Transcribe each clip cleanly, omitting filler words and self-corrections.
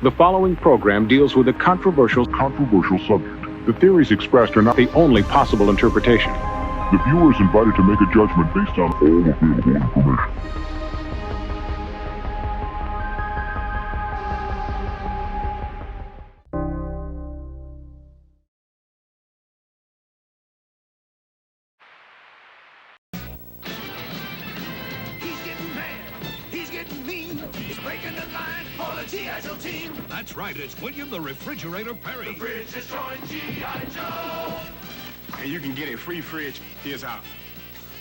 The following program deals with a controversial subject. The theories expressed are not the only possible interpretation. The viewer is invited to make a judgment based on all available information. That's right, it's William the Refrigerator Perry. The fridge is joined G.I. Joe. And you can get a free fridge. Here's how.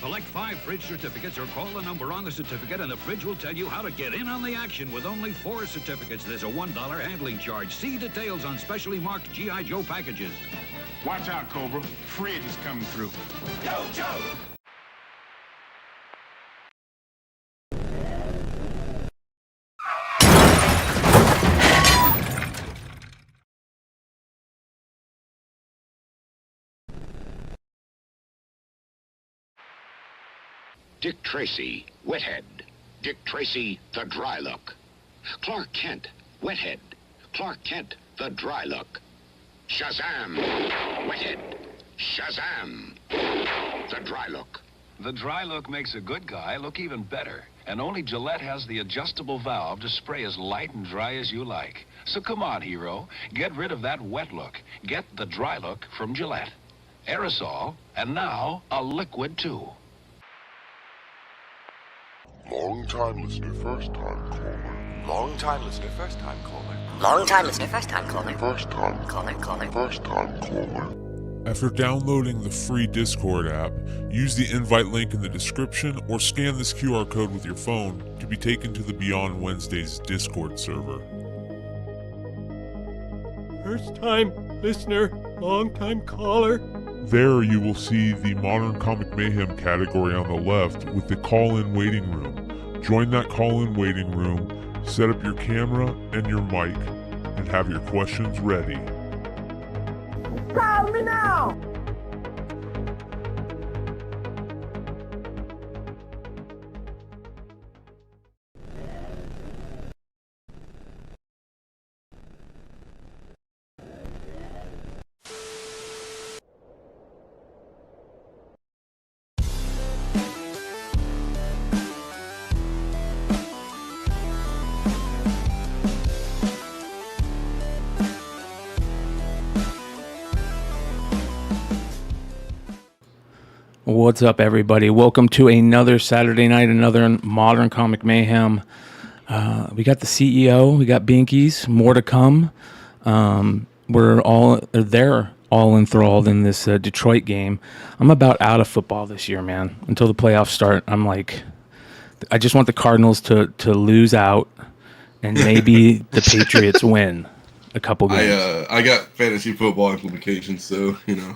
Collect 5 fridge certificates or call the number on the certificate and the fridge will tell you how to get in on the action with only 4 certificates. There's a $1 handling charge. See details on specially marked G.I. Joe packages. Watch out, Cobra. Fridge is coming through. Yo, Joe! Dick Tracy, Wethead. Dick Tracy, the Dry Look. Clark Kent, Wethead. Clark Kent, the Dry Look. Shazam, Wethead. Shazam, the Dry Look. The Dry Look makes a good guy look even better. And only Gillette has the adjustable valve to spray as light and dry as you like. So come on, hero. Get rid of that wet look. Get the Dry Look from Gillette. Aerosol, and now a liquid too. Long-time listener, first-time caller. Long-time listener, first-time caller. Long-time listener, first-time caller. First-time caller. First-time caller. After downloading the free Discord app, use the invite link in the description or scan this QR code with your phone to be taken to the Beyond Wednesdays Discord server. First-time listener, long-time caller. There you will see the Modern Comic Mayhem category on the left with the call-in waiting room. Join that call-in waiting room, set up your camera and your mic, and have your questions ready. Call me now! What's up, everybody? Welcome to another Saturday night, another Modern Comic Mayhem. We got the CEO, we got Binkies, more to come. They're all enthralled in this Detroit game. I'm about out of football this year, man. Until the playoffs start, I'm like, I just want the Cardinals to lose out and maybe the Patriots win a couple games. I got fantasy football implications, so, you know.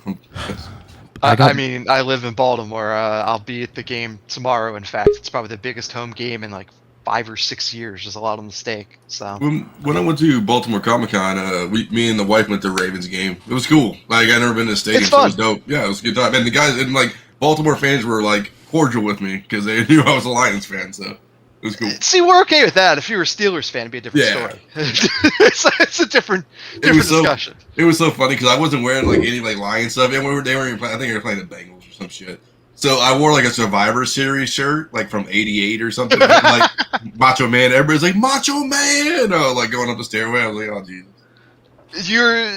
I mean, I live in Baltimore. I'll be at the game tomorrow. In fact, it's probably the biggest home game in like 5 or 6 years. There's a lot on the stake. So when I went to Baltimore Comic-Con, me and the wife went to the Ravens game. It was cool. Like, I'd never been to the stadium, so it was dope. Yeah, it was a good time. And the guys, and like Baltimore fans were like cordial with me because they knew I was a Lions fan. So it was cool. See, we're okay with that. If you were a Steelers fan, it'd be a different story. It's a different discussion. It was so funny because I wasn't wearing like any like Lions stuff, and I think they were playing the Bengals or some shit. So I wore like a Survivor Series shirt, like from '88 or something, like Macho Man. Everybody's like Macho Man, like going up the stairway. I was like, oh Jesus.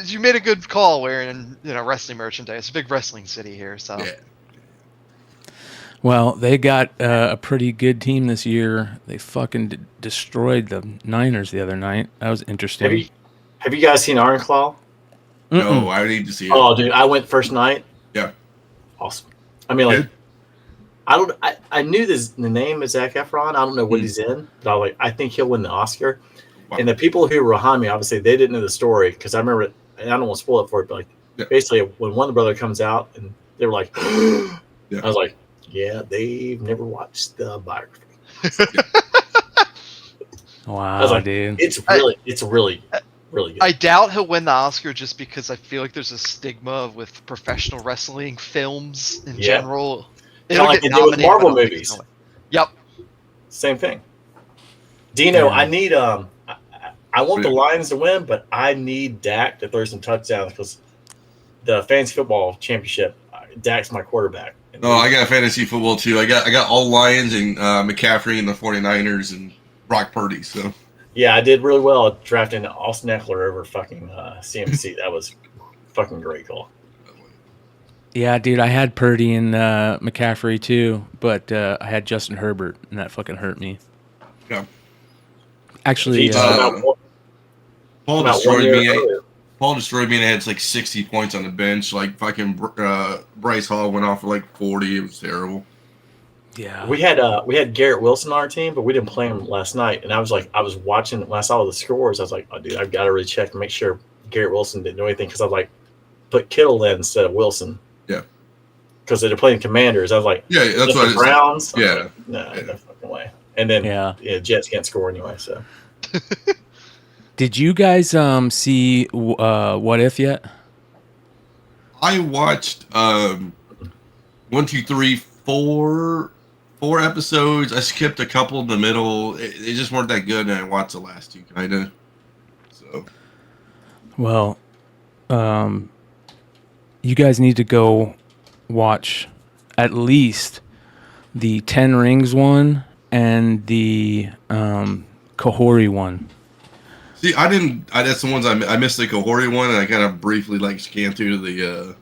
You made a good call wearing wrestling merchandise. It's a big wrestling city here, so. Yeah. Well, they got a pretty good team this year. They fucking destroyed the Niners the other night. That was interesting. Have you guys seen Iron Claw? No, I need to see it. Oh, dude, I went first night. Yeah. Awesome. I mean, like, I knew the name is Zac Efron. I don't know what he's in, but I think he'll win the Oscar. Wow. And the people who were behind me, obviously, they didn't know the story because I remember it, and I don't want to spoil it for it, but basically, when one of the brother comes out, and they were like, I was like, yeah, they've never watched the biography. Wow, I was like, dude. It's really good. I doubt he'll win the Oscar just because I feel like there's a stigma with professional wrestling films in general. It'll like they do with Marvel movies. Yep. Same thing. Dino, I need I I want the Lions to win, but I need Dak to throw some touchdowns because the fantasy football championship, Dak's my quarterback. Oh, I got fantasy football too. I got all Lions and McCaffrey and the 49ers and Brock Purdy. So yeah, I did really well drafting Austin Eckler over fucking CMC. That was fucking great call. Yeah, dude, I had Purdy and McCaffrey too, but I had Justin Herbert, and that fucking hurt me. Yeah. Actually, Paul destroyed me. Paul destroyed me, and I had like 60 points on the bench. Like fucking Bryce Hall went off for like 40. It was terrible. Yeah. We had Garrett Wilson on our team, but we didn't play him last night. And I was watching when I saw the scores. I was like, oh, dude, I've got to really check and make sure Garrett Wilson didn't do anything because I was like, put Kittle in instead of Wilson. Yeah. Because they're playing Commanders. I was like, yeah, that's what the Browns. Yeah. Like, no fucking way. And then Jets can't score anyway. So. Did you guys see What If yet? I watched 1, 2, 3, 4 episodes. I skipped a couple in the middle. They just weren't that good, and I watched the last 2 kind of. So. Well, you guys need to go watch at least the 10 Rings one and the Kahhori one. See, I didn't. That's the ones I missed the Kahhori one, and I kind of briefly scanned through the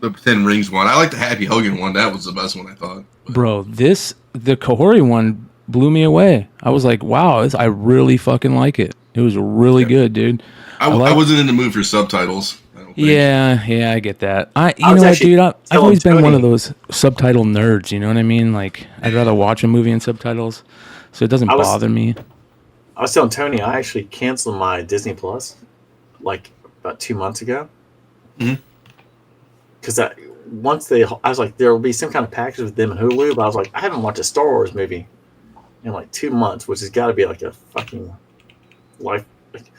10 Rings one. I like the Happy Hogan one. That was the best one, I thought. Bro, the Kahhori one blew me away. I was like, wow, I really fucking like it. It was really good, dude. I wasn't in the mood for subtitles. Yeah, I get that. You know what, dude? I've always been one of those subtitle nerds. You know what I mean? Like, I'd rather watch a movie in subtitles, so it doesn't bother me. I was telling Tony, I actually canceled my Disney Plus like about 2 months ago. Because I was like, there will be some kind of package with them and Hulu, but I was like, I haven't watched a Star Wars movie in like 2 months, which has got to be like a fucking life. Like,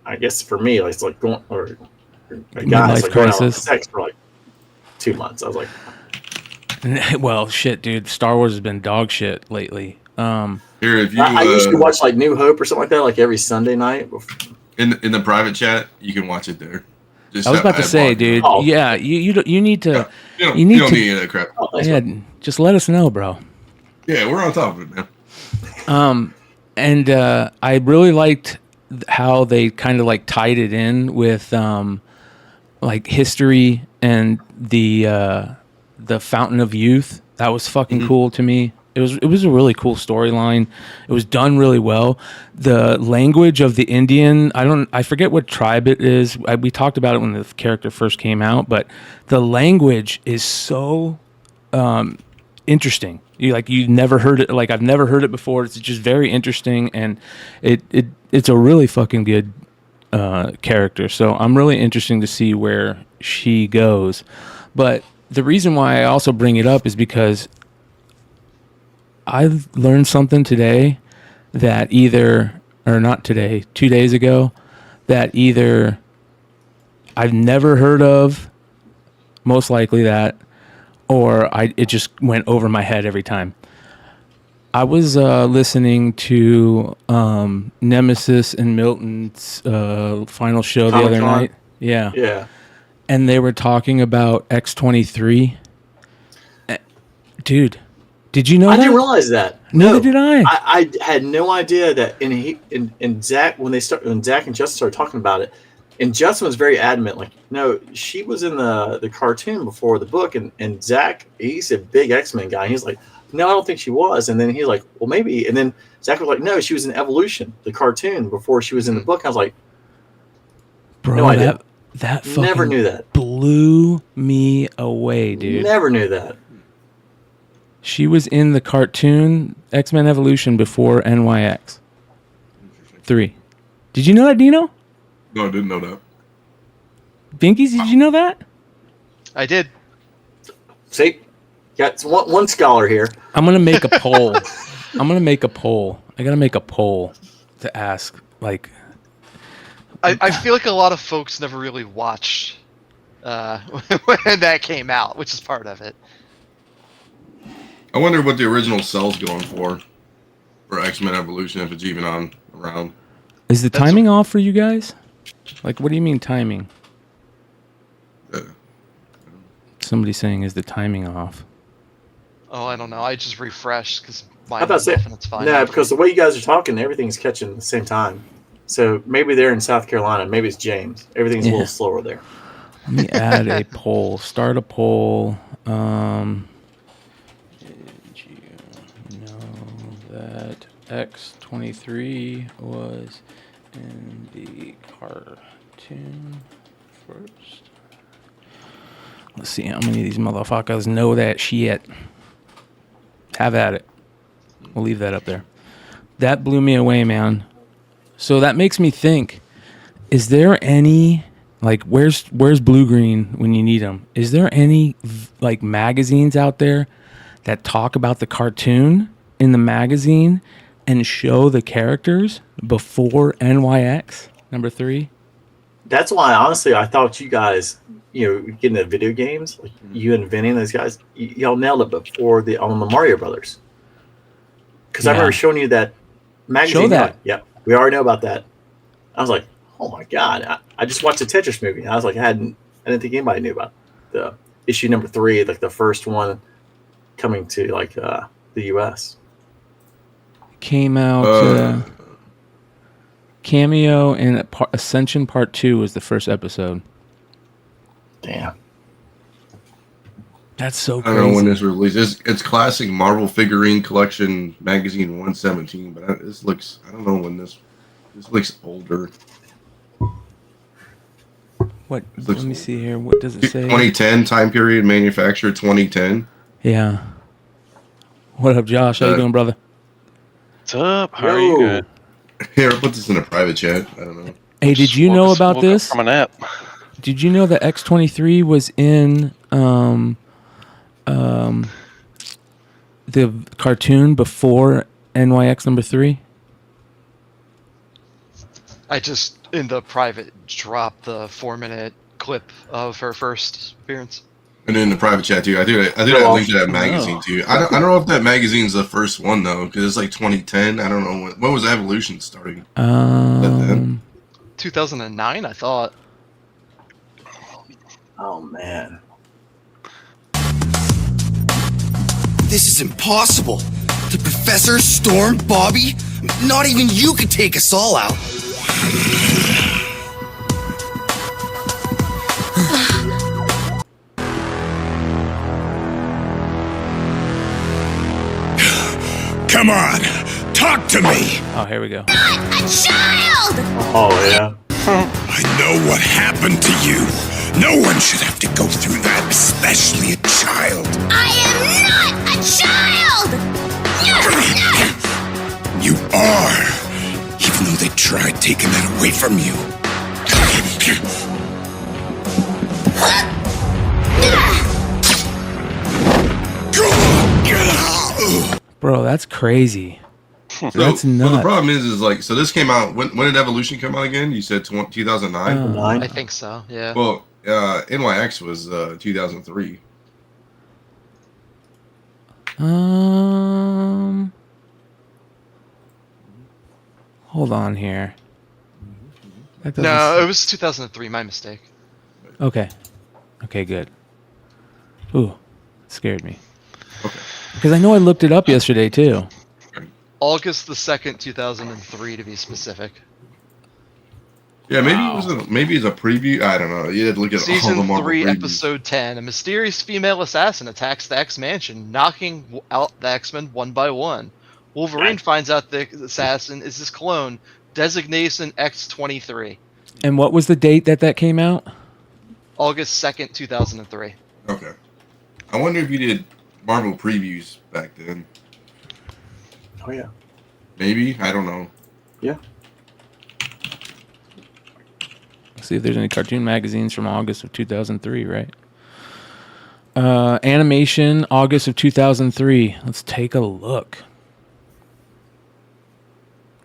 I guess for me, like, it's like going or a guy like going out with sex for like 2 months. I was like, well, shit, dude. Star Wars has been dog shit lately. Here, if you, I used to watch like New Hope or something like that, like every Sunday night. In the private chat, you can watch it there. I was about to say, dude. Oh. Yeah, you need to. Yeah. You don't need any of that crap. Yeah, just let us know, bro. Yeah, we're on top of it, man. And I really liked how they kind of like tied it in with like history and the Fountain of Youth. That was fucking cool to me. It was a really cool storyline. It was done really well. The language of the Indian, I forget what tribe it is. We talked about it when the character first came out, but the language is so interesting. You never heard it. Like, I've never heard it before. It's just very interesting, and it's a really fucking good character. So I'm really interested to see where she goes. But the reason why I also bring it up is because I learned something today that 2 days ago, that either I've never heard of, most likely that, or it just went over my head every time. I was listening to Nemesis and Milton's final show the other night. Yeah. And they were talking about X-23. Dude. Did you know that? I didn't realize that. Neither did I. I had no idea that in Zach when Zach and Justin started talking about it, and Justin was very adamant, like, no, she was in the cartoon before the book, and Zach, he's a big X-Men guy, and he's like, no, I don't think she was, and then he's like, well, maybe, and then Zach was like, no, she was in Evolution, the cartoon, before she was in the book. I was like, bro, no idea. That fucking never knew that. Blew me away, dude. Never knew that. She was in the cartoon X-Men Evolution before NYX 3. Did you know that, Dino? No, I didn't know that. Binkies, did you know that? I did. See? Got one scholar here. I'm going to make a poll. I got to make a poll to ask, like... I feel like a lot of folks never really watched when that came out, which is part of it. I wonder what the original cell's going for. For X-Men Evolution, if it's even on around. Is the timing off for you guys? Like, what do you mean timing? Somebody's saying, is the timing off? Oh, I don't know. I just refreshed because I mine thought is off and it's fine. No, because the way you guys are talking, everything's catching at the same time. So maybe they're in South Carolina. Maybe it's James. Everything's a little slower there. Let me add a poll. Start a poll. Did you know that X23 was in the cartoon first? Let's see how many of these motherfuckers know that shit. Have at it. We'll leave that up there. That blew me away, man. So that makes me think, is there any, like, where's Blue Green when you need them? Is there any, like, magazines out there that talk about the cartoon in the magazine and show the characters before NYX #3? That's why, honestly, I thought you guys, getting the video games, like you and Vinny and those guys, y'all nailed it before on the Mario Brothers. Because I remember showing you that magazine. Show that. Yep, we already know about that. I was like, oh my god! I just watched the Tetris movie. And I was like, I didn't think anybody knew about the issue #3, like the first one coming to like the U.S. Came out. Cameo and Ascension Part 2 was the first episode. Damn. That's so I crazy. don't know when this released. It's classic Marvel figurine collection magazine 117, but this looks. I don't know when this looks older. What? Let me see here. What does it say? 2010 time period, manufacturer 2010. Yeah. What up, Josh? How you doing, brother? What's up? How are you? Good. Here, I'll put this in a private chat. I don't know. Hey, did you know about this? From a nap. Did you know that X23 was in the cartoon before NYX #3? I just, in the private, dropped the 4-minute clip of her first appearance. And in the private chat too. I think I linked to that magazine too. I don't know if that magazine's the first one though, because it's like 2010. I don't know when was Evolution starting. 2009, I thought. Oh man. This is impossible. The Professor, Storm, Bobby, not even you could take us all out. Come on, talk to me. Oh, here we go. A child! Oh, yeah. I know what happened to you. No one should have to go through that, especially a child. I am not a child! You are, even though they tried taking that away from you. Bro, that's crazy. So, That's nuts. well, the problem is like, so this came out, when did Evolution come out again? You said 2009? I think so, yeah. Well, NYX was 2003. Hold on here. No, it was 2003, my mistake. Okay. Okay, good. Ooh, it scared me. Okay. Because I know I looked it up yesterday, too. August the 2nd, 2003, to be specific. Yeah, maybe it's a preview. I don't know. You had to look at all the Season Marvel 3, previews. Episode 10. A mysterious female assassin attacks the X-Mansion, knocking out the X-Men one by one. Wolverine finds out the assassin is his clone, designation X-23. And what was the date that came out? August 2nd, 2003. Okay. I wonder if you did Marvel previews back then. Oh, yeah. Maybe? I don't know. Yeah. Let's see if there's any cartoon magazines from August of 2003, right? Animation, August of 2003. Let's take a look.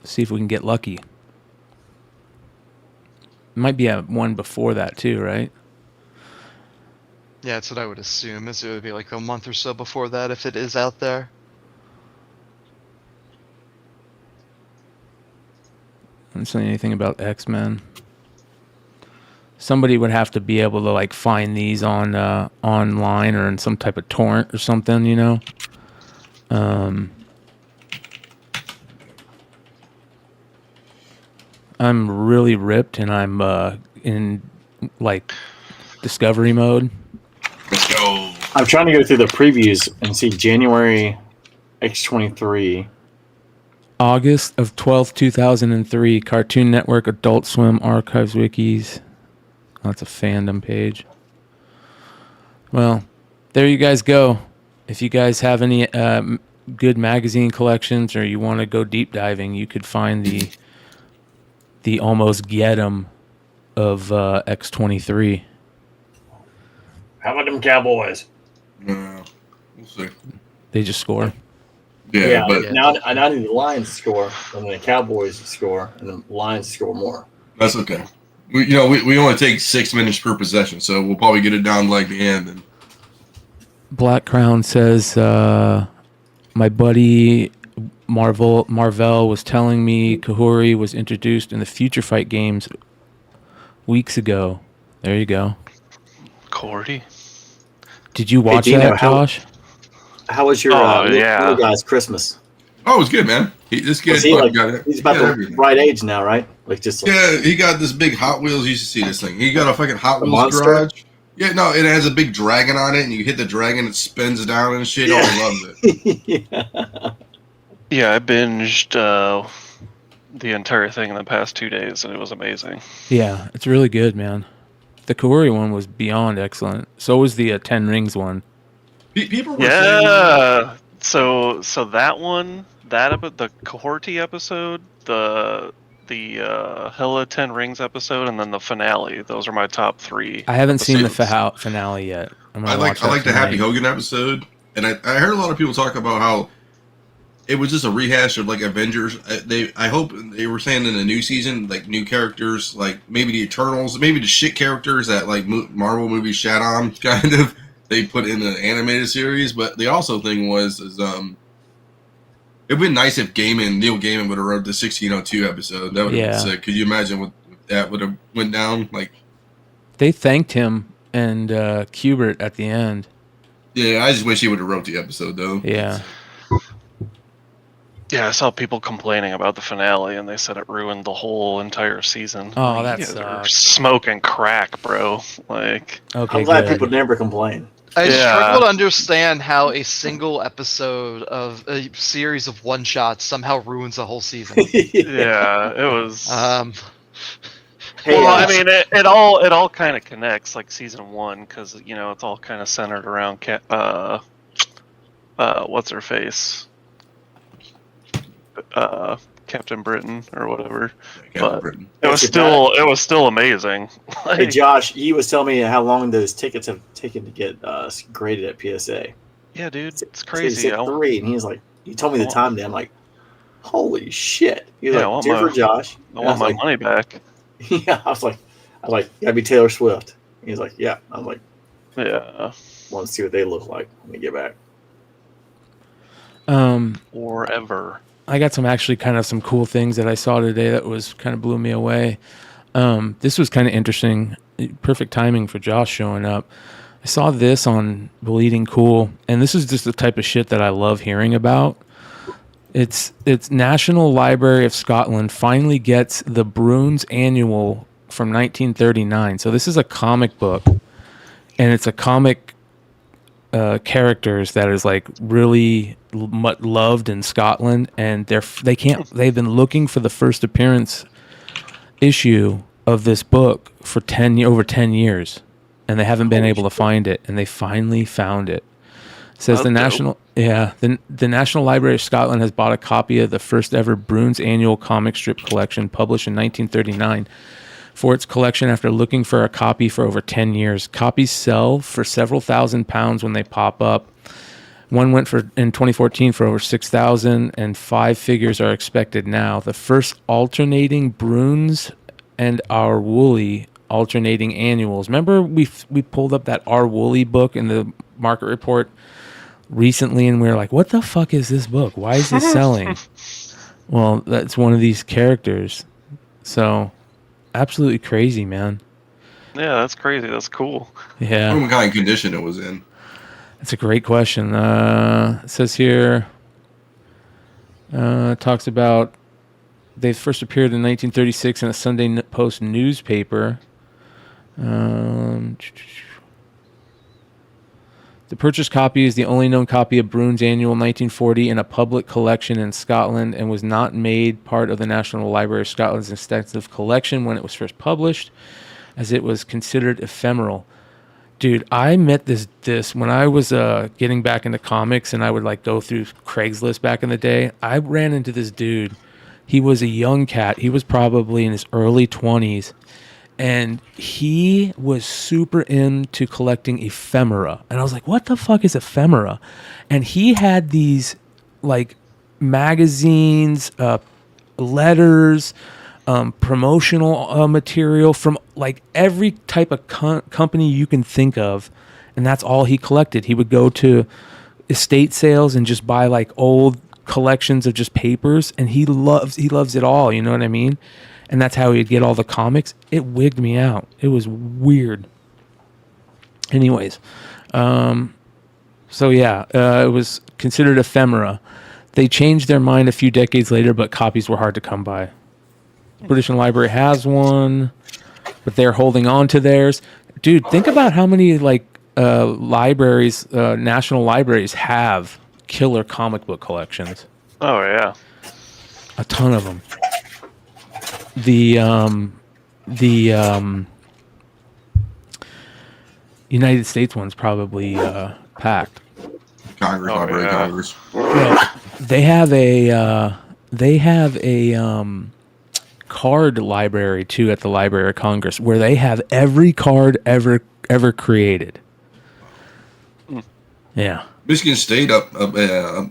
See if we can get lucky. Might be a one before that too, right? Yeah, that's what I would assume, is it would be like a month or so before that if it is out there. Doesn't say anything about X-Men. Somebody would have to be able to like find these on online or in some type of torrent or something, you know. I'm really ripped and I'm in like discovery mode. I'm trying to go through the previews and see January X23. August of 12th, 2003, Cartoon Network, Adult Swim, Archives, Wikis. That's a fandom page. Well, there you guys go. If you guys have any good magazine collections or you want to go deep diving, you could find the almost get 'em of X23. How about them Cowboys? We'll see. They just score. Yeah, but now I need the Lions to score, and the Cowboys to score, and the Lions to score more. That's okay. We only take 6 minutes per possession, so we'll probably get it down to like the end. And Black Crown says, my buddy Marvel was telling me Kahhori was introduced in the Future Fight games weeks ago. There you go. Kahhori. Did you watch that, Josh? How was your little guy's Christmas? Oh, it was good, man. This kid got it. He's about the right age now, right? He got this big Hot Wheels. You should see this thing. He got a fucking Hot Wheels monster? garage. Yeah, no, it has a big dragon on it, and you hit the dragon, it spins down and shit. Yeah. Oh, he loves it. Yeah, I binged the entire thing in the past 2 days, and it was amazing. Yeah, it's really good, man. The Kahhori one was beyond excellent. So was the 10 Rings one. People were saying... So that one, the Kahhori episode, the Hella 10 Rings episode, and then the finale. Those are my top 3. I haven't seen the finale yet. I like the Happy Hogan episode, and I heard a lot of people talk about how it was just a rehash of like Avengers. I hope they were saying in the new season, like new characters, like maybe the Eternals, maybe the shit characters that like Marvel movies shat on, kind of. They put in the animated series, but the also thing was it'd been nice if Neil Gaiman would have wrote the 1602 episode. That would have been sick. Could you imagine what that would have went down? Like they thanked him and Kubert at the end. Yeah, I just wish he would have wrote the episode though. Yeah. Yeah, I saw people complaining about the finale, and they said it ruined the whole entire season. Oh, that's they're smoking crack, bro. Like, okay, I'm glad people never complain. I struggle to understand how a single episode of a series of one shots somehow ruins a whole season. Yeah, it was. Hey, I mean, it all kind of connects, like season 1, because it's all kind of centered around what's her face. Captain Britain or whatever, but it was still amazing. Hey Josh, he was telling me how long those tickets have taken to get graded at PSA. Yeah, dude, it's crazy. 3, and he's like, he told me the time. Then I'm like, holy shit! He's like, dear for Josh, I want my money back. Yeah, I was like, gotta be Taylor Swift. He's like, yeah. I'm like, yeah. Want to see what they look like when we get back. Forever. I got some cool things that I saw today that was kind of blew me away. This was kind of interesting. Perfect timing for Josh showing up. I saw this on Bleeding Cool, and this is just the type of shit that I love hearing about. It's National Library of Scotland finally gets the Bruins Annual from 1939. So this is a comic book, and it's a comic characters that is like really loved in Scotland, and they've been looking for the first appearance issue of this book for over 10 years, and they haven't been able to find it, and they finally found it. It says the National Library of Scotland has bought a copy of the first ever Bruins Annual comic strip collection published in 1939 for its collection after looking for a copy for over 10 years. Copies sell for several £1,000s when they pop up. One went in 2014 for over 6,000, and 5 figures are expected now. The first alternating Bruins and Our Woolly alternating annuals. Remember we pulled up that Our Woolly book in the market report recently, and we were like, what the fuck is this book? Why is this selling? Well, that's one of these characters. So, absolutely crazy, man. Yeah, that's crazy. That's cool. Yeah. What kind of condition it was in? That's a great question. It says here, talks about they first appeared in 1936 in a Sunday Post newspaper. The purchased copy is the only known copy of Bruin's annual 1940 in a public collection in Scotland and was not made part of the National Library of Scotland's extensive collection when it was first published, as it was considered ephemeral. Dude, I met this when I was getting back into comics, and I would like go through Craigslist back in the day. I ran into this dude. He was a young cat. He was probably in his early 20s. And he was super into collecting ephemera. And I was like, what the fuck is ephemera? And he had these like magazines, letters, promotional material from like every type of company you can think of. And that's all he collected. He would go to estate sales and just buy like old collections of just papers. And he loves it all. You know what I mean? And that's how he'd get all the comics. It wigged me out. It was weird. Anyways, so yeah, it was considered ephemera. They changed their mind a few decades later, but copies were hard to come by. British Library has one, but they're holding on to theirs. Dude, think about how many like libraries, national libraries have killer comic book collections. Oh yeah, a ton of them. The United States one's probably packed. Congress, Library of Congress. Well, they have a card library too at the Library of Congress, where they have every card ever created. Yeah. Michigan State up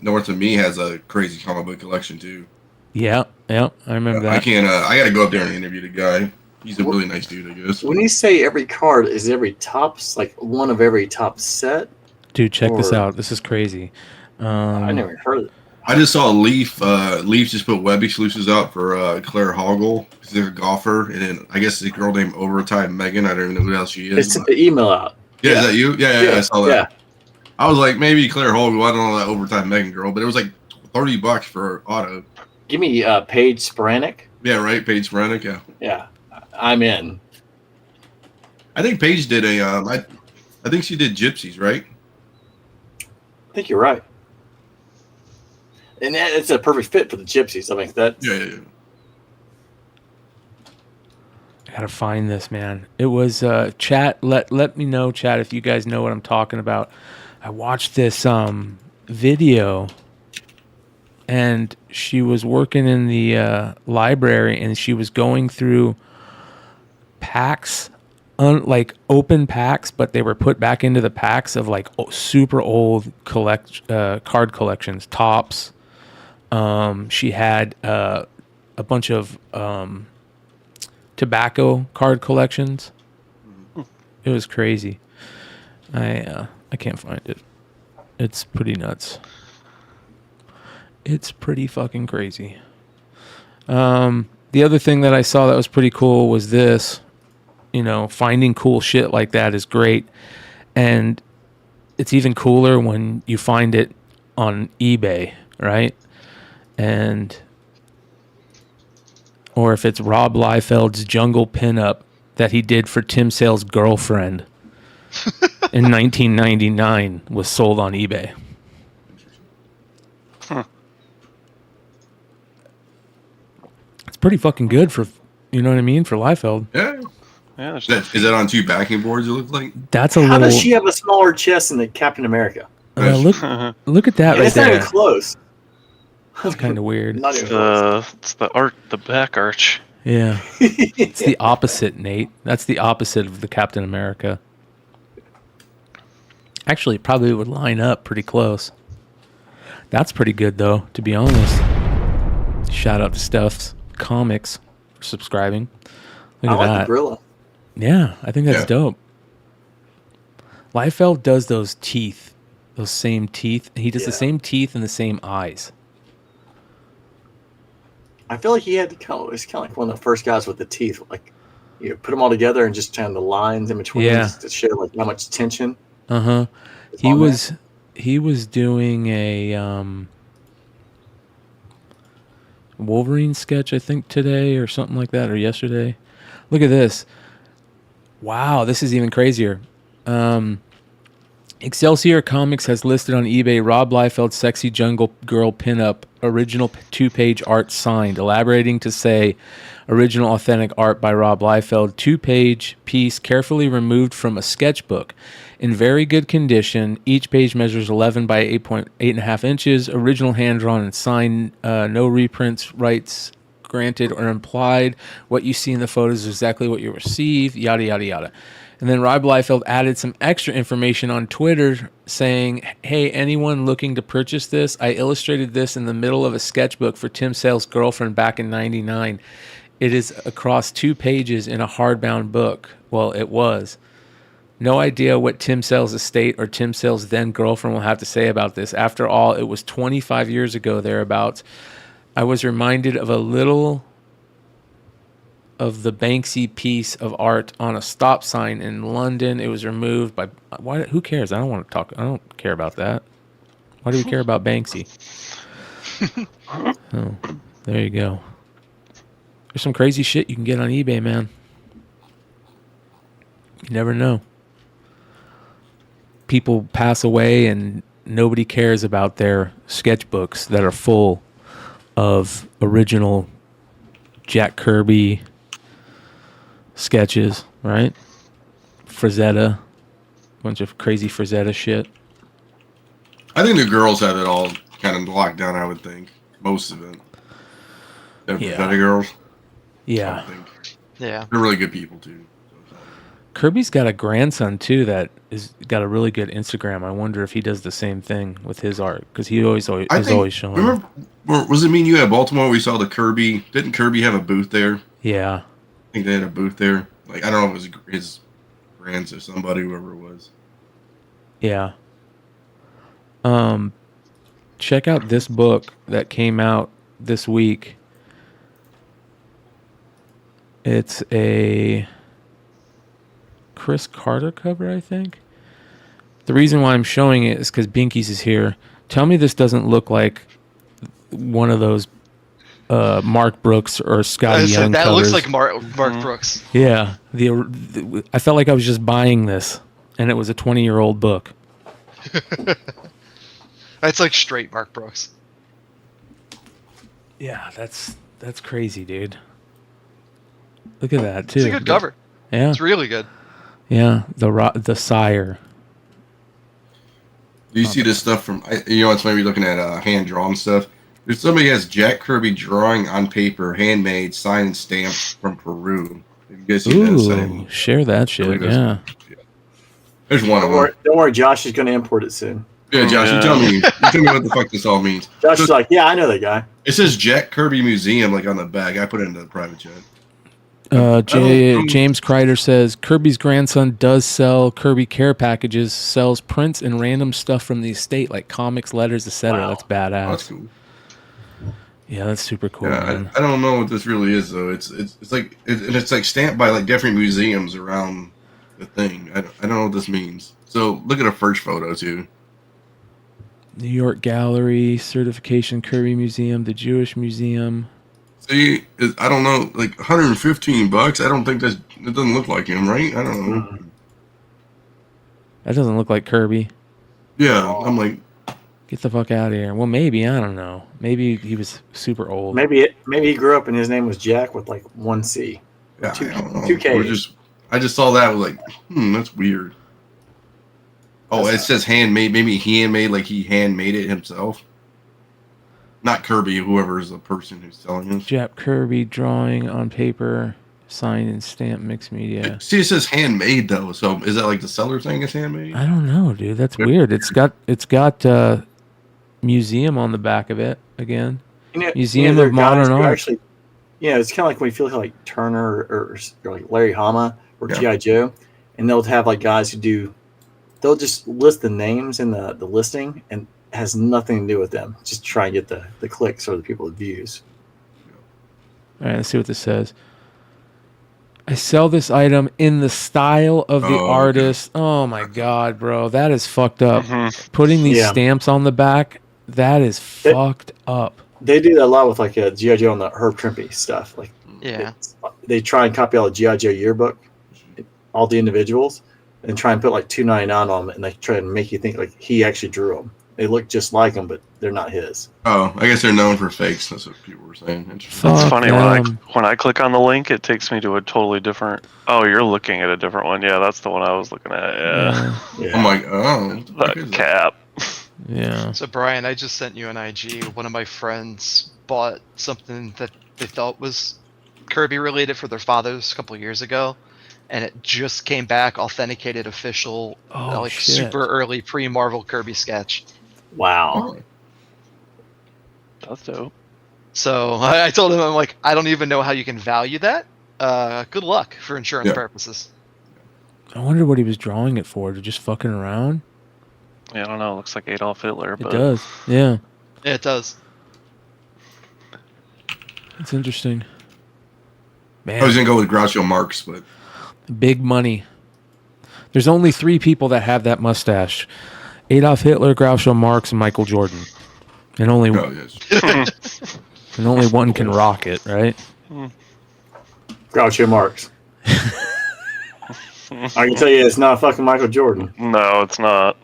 north of me has a crazy comic book collection too. Yeah, I remember that. I got to go up there and interview the guy. He's a really nice dude, I guess. When you say every card, is every Topps like one of every top set? Dude, check this out. This is crazy. I never heard of it. I just saw Leaf. Leaf just put web exclusives out for Claire Hoggle, because they're a golfer, and then I guess the girl named Overtime Megan. I don't even know who else she is. They sent the email out. Yeah, is that you? Yeah, I saw that. Yeah. I was like, maybe Claire Hoggle. I don't know that Overtime Megan girl, but it was like $30 for auto. Give me Paige Sporanic. Yeah, right. Paige Sporanic. Yeah. Yeah, I'm in. I think Paige did I think she did Gypsies, right? I think you're right. And it's a perfect fit for the Gypsies. I mean, that. Yeah. I gotta find this, man. It was chat. Let me know, chat, if you guys know what I'm talking about. I watched this video, and she was working in the library, and she was going through packs, like open packs, but they were put back into the packs of like super old card collections, Tops. She had a bunch of tobacco card collections. It was crazy. I can't find it. It's pretty nuts. It's pretty fucking crazy. The other thing that I saw that was pretty cool was this. You know, finding cool shit like that is great. And it's even cooler when you find it on eBay, right? Or if it's Rob Liefeld's Jungle pinup that he did for Tim Sale's girlfriend in 1999 was sold on eBay. Huh. It's pretty fucking good for, you know what I mean, for Liefeld. Yeah. Yeah. Is that on 2 backing boards? It looks like. That's a How little. does she have a smaller chest than the Captain America? Look at that right It's not there. even close. That's kind of weird. Not even close. It's the back arch. Yeah. It's the opposite, Nate. That's the opposite of the Captain America. Actually, it probably would line up pretty close. That's pretty good, though, to be honest. Shout out to Stuff's Comics for subscribing. Look I at like that. the gorilla. Yeah, I think that's dope. Liefeld does those teeth, those same teeth. He does the same teeth and the same eyes. I feel like he had to it's kind of like one of the first guys with the teeth. Like, you put them all together and just kind of the lines in between to show like how much tension. He was doing a Wolverine sketch, I think, today or something like that, or yesterday. Look at this. Wow, this is even crazier. Excelsior Comics has listed on eBay Rob Liefeld's Sexy Jungle Girl pinup, original 2-page art signed, elaborating to say original authentic art by Rob Liefeld, 2-page piece carefully removed from a sketchbook. In very good condition, each page measures 11 by 8.5 inches, original hand-drawn and signed, no reprints, rights granted or implied. What you see in the photos is exactly what you receive, yada, yada, yada. And then Rob Liefeld added some extra information on Twitter saying, hey, anyone looking to purchase this? I illustrated this in the middle of a sketchbook for Tim Sale's girlfriend back in '99. It is across 2 pages in a hardbound book. Well, it was. No idea what Tim Sale's estate or Tim Sale's then girlfriend will have to say about this. After all, it was 25 years ago, thereabouts. I was reminded of a little of the Banksy piece of art on a stop sign in London. It was removed by... Why? Who cares? I don't want to talk. I don't care about that. Why do we care about Banksy? Oh, there you go. There's some crazy shit you can get on eBay, man. You never know. People pass away and nobody cares about their sketchbooks that are full of original Jack Kirby sketches, right? Frazetta, bunch of crazy Frazetta shit. I think the girls have it all kind of locked down. I would think most of it. The Frazetta girls. Yeah. Yeah. They're really good people too. Kirby's got a grandson too that is got a really good Instagram. I wonder if he does the same thing with his art because he always showing. Remember, was it me and you at Baltimore? We saw the Kirby. Didn't Kirby have a booth there? Yeah. I think they had a booth there. Like, I don't know if it was his friends or somebody, whoever it was. Yeah. Check out this book that came out this week. It's a Chris Carter cover, I think. The reason why I'm showing it is because Binkies is here. Tell me this doesn't look like one of those Mark Brooks or Scotty Young that covers. looks like Mark Brooks. Yeah, I felt like I was just buying this, and it was a 20-year-old book. That's like straight Mark Brooks. Yeah, that's crazy, dude. Look at that too. It's a good cover. Yeah, it's really good. Yeah, the Sire. Do you see this stuff from? It's maybe looking at hand drawn stuff. There's somebody has Jack Kirby drawing on paper, handmade, signed and stamped from Peru. Have you guys seen that? Share that shit. Yeah. There's one of them. Don't worry, Josh is going to import it soon. Yeah, Josh, you tell me what the fuck this all means. Josh is like, yeah, I know that guy. It says Jack Kirby Museum like on the back. I put it in the private chat. James Kreider says Kirby's grandson does sell Kirby care packages, sells prints and random stuff from the estate like comics, letters, etc. Wow. That's badass. Oh, that's cool. Yeah, that's super cool. Yeah, man. I don't know what this really is though. It's like it's like stamped by like different museums around the thing. I don't know what this means. So look at a first photo too. New York Gallery, Certification Kirby Museum, the Jewish Museum. See, I don't know, like $115. I don't think it doesn't look like him, right? I don't know. That doesn't look like Kirby. Yeah, I'm like, get the fuck out of here. Well, maybe, I don't know. Maybe he was super old. Maybe he grew up and his name was Jack with like 1 C. Yeah, I don't know. 2 K. I just saw that. I was like, that's weird. Oh, it says handmade. Maybe he handmade, like he handmade it himself. Not Kirby, whoever is the person who's selling this. Jack Kirby drawing on paper, signed and stamped, mixed media. See, it says handmade though. So is that like the seller saying it's handmade? I don't know, dude. That's weird. It's got museum on the back of it again. Museum of Modern Art. Actually, it's kind of like when you feel like Turner or like Larry Hama or G.I. Joe, and they'll have like guys who they'll just list the names in the listing and has nothing to do with them. Just try and get the clicks or the people that views. All right, let's see what this says. I sell this item in the style of the artist. Okay. Oh my god, bro, that is fucked up. Putting these stamps on the back, that is fucked up. They do that a lot with like a G.I. Joe on the Herb Trimpe stuff. Like, they try and copy all the G.I. Joe yearbook, all the individuals, and try and put like $2.99 on them, and they try and make you think like he actually drew them. They look just like him, but they're not his. Oh, I guess they're known for fakes. That's what people were saying. Interesting. It's funny when I click on the link, it takes me to a totally different. Oh, you're looking at a different one. Yeah, that's the one I was looking at. Yeah. I'm like, oh, that cap. Yeah. So Brian, I just sent you an IG. One of my friends bought something that they thought was Kirby related for their fathers a couple of years ago, and it just came back authenticated, official, super early pre-Marvel Kirby sketch. Wow. That's dope. So I told him, I'm like, I don't even know how you can value that. Good luck for insurance purposes. I wonder what he was drawing it for. To just fucking around? Yeah, I don't know. It looks like Adolf Hitler. It does. Yeah. Yeah, it does. It's interesting. Man. I was going to go with Groucho Marx, but... Big money. There's only 3 people that have that mustache. Adolf Hitler, Groucho Marx, and Michael Jordan. And only and only one can rock it, right? Groucho Marx. I can tell you it's not fucking Michael Jordan. No, it's not.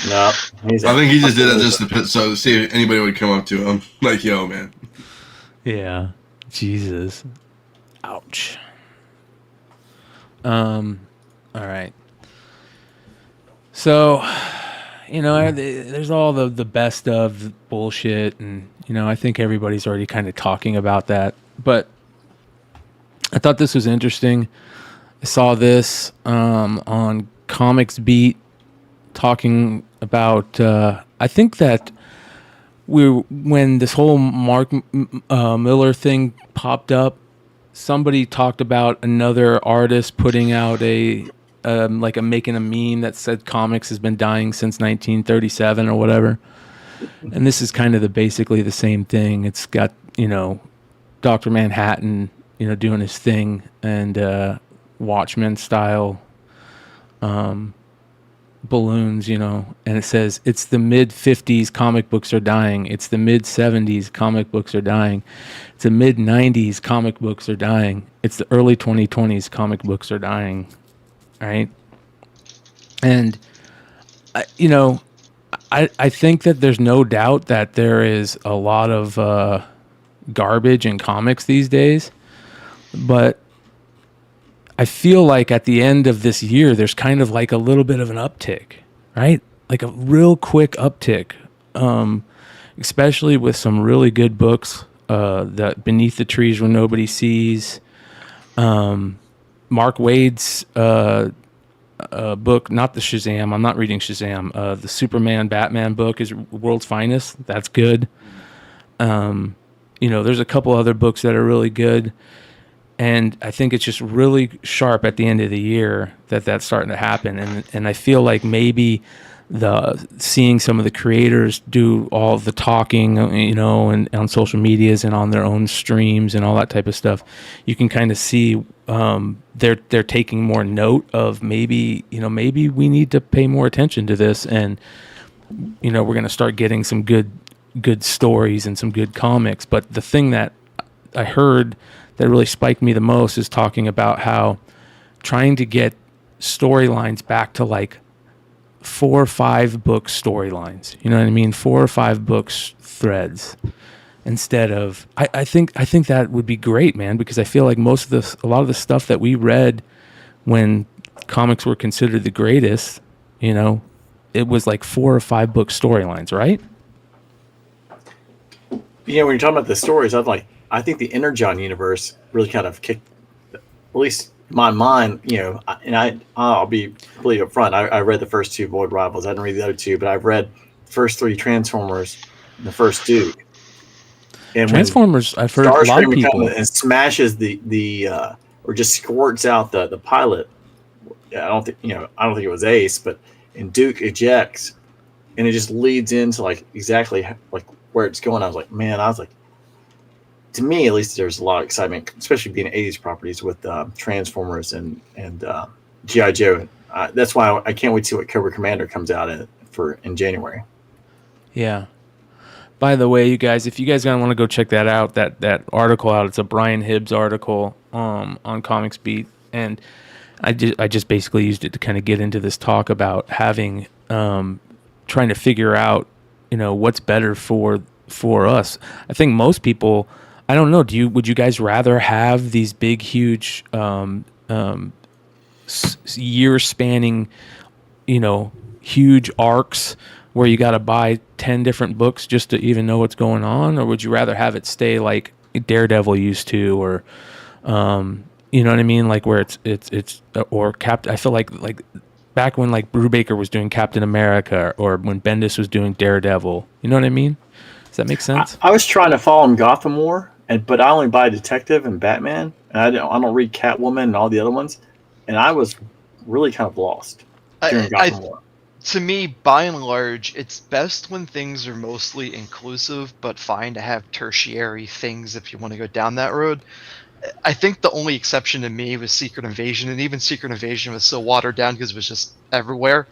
No. I think he just did it just to see if anybody would come up to him. Like, yo, man. Yeah. Jesus. Ouch. All right. So, there's all the best of bullshit, and I think everybody's already kind of talking about that. But I thought this was interesting. I saw this on Comics Beat talking about. I think that when this whole Mark Miller thing popped up, somebody talked about another artist putting out making a meme that said comics has been dying since 1937 or whatever. And this is kind of basically the same thing. It's got, Dr. Manhattan, doing his thing, and Watchmen style balloons, and it says it's the mid-50s comic books are dying. It's the mid-70s comic books are dying. It's the mid-90s comic books are dying. It's the early 2020s comic books are dying. Right? And I think that there's no doubt that there is a lot of garbage in comics these days, but I feel like at the end of this year, there's kind of like a little bit of an uptick, right? Like a real quick uptick, especially with some really good books, that Beneath the Trees Where Nobody Sees, Mark Waid's book, not the Shazam. I'm not reading Shazam. The Superman Batman book is World's Finest. That's good. There's a couple other books that are really good. And I think it's just really sharp at the end of the year that that's starting to happen. And I feel like maybe seeing some of the creators do all the talking, and on social medias and on their own streams and all that type of stuff, you can kind of see they're taking more note of maybe we need to pay more attention to this, and we're going to start getting some good stories and some good comics. But the thing that I heard that really spiked me the most is talking about how trying to get storylines back to like 4 or 5 book storylines. You know what I mean? 4 or 5 books threads instead of. I think that would be great, man, because I feel like a lot of the stuff that we read when comics were considered the greatest, it was like 4 or 5 book storylines, right? Yeah, when you're talking about the stories, I think the Energon universe really kind of kicked, at least in my mind, and I'll be completely upfront. I read the first 2 Void Rivals. I didn't read the other 2, but I've read the first 3 Transformers and the first Duke. And Transformers, I've heard a lot of people. And smashes the or just squirts out the pilot. I don't think it was Ace, but and Duke ejects, and it just leads into like exactly like where it's going. I was like, to me at least, there's a lot of excitement, especially being 80s properties with Transformers and G.I. Joe. That's why I can't wait to see what Cobra Commander comes out in January. Yeah. By the way, you guys, if you guys want to go check that out, that article out, it's a Brian Hibbs article on Comics Beat, and I just basically used it to kind of get into this talk about having trying to figure out, what's better for us. I think most people, I don't know, would you guys rather have these big, huge year spanning, huge arcs where you got to buy 10 different books just to even know what's going on, or would you rather have it stay like Daredevil used to, or you know what I mean, like where it's or I feel like back when like Brubaker was doing Captain America, or when Bendis was doing Daredevil, you know what I mean? Does that make sense? I was trying to follow him Gotham War, but I only buy Detective and Batman, and I don't read Catwoman and all the other ones, and I was really kind of lost during Gotham War. To me, by and large, it's best when things are mostly inclusive, but fine to have tertiary things if you want to go down that road. I think the only exception to me was Secret Invasion, and even Secret Invasion was so watered down because it was just everywhere.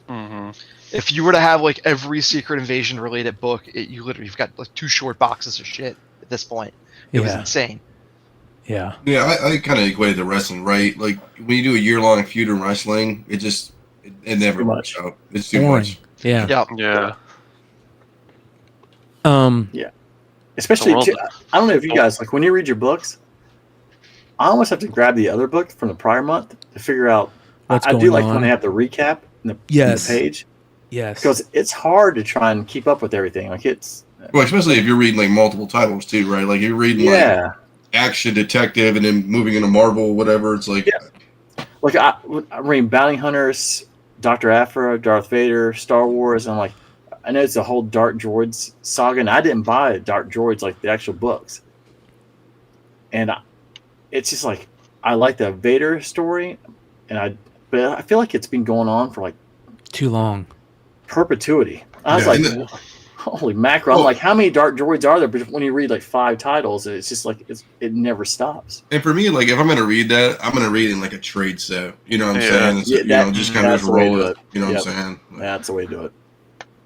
Mm-hmm. If you were to have like every Secret Invasion related book, you've got like 2 short boxes of shit at this point. It was insane. Yeah. Yeah, I kind of equated to wrestling, right? Like when you do a year-long feud in wrestling, it never works out. It's too much. Yeah. Yeah. Yeah. Especially, I don't know if you guys, like when you read your books, I almost have to grab the other book from the prior month to figure out. I do like when they have the recap in the page. Yes. Because it's hard to try and keep up with everything. Like well, especially if you're reading like multiple titles too, right? Like you're reading like Action Detective and then moving into Marvel, whatever. It's like, like I read Bounty Hunters, Dr. Aphra, Darth Vader, Star Wars. And I'm like, I know it's a whole Dark Droids saga, and I didn't buy Dark Droids like the actual books. And it's just like, I like the Vader story, but I feel like it's been going on for like too long, perpetuity. I was like, holy mackerel! I'm like, how many Dark Droids are there? But when you read like 5 titles, it's just like it never stops. And for me, like if I'm gonna read that, I'm gonna read it in like a trade set. You know what I'm saying? It's, just kind of just roll it. You know what I'm saying? That's the way to do it.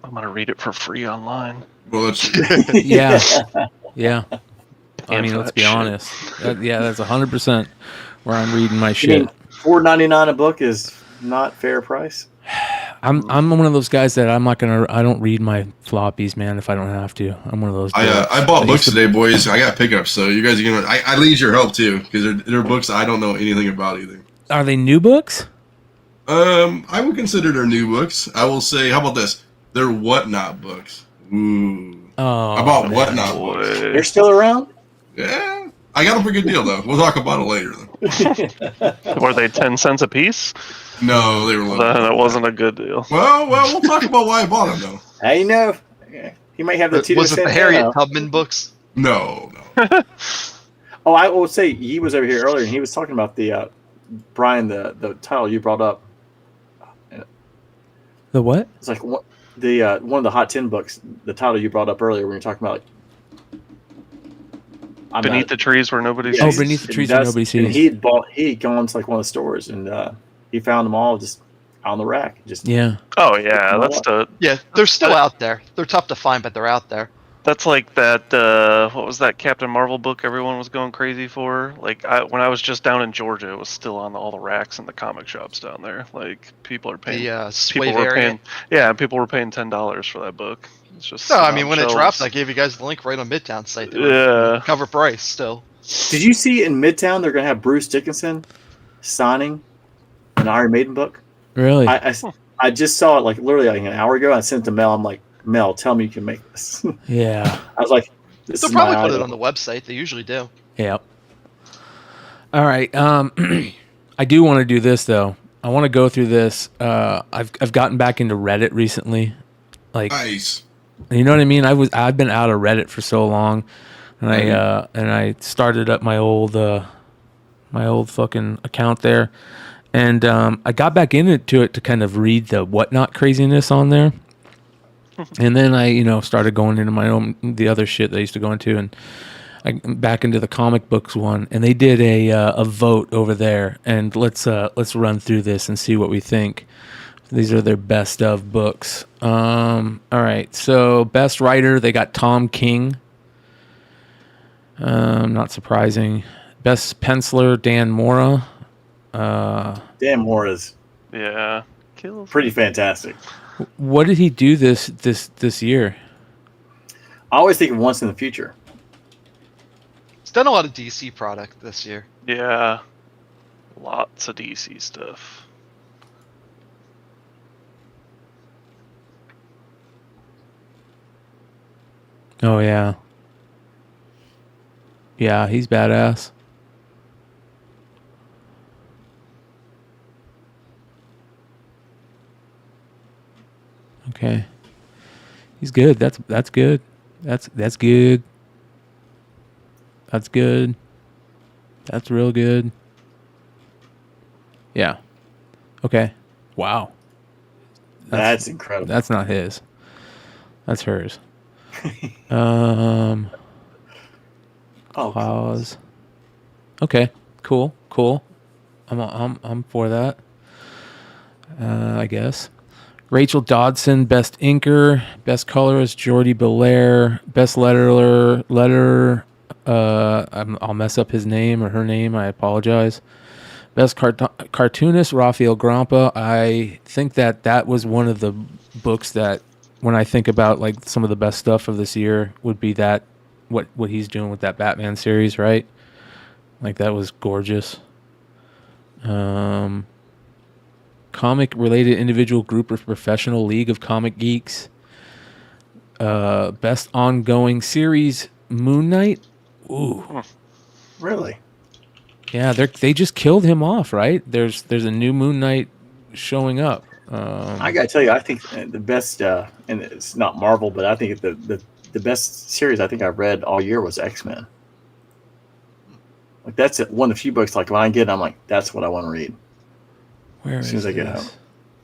I'm gonna read it for free online. Well, that's yeah. I mean, let's be honest. That's 100% where I'm reading my shit. $4.99 a book is not fair price. I'm one of those guys that I don't read my floppies, man, if I don't have to. I'm one of those. I bought books today, boys. I got pickups, so you guys are gonna. I need your help too, because they're books I don't know anything about either. Are they new books? I would consider they're new books. I will say, how about this? They're Whatnot books. Ooh. Oh, I bought Whatnot books. They're still around? Yeah. I got them for a good deal, though. We'll talk about it later, though. Were they 10 cents a piece? No, they were. That wasn't a good deal. Well, we'll talk about why I bought them, though. How you know? He might have the Tito Was it the Harriet Tubman books? No. Oh, I will say he was over here earlier, and he was talking about the Bryan, the title you brought up. The what? It's like one of the Hot 10 books. The title you brought up earlier when you were talking about Beneath the Trees Where Nobody Sees. Oh, Beneath the Trees Where Nobody Sees. And he'd gone to like one of the stores, and he found them all just on the rack. Oh yeah, they're still out there. They're tough to find, but they're out there. That's like that. What was that Captain Marvel book everyone was going crazy for? Like when I was just down in Georgia, it was still on all the racks in the comic shops down there. Like people were paying. People were paying $10 for that book. It's just no. I mean, when it drops, I gave you guys the link right on Midtown site. Cover price still. Did you see in Midtown they're gonna have Bruce Dickinson signing an Iron Maiden book? Really? I just saw it like literally like an hour ago. I sent it to Mel. I'm like, Mel, tell me you can make this. Yeah. I was like, they'll probably put it on the website. They usually do. Yeah. All right. I do want to do this though. I want to go through this. I've gotten back into Reddit recently. Like, nice. You know what I mean? I've been out of Reddit for so long, and I started up my old fucking account there, and I got back into it to kind of read the Whatnot craziness on there. And then I, started going into the other shit that I used to go into, and back into the comic books one, and they did a vote over there. And let's run through this and see what we think. These are their best of books. All right, so best writer, they got Tom King. Not surprising. Best penciler, Dan Mora. Dan Mora's pretty fantastic. What did he do this year? I always think of Once in the Future. He's done a lot of DC product this year. Yeah, lots of DC stuff. Oh yeah. Yeah, he's badass. Okay. He's good. That's good. That's good. That's good. That's real good. Yeah. Okay. Wow. That's incredible. That's not his. That's hers. Claus. Okay. Cool. I'm for that. I guess. Rachel Dodson, best inker, best colorist, Jordi Belair, best letterer. I'll mess up his name or her name. I apologize. Best cartoonist, Rafael Grampa. I think that was one of the books that, when I think about like some of the best stuff of this year, would be that what he's doing with that Batman series, right? Like that was gorgeous. Comic related individual, group, or professional, League of Comic Geeks. Best ongoing series, Moon Knight. Ooh, really? Yeah, they just killed him off, right? There's a new Moon Knight showing up. I gotta tell you, I think the best, and it's not Marvel, but I think the best series I think I've read all year was X-Men. Like that's one of the few books like when I get it, I'm like, that's what I want to read. Where as soon as I get home.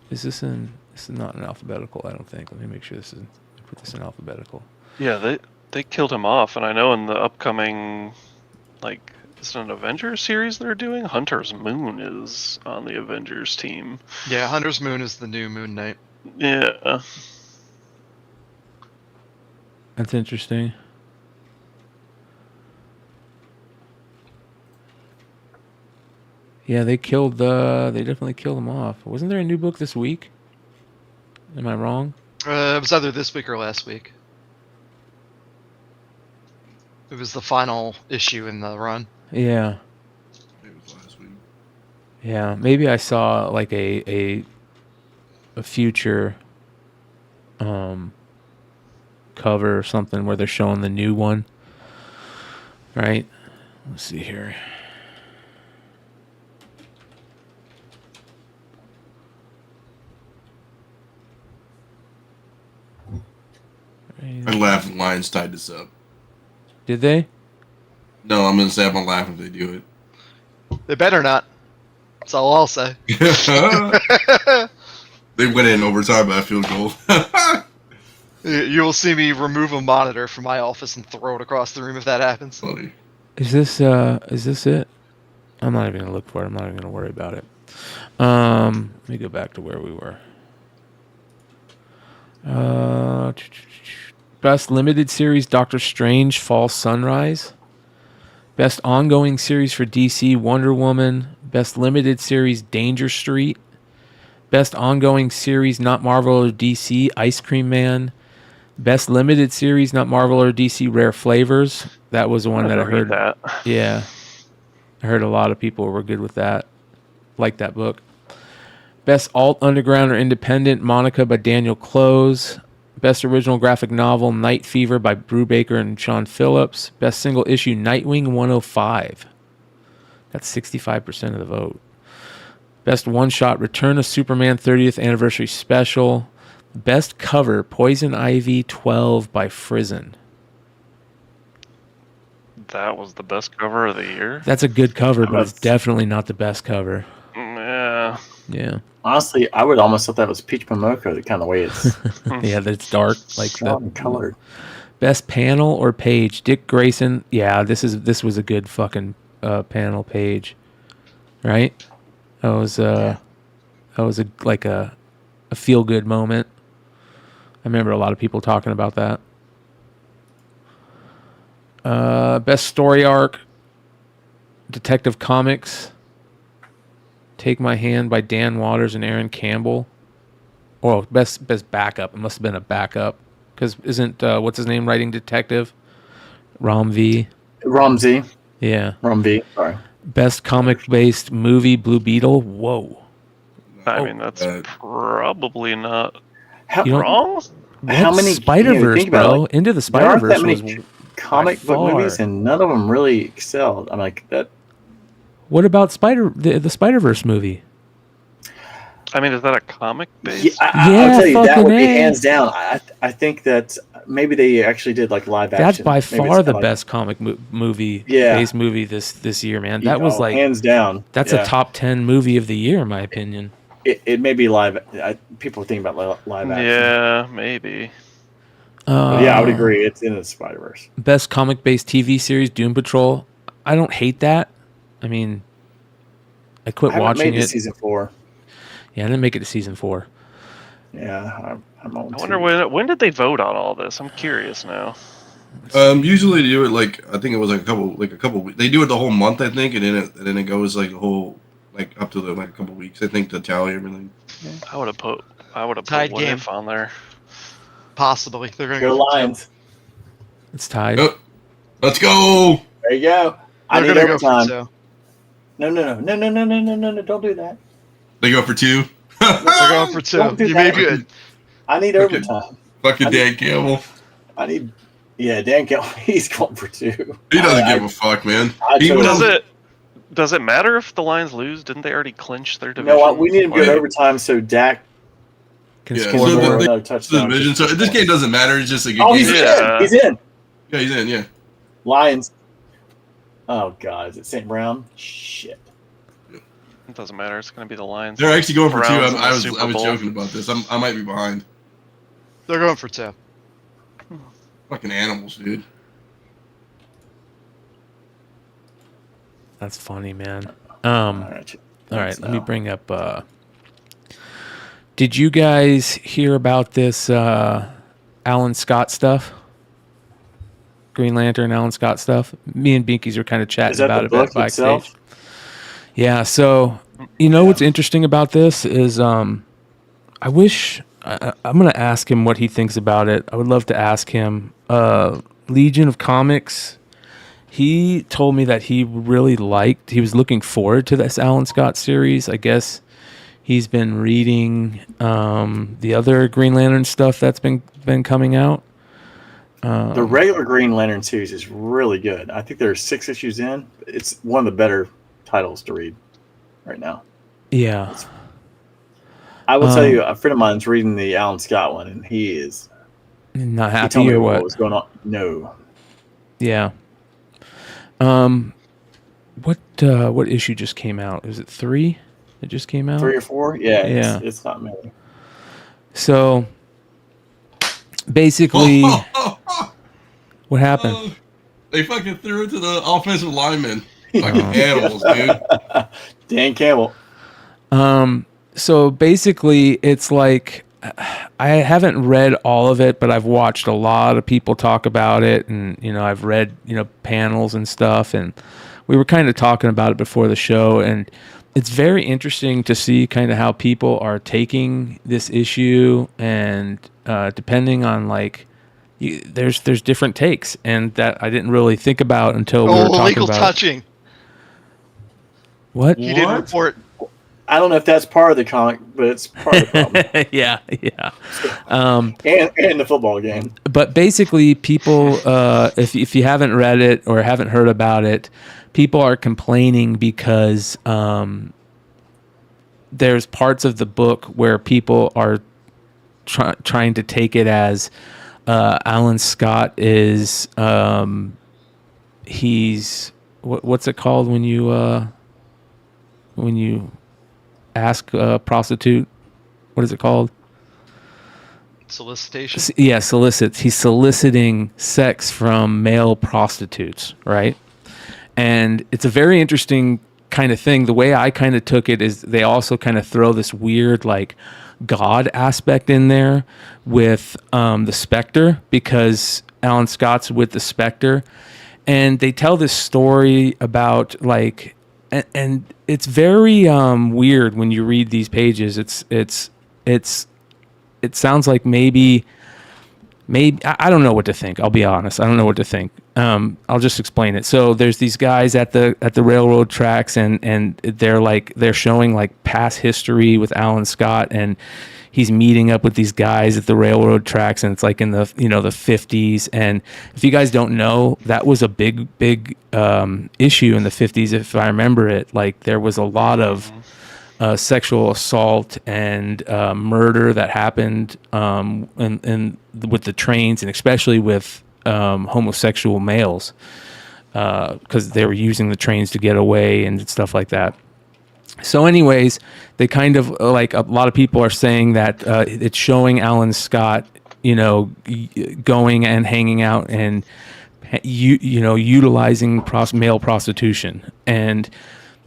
Is this in? This is not in alphabetical, I don't think. Let me make sure this is. Put this in alphabetical. Yeah, they killed him off, and I know in the upcoming, like, is it an Avengers series they're doing? Hunter's Moon is on the Avengers team. Yeah, Hunter's Moon is the new Moon Knight. Yeah. That's interesting. Yeah, they definitely killed him off. Wasn't there a new book this week? Am I wrong? It was either this week or last week. It was the final issue in the run. Yeah. It was last week. Yeah, maybe I saw like a future cover or something where they're showing the new one. Right? Let's see here. I laugh if Lions tied this up. Did they? No, I'm gonna say I'm gonna laugh if they do it. They better not. That's all I'll say. They went in overtime by a field goal. You will see me remove a monitor from my office and throw it across the room if that happens. Funny. Is this it? I'm not even gonna look for it. I'm not even gonna worry about it. Let me go back to where we were. Best limited series, Doctor Strange, Fall Sunrise. Best ongoing series for DC, Wonder Woman. Best limited series, Danger Street. Best ongoing series, not Marvel or DC, Ice Cream Man. Best limited series, not Marvel or DC, Rare Flavors. That was the one that I heard. That. Yeah, I heard a lot of people were good with that. Like that book. Best alt underground or independent, Monica by Daniel Close. Best original graphic novel, Night Fever by Brubaker and Sean Phillips. Best single issue, Nightwing 105. That's 65% of the vote. Best one-shot, Return of Superman 30th Anniversary Special. Best cover, Poison Ivy 12 by Frizen. That was the best cover of the year? That's a good cover, but it's definitely not the best cover. Yeah. Yeah. Honestly, I would almost thought that was Peach Momoko, the kind of way it's Yeah, that's dark, like strong that. colored. Best panel or page? Dick Grayson. Yeah, this was a good fucking panel page, right? That was a feel good moment. I remember a lot of people talking about that. Best story arc. Detective Comics. Take My Hand by Dan Waters and Aaron Campbell. Oh, best backup. It must have been a backup. Because isn't, what's his name, writing detective? Ramzi. Yeah. Ramzi, sorry. Best comic-based movie, Blue Beetle. Whoa. I mean, that's probably not You don't- wrong. How many Spider-Verse, think about it, bro? like, Into the there aren't that Spider-Verse many was comic by book far. movies, and none of them really excelled. I'm like that. What about the Spider-Verse movie? I mean, is that a comic based? Yeah, I'll tell you that would be hands down. I think that maybe they actually did like live action. That's by Maybe far it's the like- best comic movie, Yeah. based movie this year, man. That was like hands down. That's Yeah. a top 10 movie of the year, in my opinion. It may be live. People think about live action. Yeah, maybe. But yeah, I would agree. It's in the Spider-Verse. Best comic-based TV series, Doom Patrol. I don't hate that. I mean, I quit I haven't watching made it it. to season 4. Yeah, I didn't make it to season 4. Yeah, I'm on. I wonder when did they vote on all this? I'm curious now. Usually they do it like I think it was like a couple. They do it the whole month, I think, and then it goes like the whole like up to like a couple weeks. I think to tally everything. I would have put Tied What game. If on there. Possibly. They're going to Go go Lions. It's tied. Yep. Let's go. There you go. I They're need gonna go for overtime. 2. No! Don't do that. They go for 2. They're going for 2. Don't do You may that. be good. I need overtime. Fucking Dan Campbell. Dan Campbell. He's going for 2. He doesn't give a fuck, man. Does it matter if the Lions lose? Didn't they already clinch their division? No, we need him to go to overtime so Dak can Yeah, score so more. another touchdown. division. So this game doesn't matter. It's just a good Oh, game. he's in. He's in. Yeah, he's in. Yeah. Lions. Oh God, is it St. Brown? Shit. It doesn't matter. It's going to be the Lions. They're actually going for 2. Browns in the I was Super Bowl. joking about this. I might be behind. They're going for 2. Fucking animals, dude. That's funny, man. All right, let me bring up. Did you guys hear about this Alan Scott stuff? Green Lantern, Alan Scott stuff. Me and Binkies were kind of chatting Is that about the it book backstage. itself? Yeah. So what's interesting about this is I wish I'm going to ask him what he thinks about it. I would love to ask him. Legion of Comics. He told me that he was looking forward to this Alan Scott series. I guess he's been reading the other Green Lantern stuff that's been coming out. The regular Green Lantern series is really good. I think there are 6 issues in. It's one of the better titles to read right now. Yeah. I will tell you, a friend of mine's reading the Alan Scott one, and he is not he happy told me or what? was going on. No. Yeah. What issue just came out? Is it 3? It just came out. 3 or 4? Yeah. Yeah. It's not many. So basically, what happened? They fucking threw it to the offensive lineman. Fucking animals, dude. Dan Campbell. So basically, it's like I haven't read all of it, but I've watched a lot of people talk about it, and I've read panels and stuff, and we were kind of talking about it before the show, and it's very interesting to see kind of how people are taking this issue, and depending on there's different takes, and that I didn't really think about until we were talking illegal about touching. What? You didn't report. I don't know if that's part of the comic, but it's part of the problem. yeah. And the football game. But basically, people, if you haven't read it or haven't heard about it, people are complaining because there's parts of the book where people are trying to take it as Alan Scott is he's what's it called when you ask a prostitute. What is it called? Solicitation. Yeah, solicits. He's soliciting sex from male prostitutes, right? And it's a very interesting kind of thing. The way I kind of took it is they also kind of throw this weird like God aspect in there with the Spectre, because Alan Scott's with the Spectre, and they tell this story about like, and it's very weird when you read these pages. It sounds like maybe I don't know what to think. I'll be honest. I don't know what to think. I'll just explain it. So there's these guys at the railroad tracks, and they're showing like past history with Alan Scott, and he's meeting up with these guys at the railroad tracks, and it's like in the the 50s. And if you guys don't know, that was a big issue in the 50s, if I remember it. Like there was a lot of sexual assault and murder that happened and with the trains, and especially with homosexual males, because they were using the trains to get away and stuff like that. So anyways, they kind of like, a lot of people are saying that it's showing Alan Scott, going and hanging out and utilizing male prostitution, and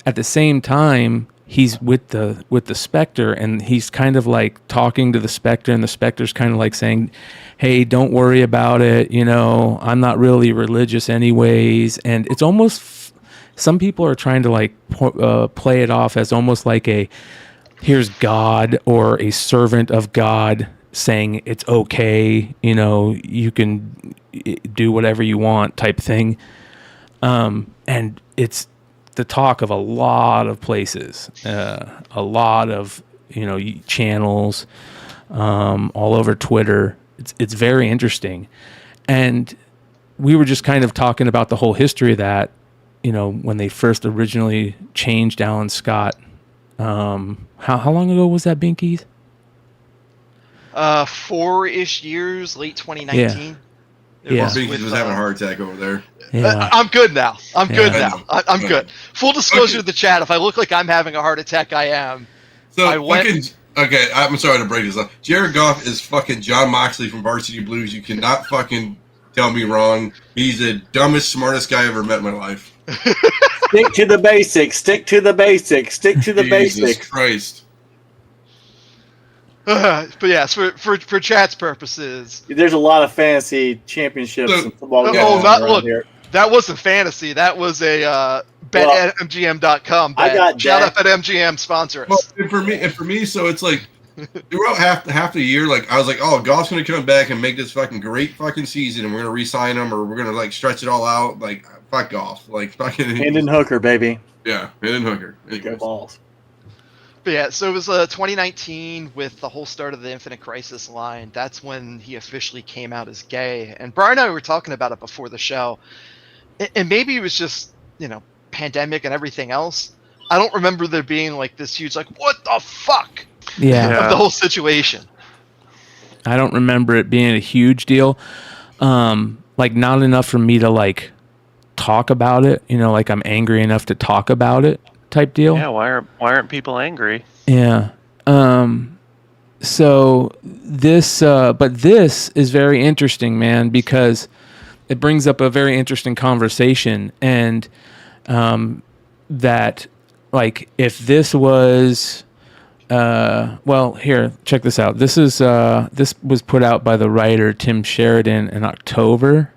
at the same time he's with the Spectre, and he's kind of like talking to the Spectre, and the Spectre's kind of like saying, hey, don't worry about it, I'm not really religious anyways. And it's almost, some people are trying to like play it off as almost like here's God or a servant of God saying it's okay, you can do whatever you want type thing. And it's the talk of a lot of places, a lot of channels, all over Twitter. It's very interesting, and we were just kind of talking about the whole history of that. When they first originally changed Alan Scott. How long ago was that, Binkies? 4-ish years, late 2019. Yeah. Binkies was having a heart attack over there. Yeah. I'm good now. I'm good now. I'm Okay. good. Full disclosure to the chat, if I look like I'm having a heart attack, I am. So okay, I'm sorry to break this up. Jared Goff is fucking John Moxley from Varsity Blues. You cannot fucking tell me wrong. He's the dumbest, smartest guy I ever met in my life. Stick to the basics. Stick to the basics. Stick to the Jesus basics. Christ. But yes, for chat's purposes, There's a lot of fantasy championships and football games around here. That wasn't fantasy. That was a bet at MGM.com. I got shout out at MGM sponsor us. Well, and for me, so it's like throughout half the year, like I was like, oh, Goff's gonna come back and make this fucking great fucking season, and we're gonna re-sign him, or we're gonna like stretch it all out. Like fuck Goff, like fucking Hendon Hooker, baby. Yeah, Hendon Hooker. Go balls. But yeah, so it was 2019 with the whole start of the Infinite Crisis line. That's when he officially came out as gay. And Bryan and I were talking about it before the show. And maybe it was just, pandemic and everything else. I don't remember there being like this huge, like, what the fuck? Yeah. Of the whole situation. I don't remember it being a huge deal. Like not enough for me to like talk about it, like I'm angry enough to talk about it type deal. Yeah, why aren't people angry? Yeah. So this but this is very interesting, man, because it brings up a very interesting conversation, and that like if this was well, here, check this out. This is this was put out by the writer Tim Sheridan in October.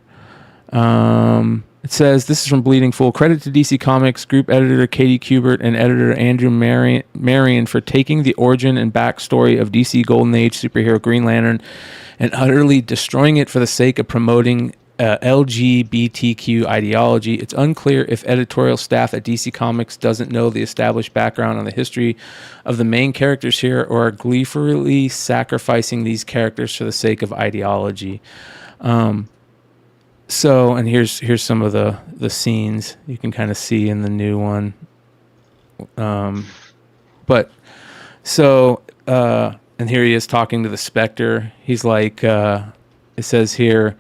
It says, this is from Bleeding Fool. Credit to DC Comics group editor Katie Kubert and editor Andrew Marion for taking the origin and backstory of DC Golden Age superhero Green Lantern and utterly destroying it for the sake of promoting LGBTQ ideology. It's unclear if editorial staff at DC Comics doesn't know the established background on the history of the main characters here, or are gleefully sacrificing these characters for the sake of ideology. So, and here's some of the scenes you can kind of see in the new one. But so, and here he is talking to the Spectre. He's like, it says here,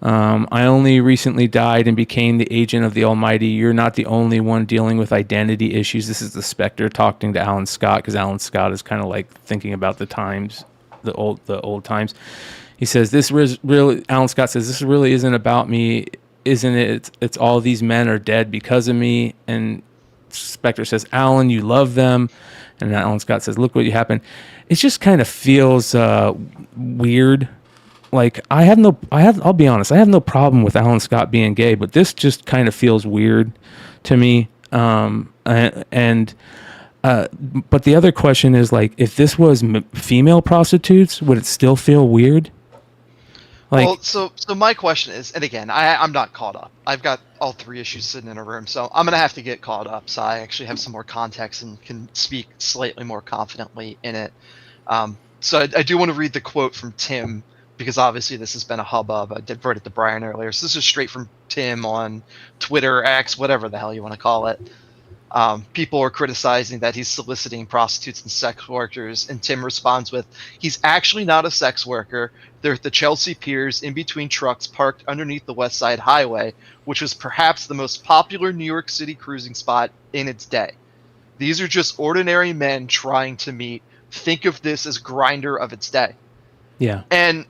I only recently died and became the agent of the Almighty. You're not the only one dealing with identity issues. This is the Spectre talking to Alan Scott, because Alan Scott is kind of like thinking about the times, the old times. He says, "This really." Alan Scott says, "This really isn't about me, isn't it? It's all these men are dead because of me." And Spectre says, "Alan, you love them." And Alan Scott says, "Look what happened." It just kind of feels weird. Like I'll be honest, I have no problem with Alan Scott being gay, but this just kind of feels weird to me. But the other question is, like, if this was female prostitutes, would it still feel weird? Like, well, so my question is, and again, I'm not caught up. I've got all 3 issues sitting in a room, so I'm gonna have to get caught up. So I actually have some more context and can speak slightly more confidently in it. So I do want to read the quote from Tim, because obviously this has been a hubbub. I did write it to Bryan earlier, so this is straight from Tim on Twitter, X, whatever the hell you want to call it. People are criticizing that he's soliciting prostitutes and sex workers, and Tim responds with, "He's actually not a sex worker. They're at the Chelsea Piers in between trucks parked underneath the West Side Highway, which was perhaps the most popular New York City cruising spot in its day. These are just ordinary men trying to meet. Think of this as Grindr of its day." yeah. And,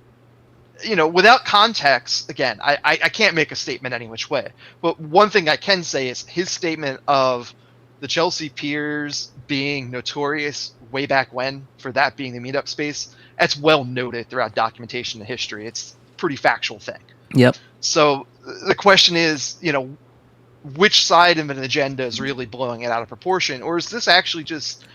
you know, without context, again, I can't make a statement any which way. But one thing I can say is his statement of the Chelsea Piers being notorious way back when for that being the meetup space, that's well noted throughout documentation and history. It's a pretty factual thing. Yep. So the question is, you know, which side of an agenda is really blowing it out of proportion? Or is this actually just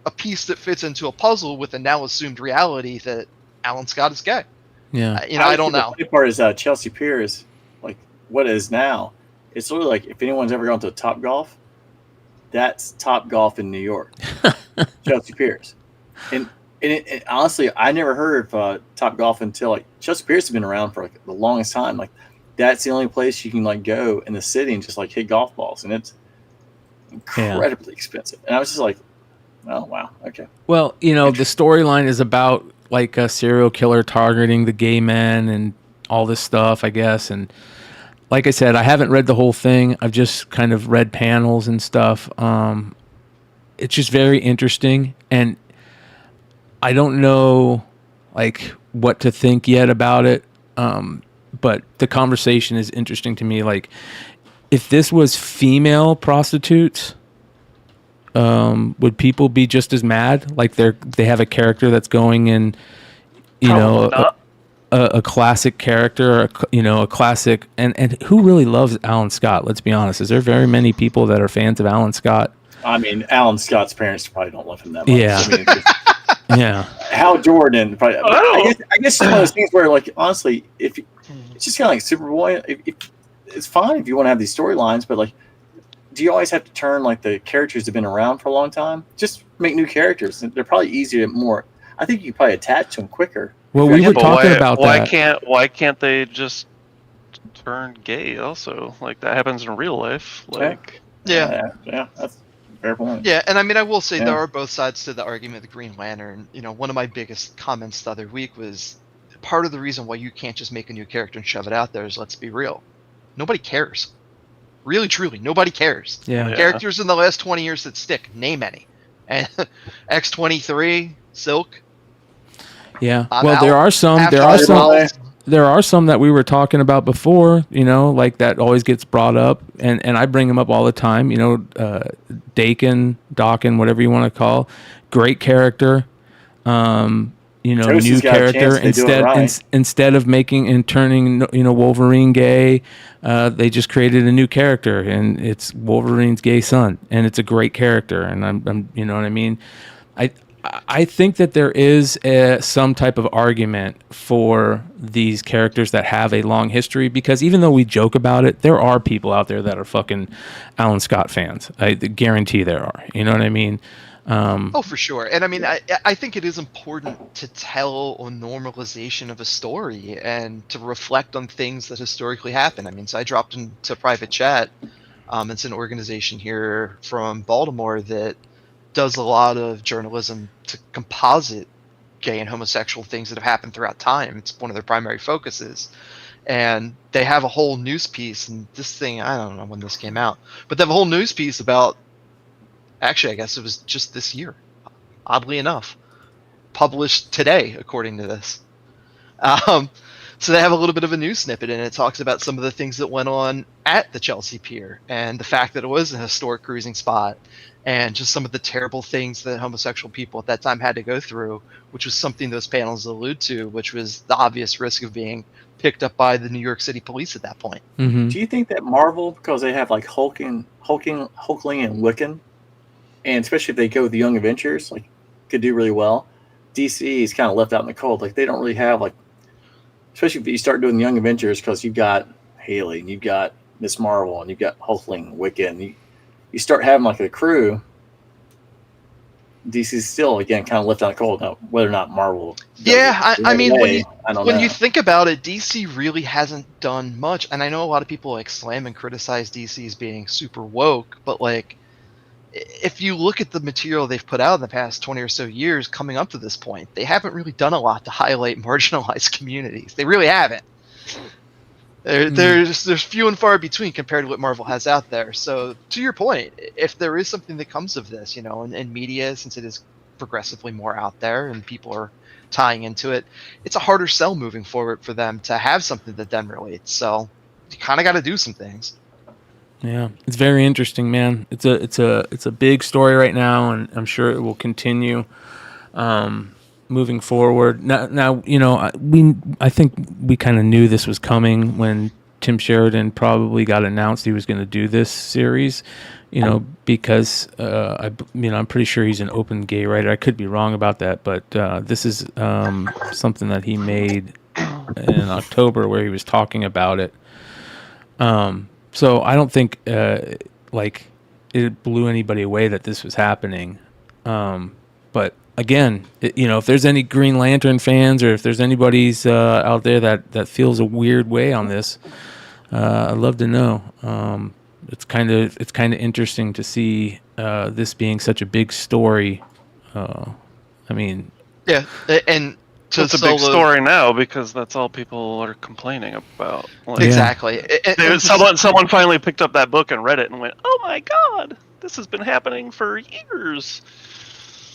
a piece that fits into a puzzle with a now assumed reality that Alan Scott is gay? Yeah. You know, I don't know. The funny part is Chelsea Piers, like what it is now, it's literally like if anyone's ever gone to Top Golf, that's Top Golf in New York. Chelsea Piers. And honestly, I never heard of Top Golf until like Chelsea Piers has been around for like the longest time. Like that's the only place you can like go in the city and just like hit golf balls, and it's incredibly expensive. And I was just like, oh wow, okay. Well, you know, the storyline is about like a serial killer targeting the gay men and all this stuff, I guess. And like I said, I haven't read the whole thing. I've just kind of read panels and stuff. It's just very interesting, and I don't know like what to think yet about it. But the conversation is interesting to me. Like, if this was female prostitutes, would people be just as mad? Like they have a character that's going in, you know, a classic character, a classic, and who really loves Alan Scott? Let's be honest. Is there very many people that are fans of Alan Scott? I mean, Alan Scott's parents probably don't love him that much. Yeah. I mean, yeah. Hal Jordan, probably. I guess it's one of those things where, like, honestly, it's just kind of like Superboy. It's fine if you want to have these storylines, but like, do you always have to turn like the characters that have been around for a long time? Just make new characters. They're probably easier, more. I think you probably attach to them quicker. Well, we were talking about that. Why can't they just turn gay? Also, like that happens in real life. Like, yeah, that's a fair point. Yeah, and I mean, I will say there are both sides to the argument of the Green Lantern. You know, one of my biggest comments the other week was part of the reason why you can't just make a new character and shove it out there is, let's be real, nobody cares. Really, truly, nobody cares. Yeah. Characters in the last 20 years that stick, name any. And X-23, Silk. Yeah. I'm well, out. there are some that we were talking about before, you know, like that always gets brought up, and I bring them up all the time, you know, Dakin, whatever you want to call, great character, you know, Josie's new character instead of making and turning, you know, Wolverine gay, they just created a new character, and it's Wolverine's gay son, and it's a great character, and I'm you know what I mean? I think that there is some type of argument for these characters that have a long history, because even though we joke about it, there are people out there that are fucking Alan Scott fans. I guarantee there are. You know what I mean? Oh, for sure. And I mean, I think it is important to tell a normalization of a story and to reflect on things that historically happen. I mean, so I dropped into private chat. It's an organization here from Baltimore that does a lot of journalism to composite gay and homosexual things that have happened throughout time. It's one of their primary focuses. and they have a whole news piece. And this thing, I don't know when this came out, but they have a whole news piece about. Actually, I guess it was just this year, oddly enough, published today, according to this. So they have a little bit of a news snippet, and it talks about some of the things that went on at the Chelsea Pier, and the fact that it was a historic cruising spot, and just some of the terrible things that homosexual people at that time had to go through, which was something those panels allude to, which was the obvious risk of being picked up by the New York City police at that point. Mm-hmm. Do you think that Marvel, because they have like Hulkling and Wiccan, and especially if they go with the Young Avengers, like could do really well? DC is kind of left out in the cold. Like they don't really have like, especially if you start doing the Young Avengers, because you've got Haley, and you've got Miss Marvel, and you've got Hulkling, Wiccan. You start having like a crew. DC's still again kind of left out in the cold now, whether or not Marvel. Yeah, I mean, when you think about it, DC really hasn't done much. And I know a lot of people like slam and criticize DC as being super woke, but like, if you look at the material they've put out in the past 20 or so years coming up to this point, they haven't really done a lot to highlight marginalized communities. They really haven't. There's few and far between compared to what Marvel has out there. So to your point, if there is something that comes of this, you know, in media, since it is progressively more out there and people are tying into it, it's a harder sell moving forward for them to have something that then relates. So you kind of got to do some things. Yeah, it's very interesting, man. It's a big story right now, and I'm sure it will continue moving forward. Now, you know, I think we kind of knew this was coming when Tim Sheridan probably got announced he was going to do this series. You know, because I'm pretty sure he's an open gay writer. I could be wrong about that, but this is something that he made in October where he was talking about it. So I don't think like it blew anybody away that this was happening. But again, if there's any Green Lantern fans or if there's anybody's out there that feels a weird way on this, I'd love to know. It's kind of interesting to see this being such a big story. I mean, yeah, and it's a big story now because that's all people are complaining about. Like, exactly. Someone finally picked up that book and read it and went, "Oh my god, this has been happening for years."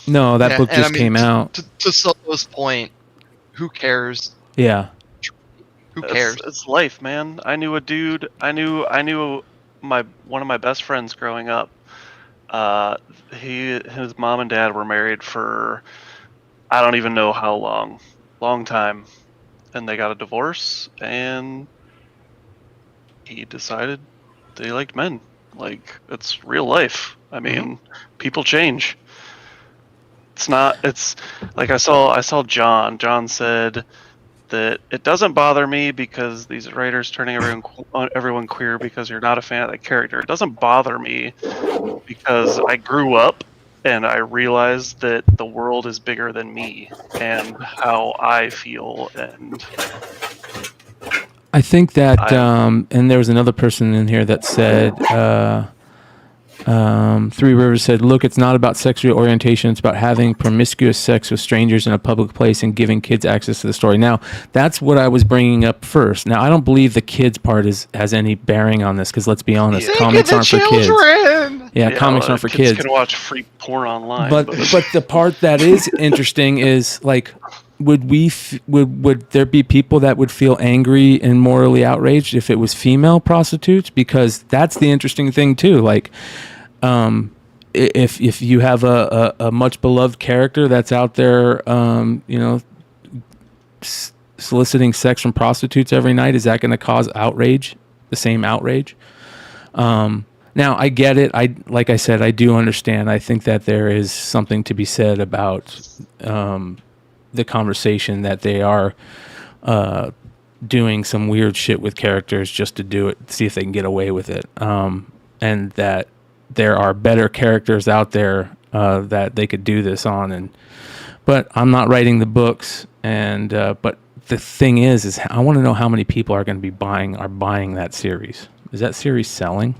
No, that book just came out. To Solo's point, who cares? Yeah. Who cares? It's life, man. I knew a dude. I knew one of my best friends growing up. His mom and dad were married for I don't even know how long time, and they got a divorce, and he decided they liked men. Like, it's real life. I mean, people change. It's like I saw John said that it doesn't bother me because these writers turning everyone queer because you're not a fan of that character. It doesn't bother me because I grew up and I realized that the world is bigger than me and how I feel. And I think that, and there was another person in here that said, Three Rivers said, look, it's not about sexual orientation. It's about having promiscuous sex with strangers in a public place and giving kids access to the story. Now, that's what I was bringing up first. Now, I don't believe the kids part has any bearing on this because let's be honest, comics aren't for kids. Yeah, comics aren't for kids. Kids can watch free porn online. But the part that is interesting is like, would there be people that would feel angry and morally outraged if it was female prostitutes? Because that's the interesting thing too. Like, if you have a much beloved character that's out there, soliciting sex from prostitutes every night, is that going to cause outrage? The same outrage? Now I get it. Like I said, I do understand. I think that there is something to be said about the conversation that they are doing some weird shit with characters just to do it, see if they can get away with it, and that there are better characters out there that they could do this on. But I'm not writing the books, and but the thing is I want to know how many people are going to be buying that series. Is that series selling?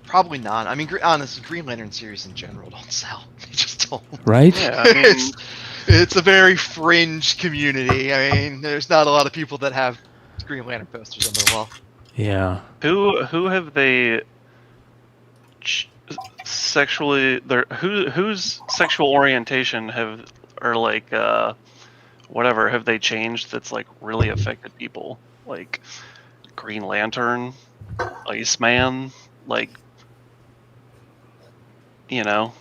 Probably not. I mean, honestly, Green Lantern series in general don't sell. They just don't. Right? Yeah, I mean, it's a very fringe community. I mean, there's not a lot of people that have Green Lantern posters on the wall. Yeah. Who have they sexually? Whose sexual orientation whatever have they changed that's like really affected people? Like Green Lantern, Iceman, like, you know,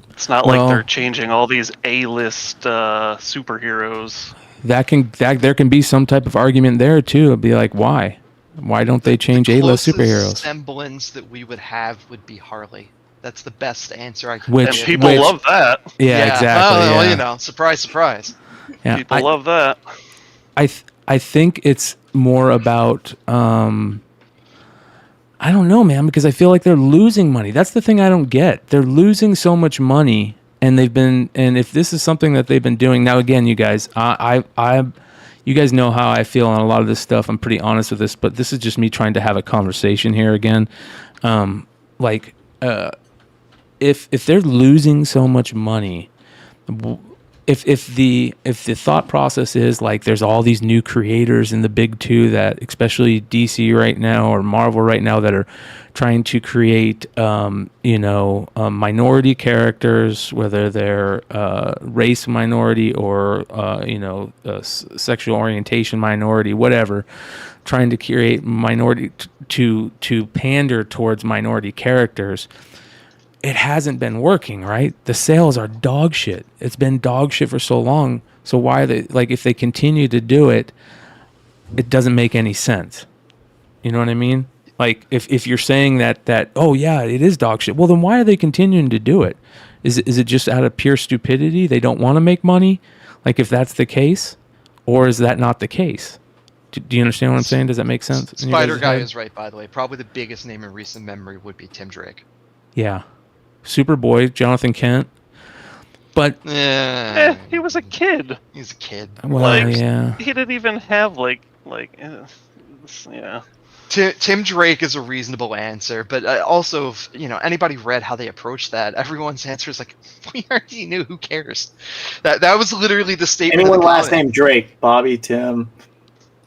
it's not like they're changing all these A-list superheroes. There can be some type of argument there too. It'd be like, why don't they change A-list superheroes? Semblance that we would have would be Harley. That's the best answer I can. And people love that. Yeah, exactly. Well, yeah. you know, surprise, surprise. Yeah, people love that. I think it's more about I don't know, man, because I feel like they're losing money. That's the thing I don't get. They're losing so much money, and if this is something that they've been doing now, again, you guys, you guys know how I feel on a lot of this stuff. I'm pretty honest with this, but this is just me trying to have a conversation here again. If they're losing so much money, if the thought process is like there's all these new creators in the big two that, especially DC right now or Marvel right now, that are trying to create minority characters, whether they're race minority or sexual orientation minority, whatever, trying to create minority to pander towards minority characters. It hasn't been working, right? The sales are dog shit. It's been dog shit for so long. So why are they, like, if they continue to do it, it doesn't make any sense. You know what I mean? Like, if you're saying that oh yeah, it is dog shit, well then why are they continuing to do it? Is it just out of pure stupidity? They don't want to make money? Like, if that's the case, or is that not the case? Do you understand what I'm saying? Does that make sense? Spider Guy is right, by the way. Probably the biggest name in recent memory would be Tim Drake. Yeah. Superboy, Jonathan Kent. But he was a kid. He's a kid. Well, yeah. He didn't even have yeah. Tim Drake is a reasonable answer, but also, if anybody read how they approached that, everyone's answer is like, we already knew. Who cares? That was literally the statement. Anyone last name Drake? Bobby, Tim,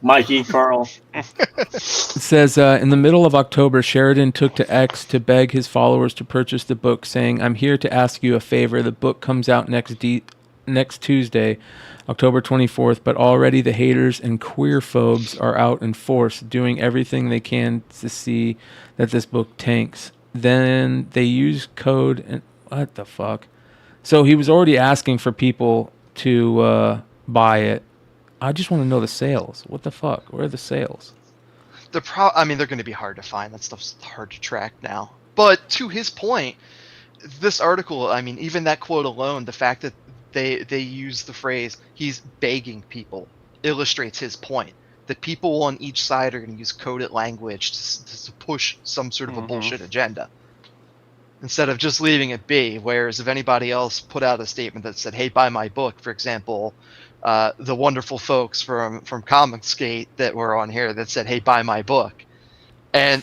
Mikey, Carl. It says, in the middle of October, Sheridan took to X to beg his followers to purchase the book, saying, "I'm here to ask you a favor. The book comes out next Tuesday, October 24th, but already the haters and queerphobes are out in force, doing everything they can to see that this book tanks. Then they use code and..." What the fuck? So he was already asking for people to buy it. I just want to know the sales. What the fuck? Where are the sales? They're going to be hard to find. That stuff's hard to track now. But to his point, this article, even that quote alone, the fact that they use the phrase, he's begging people, illustrates his point. That people on each side are going to use coded language to push some sort of a bullshit agenda, instead of just leaving it be. Whereas if anybody else put out a statement that said, hey, buy my book, for example, the wonderful folks from Comicsgate that were on here that said, hey, buy my book. And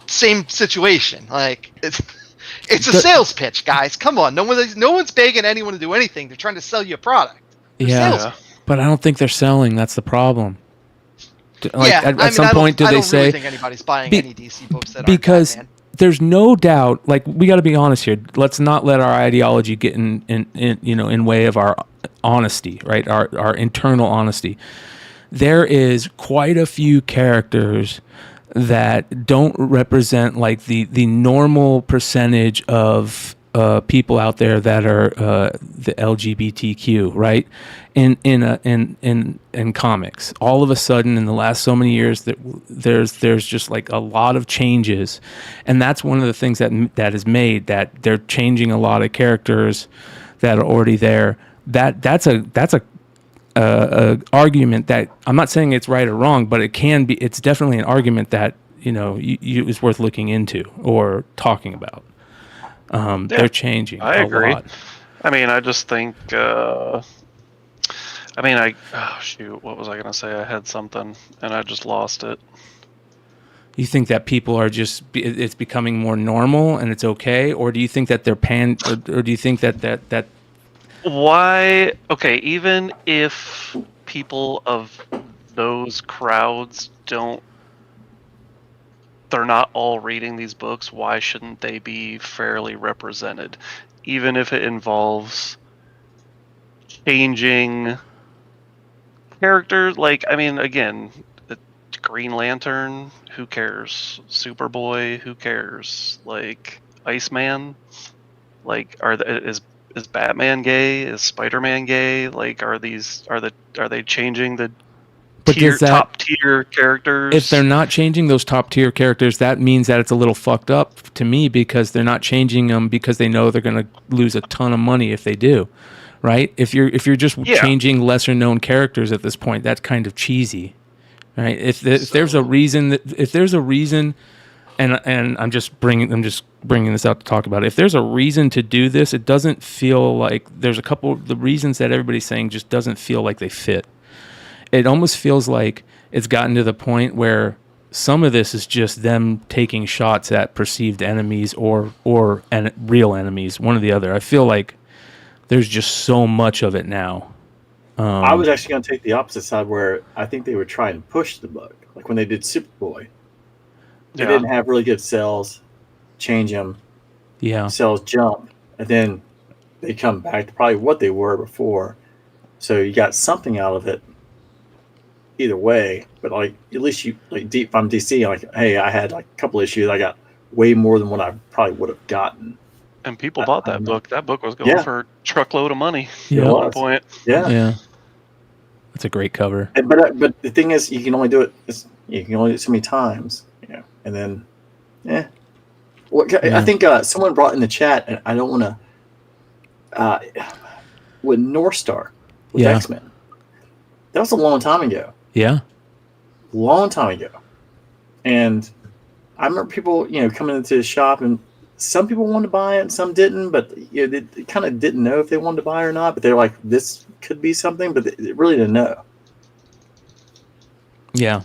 same situation. Like, it's a sales pitch, guys. Come on. No one's begging anyone to do anything. They're trying to sell you a product. Yeah, but I don't think they're selling. That's the problem. At some point, do they say... I don't really think anybody's buying any DC books that because aren't Batman. There's no doubt, like, we got to be honest here. Let's not let our ideology get in way of our honesty, right? Our internal honesty. There is quite a few characters that don't represent like the normal percentage of people out there that are the LGBTQ, right? In comics, all of a sudden in the last so many years that there's just like a lot of changes, and that's one of the things that is made that they're changing a lot of characters that are already there. That's a argument that I'm not saying it's right or wrong, but it's definitely an argument that is worth looking into or talking about. They're changing. I agree. Lot. I just think. Shoot, what was I gonna say? I had something and I just lost it. You think that people are it's becoming more normal and it's okay, or do you think that they're or do you think that why? Okay, even if people of those crowds they're not all reading these books, why shouldn't they be fairly represented? Even if it involves changing characters, like, I mean, again, Green Lantern, who cares? Superboy, who cares? Like, Iceman, like, is Batman gay? Is Spider-Man gay? Like, are they changing the top tier characters? If they're not changing those top tier characters, that means that it's a little fucked up to me, because they're not changing them because they know they're going to lose a ton of money if they do, right? If you're just changing lesser known characters at this point, that's kind of cheesy, right? If there's a reason, and I'm just bringing this out to talk about it. If there's a reason to do this, it doesn't feel like there's a couple. The reasons that everybody's saying just doesn't feel like they fit. It almost feels like it's gotten to the point where some of this is just them taking shots at perceived enemies or real enemies, one or the other. I feel like there's just so much of it now. I was actually going to take the opposite side, where I think they were trying to push the book. Like when they did Superboy, they didn't have really good sales, change them, sales jump, and then they come back to probably what they were before. So you got something out of it either way, but like at least you if I'm DC, like, hey, I had like a couple issues, I got way more than what I probably would have gotten. And people bought that book. That book was going for a truckload of money at one point. Yeah. That's a great cover. But the thing is, you can only do it. You can only do it so many times, and then, I think someone brought in the chat, and I don't want to. With North Star, with X-Men, that was a long time ago. Yeah, long time ago, and I remember people, coming into the shop, and some people wanted to buy it, and some didn't. But they kind of didn't know if they wanted to buy it or not. But they're like, this could be something, but they really didn't know. Yeah.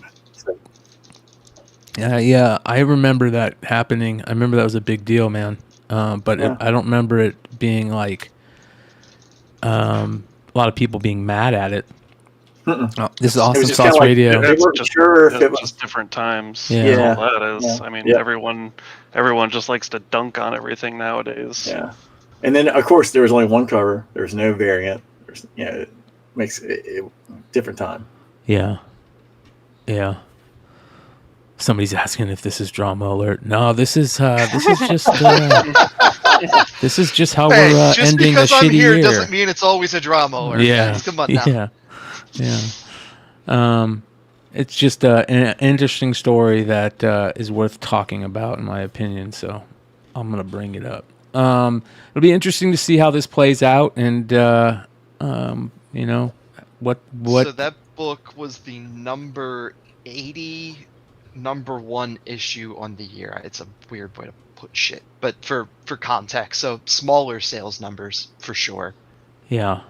Yeah, I remember that happening. I remember that was a big deal, man. But I don't remember it being like a lot of people being mad at it. Oh, this is Awesome Sauce Radio. They weren't sure if it was just different times. Yeah. All that is. I mean, everyone just likes to dunk on everything nowadays. Yeah. And then, of course, there was only one cover. There's no variant. It makes it different time. Yeah. Yeah. Somebody's asking if this is drama alert. No, this is just this is just how we're ending a shitty year. Just because I'm here doesn't mean it's always a drama alert. Yeah. Come on now. Yeah. It's just an interesting story that is worth talking about, in my opinion. So I'm gonna bring it up. It'll be interesting to see how this plays out, and what. So that book was the number 80. Number one issue on the year. It's a weird way to put shit, but for context, so smaller sales numbers for sure. Yeah.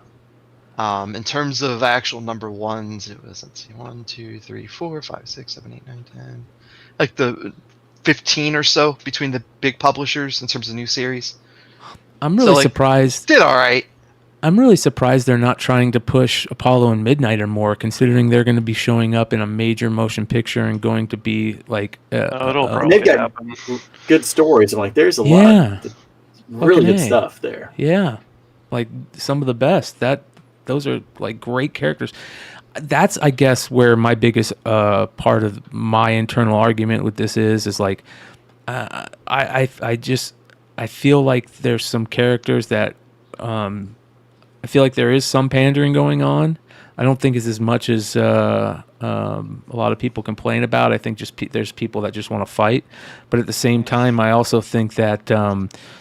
In terms of actual number ones, it was 1, 2, 3, 4, 5, 6, 7, 8, 9, 10, like the 15 or so between the big publishers in terms of new series. I'm really surprised. Did all right. I'm really surprised they're not trying to push Apollo and Midnighter more, considering they're going to be showing up in a major motion picture and going to be like. And they've got good stories. I'm like, there's a lot of really good stuff there. Yeah, like some of the best. Those are like great characters. That's, I guess, where my biggest part of my internal argument with this is like, I feel like there's some characters that. I feel like there is some pandering going on. I don't think it's as much as a lot of people complain about. I think just there's people that just want to fight. But at the same time, I also think that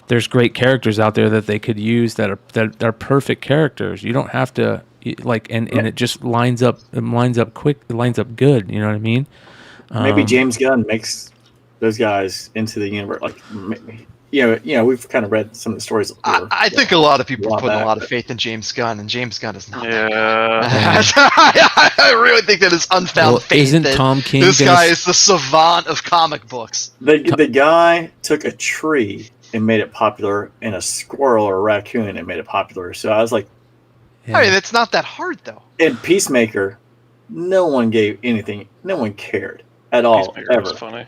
there's great characters out there that they could use that are perfect characters. You don't have to and it just lines up quick. It lines up good. You know what I mean? Maybe James Gunn makes those guys into the universe. Like maybe. We've kind of read some of the stories. I think a lot of people are putting a lot of faith in James Gunn, and James Gunn is not. Yeah. I really think that is unfounded faith. Isn't Tom King? This guy is the savant of comic books. The guy took a tree and made it popular, and a squirrel or a raccoon and made it popular. So I was like, I mean, it's not that hard though. And Peacemaker, no one gave anything. No one cared at all. Peacemaker ever. was funny.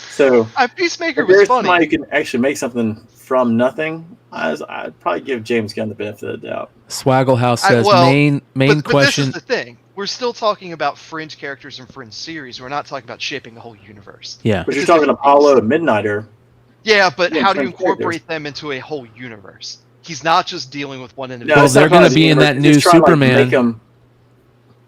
So Peacemaker if was there's funny. somebody who can actually make something from nothing, I'd probably give James Gunn the benefit of the doubt. Swaggle House says main but question. This is the thing. We're still talking about fringe characters and fringe series. We're not talking about shaping a whole universe. Yeah. But you're talking Apollo and Midnighter. Yeah, but Yeah, how do you fringe characters. incorporate them into a whole universe? He's not just dealing with one individual. Well, they're going to be in that new Superman.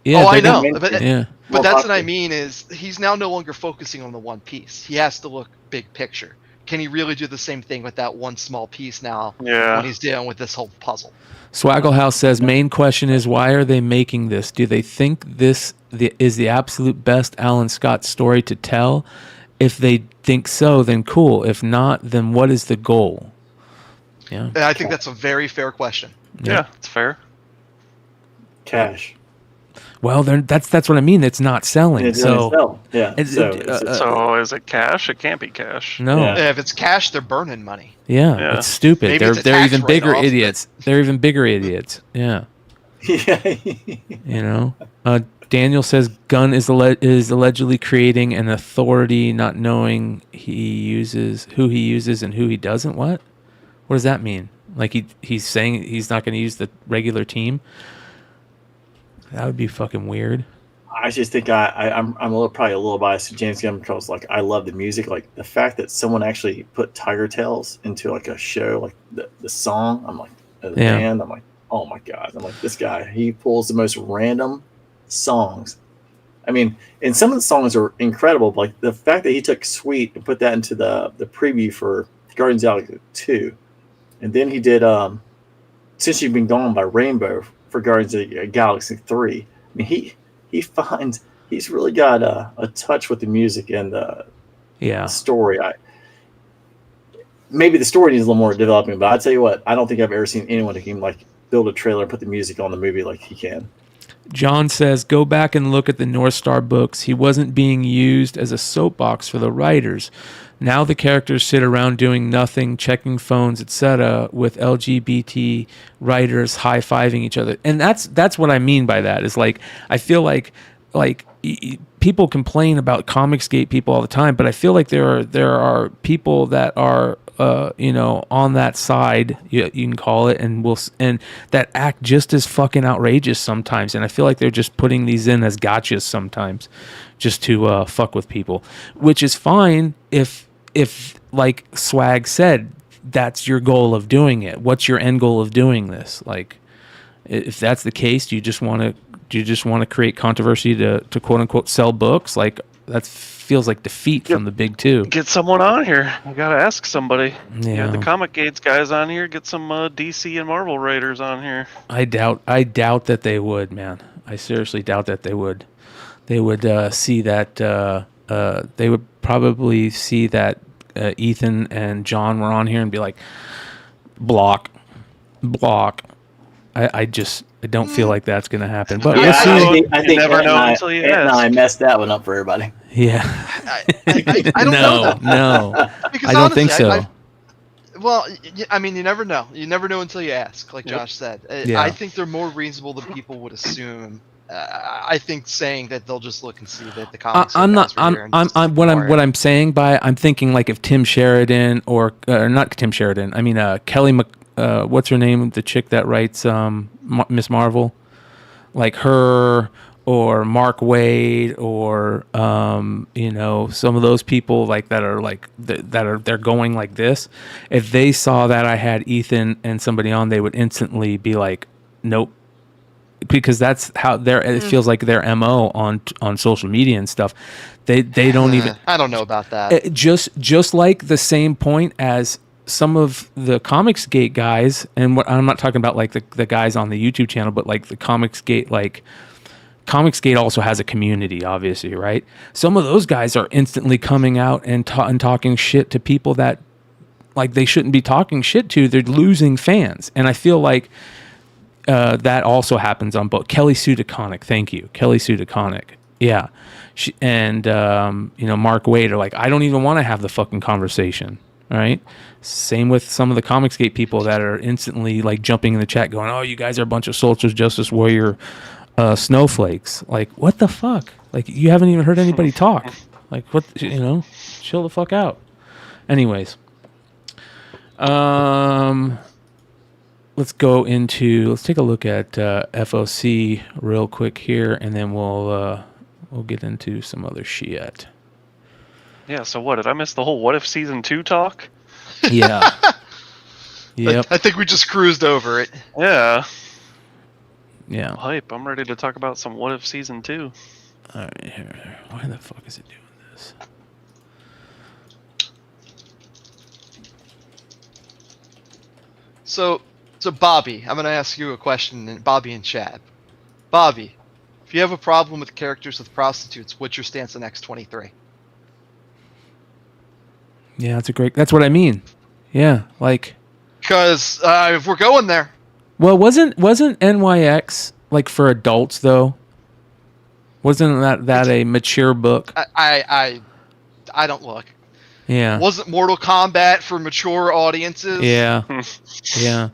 Yeah, oh, I they're know. gonna- But, yeah. but that's what I mean is he's now no longer focusing on the one piece. He has to look big picture. Can he really do the same thing with that one small piece now when he's dealing with this whole puzzle? Swaggle House says main question is why are they making this? Do they think this is the absolute best Alan Scott story to tell? If they think so, then cool. If not, then what is the goal? Yeah. And I think that's a very fair question. Yeah, it's fair. Cash. Well, that's what I mean. It's not selling. It doesn't so sell. Yeah. it's- So is it cash? It can't be cash. No. Yeah, if it's cash, they're burning money. Yeah, it's stupid. Maybe it's a They're tax even bigger write-off, but- idiots. They're even bigger idiots. Yeah. Yeah. You know. Daniel says Gunn is allegedly creating an authority, not knowing who he uses and who he doesn't. What does that mean? Like he's saying he's not going to use the regular team. That would be fucking weird. I just think I'm probably a little biased to James Gunn because like I love the music, like the fact that someone actually put Tiger Tales into like a show, like the song. I'm like the band. I'm like, oh my god. I'm like this guy. He pulls the most random songs. I mean, and some of the songs are incredible. But like the fact that he took Sweet and put that into the preview for Guardians of the Galaxy 2, and then he did Since You've Been Gone by Rainbow for Guardians of the Galaxy 3. I mean, he's really got a touch with the music and the story. Maybe the story needs a little more developing, but I tell you what, I don't think I've ever seen anyone who can like build a trailer and put the music on the movie like he can. John says, go back and look at the North Star books. He wasn't being used as a soapbox for the writers. Now the characters sit around doing nothing, checking phones, etc., with LGBT writers high-fiving each other. And that's what I mean by that. Is like I feel like people complain about Comicsgate people all the time, but I feel like there are people that are on that side, you can call it, and that act just as fucking outrageous sometimes. And I feel like they're just putting these in as gotchas sometimes, just to fuck with people, which is fine if like Swag said, that's your goal of doing it. What's your end goal of doing this? Like, if that's the case, do you just want to create controversy to quote unquote sell books? Like that feels like defeat from the big two. Get someone on here. You gotta ask somebody. Yeah. The Comic Gates guys on here. Get some DC and Marvel writers on here. I doubt that they would, man. I seriously doubt that they would. They would see that. They would probably see that Ethan and John were on here and be like, block. I don't feel like that's going to happen. But we'll see. I think you never know until you ask. I messed that one up for everybody. Yeah. I don't know that. No. Because I don't think so. Well, I mean, you never know. You never know until you ask, like Josh said. Yeah. I think they're more reasonable than people would assume. I think saying that they'll just look and see that the comics. What I'm saying by I'm thinking like if Tim Sheridan or not Tim Sheridan. I mean Kelly what's her name? The chick that writes Miss Marvel, like her or Mark Waid or some of those people like that are like they're going like this. If they saw that I had Ethan and somebody on, they would instantly be like, nope. Because that's how it feels like their MO on social media and stuff. They don't even. I don't know about that. Just like the same point as some of the Comicsgate guys, and what I'm not talking about like the guys on the YouTube channel, but like the Comicsgate, like Comicsgate also has a community, obviously, right? Some of those guys are instantly coming out and talking shit to people that like they shouldn't be talking shit to. They're losing fans, and I feel like. That also happens on both. Kelly Sue DeConnick, thank you. Kelly Sue DeConnick. Yeah. And Mark Waid are like, I don't even want to have the fucking conversation. All right. Same with some of the Comicsgate people that are instantly like jumping in the chat going, oh, you guys are a bunch of social justice warrior snowflakes. Like, what the fuck? Like, you haven't even heard anybody talk. Like, what? Chill the fuck out. Anyways, let's take a look at FOC real quick here, and then we'll get into some other shit. Yeah. So what? Did I miss the whole What If Season 2 talk? Yeah. Yep. I think we just cruised over it. Yeah. Yeah. Hype. I'm ready to talk about some What If Season 2. All right. Here. Why the fuck is it doing this? So Bobby, I'm going to ask you a question, and Bobby in chat. Bobby, if you have a problem with characters with prostitutes, what's your stance on X23? Yeah, that's what I mean. Yeah, like. Because if we're going there. Well, wasn't NYX like for adults though? Wasn't that a mature book? I don't look. Yeah. Wasn't Mortal Kombat for mature audiences? Yeah. Yeah.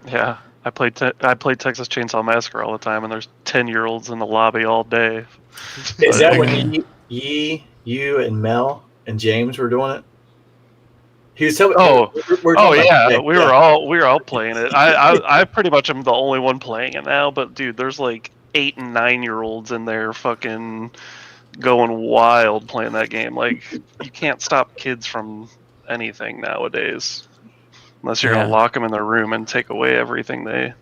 Yeah. I played Texas Chainsaw Massacre all the time, and there's 10-year-olds in the lobby all day. Is that when you and Mel and James were doing it? He was telling. We were all playing it. I pretty much am the only one playing it now. But dude, there's like 8 and 9-year-olds in there, fucking going wild playing that game. Like, you can't stop kids from anything nowadays, unless you're gonna lock them in their room and take away everything they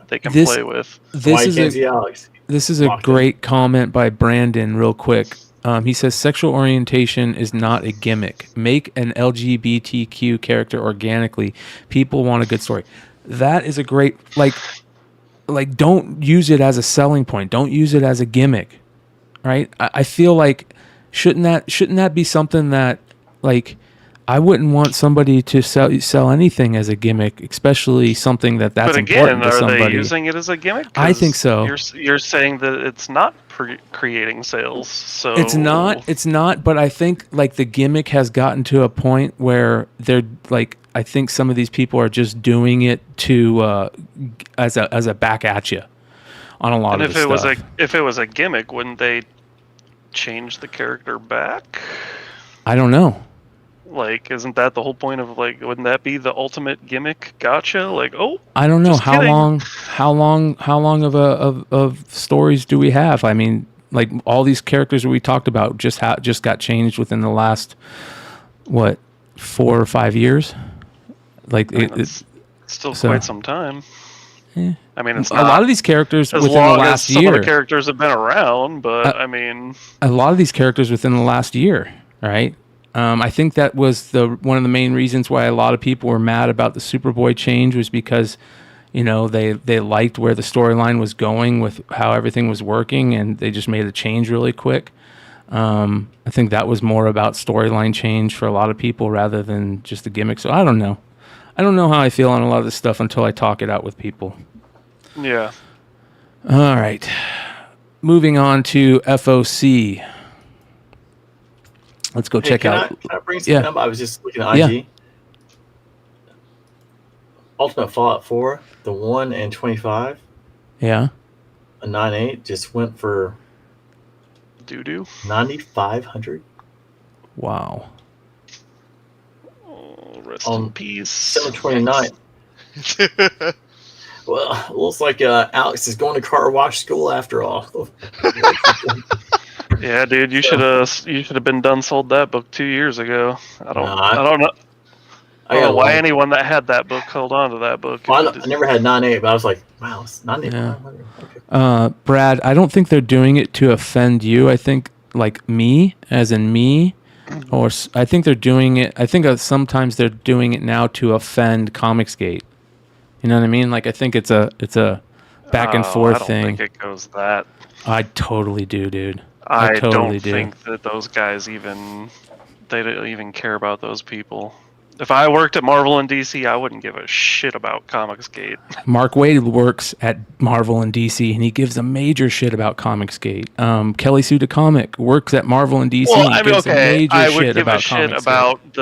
can play with. This is a great comment by Brandon. Real quick. He says sexual orientation is not a gimmick. Make an LGBTQ character organically. People want a good story. That is a great like don't use it as a selling point. Don't use it as a gimmick. Right? I feel like shouldn't that be something that like I wouldn't want somebody to sell anything as a gimmick, especially something that's important to somebody. Are they using it as a gimmick? I think so. You're saying that it's not creating sales, so It's not. But I think like the gimmick has gotten to a point where they're like, I think some of these people are just doing it to as a back at you on a lot of this stuff. If it was a gimmick, wouldn't they change the character back? I don't know. Like, isn't that the whole point of like? Wouldn't that be the ultimate gimmick? Gotcha. Like, oh, I don't know how kidding. long of stories do we have? I mean, like all these characters that we talked about just got changed within the last 4 or 5 years. Like it's still quite some time. Yeah. I mean, it's a lot of these characters as within long the last as some year. of the characters have been around, but I mean, a lot of these characters within the last year, right? I think that was one of the main reasons why a lot of people were mad about the Superboy change was because, they liked where the storyline was going with how everything was working, and they just made a change really quick. I think that was more about storyline change for a lot of people rather than just the gimmick. So I don't know. I don't know how I feel on a lot of this stuff until I talk it out with people. Yeah. All right. Moving on to FOC. Let's go check out. Can I bring something up? I was just looking at IG. Yeah. Ultimate Fallout 4, the 1 and 25. Yeah. A 9.8 just went for doo-doo. 9,500. Wow. Oh, rest in peace. 7/29. Well, it looks like Alex is going to car wash school after all. Yeah, dude, you should have sold that book 2 years ago. I don't know. I don't know why anyone that had that book held on to that book. Well, I never had 9.8, but I was like, wow, it's 9.8. Yeah. Okay. Brad, I don't think they're doing it to offend you. I think like me, as in me, or I think they're doing it. I think sometimes they're doing it now to offend Comicsgate. You know what I mean? Like I think it's a back and forth thing. I don't think it goes that. I totally do, dude. I totally don't think that those guys they don't even care about those people. If I worked at Marvel and DC, I wouldn't give a shit about Comicsgate. Mark Waid works at Marvel and DC, and he gives a major shit about Comicsgate. Kelly Sue DeComic works at Marvel and DC, Well, and I mean, gives a okay, major I would shit give about a shit Comicsgate. about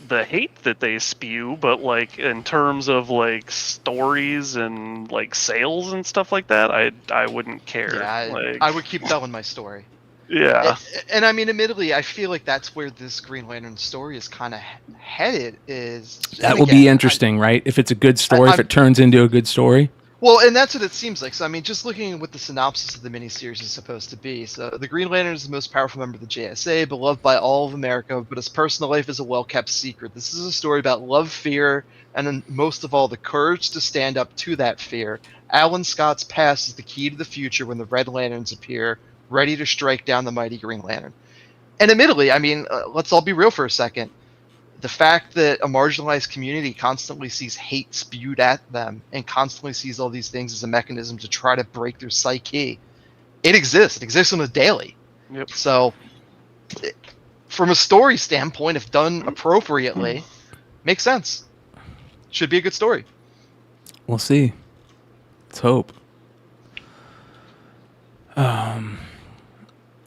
the hate that they spew, but like in terms of like stories and like sales and stuff like that, I wouldn't care. Yeah, I would keep telling my story. Yeah. And I mean, admittedly, I feel like that's where this Green Lantern story is kind of headed. That will be interesting, right? If it's a good story, if it turns into a good story. Well, and that's what it seems like. So, I mean, just looking at what the synopsis of the miniseries is supposed to be. So, the Green Lantern is the most powerful member of the JSA, beloved by all of America, but his personal life is a well-kept secret. This is a story about love, fear, and then most of all, the courage to stand up to that fear. Alan Scott's past is the key to the future when the Red Lanterns appear, ready to strike down the mighty Green Lantern. And admittedly, I mean, let's all be real for a second. The fact that a marginalized community constantly sees hate spewed at them and constantly sees all these things as a mechanism to try to break their psyche, it exists. It exists on a daily. Yep. So, from a story standpoint, if done appropriately, makes sense. Should be a good story. We'll see. Let's hope.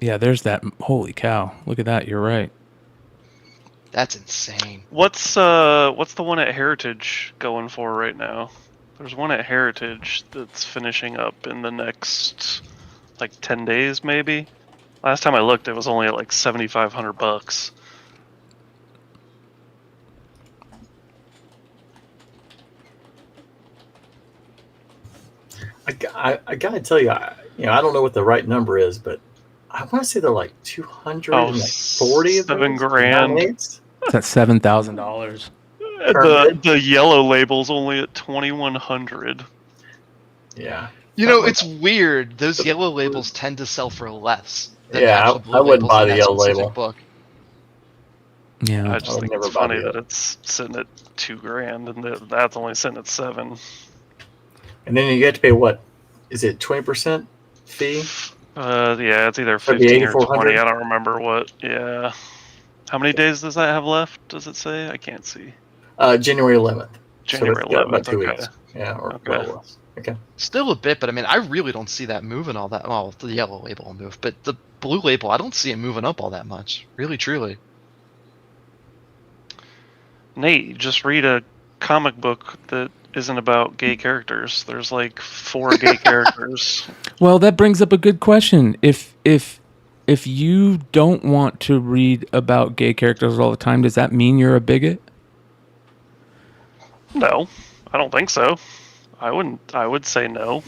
Yeah, there's that. Holy cow! Look at that. You're right. That's insane. What's the one at Heritage going for right now? There's one at Heritage that's finishing up in the next like 10 days, maybe. Last time I looked, it was only at like $7,500. I gotta tell you, I don't know what the right number is, but I want to say they're like 240 of $7 grand. It's at $7,000. The yellow label's only at $2,100. Yeah. You know, it's weird. Those yellow labels tend to sell for less. Than Yeah, actual blue I wouldn't labels buy in the that yellow specific label. Book. Yeah, I just think it's funny that it's sitting at $2 grand and that's only sitting at $7,000. And then you get to pay what? Is it 20% fee? Yeah, it's either For the 15 or 8,400? 20. I don't remember what. Yeah. How many days does that have left? Does it say? I can't see. January 11th. January so about 11th. 2 Okay. weeks. Yeah, or Okay. less. Okay. Still a bit, but I mean, I really don't see that moving all that. Well, the yellow label will move, but the blue label, I don't see it moving up all that much. Really, truly. Nate, just read a comic book that isn't about gay characters. There's like 4 gay characters. Well, that brings up a good question. If you don't want to read about gay characters all the time, does that mean you're a bigot? No, I don't think so. I would say no.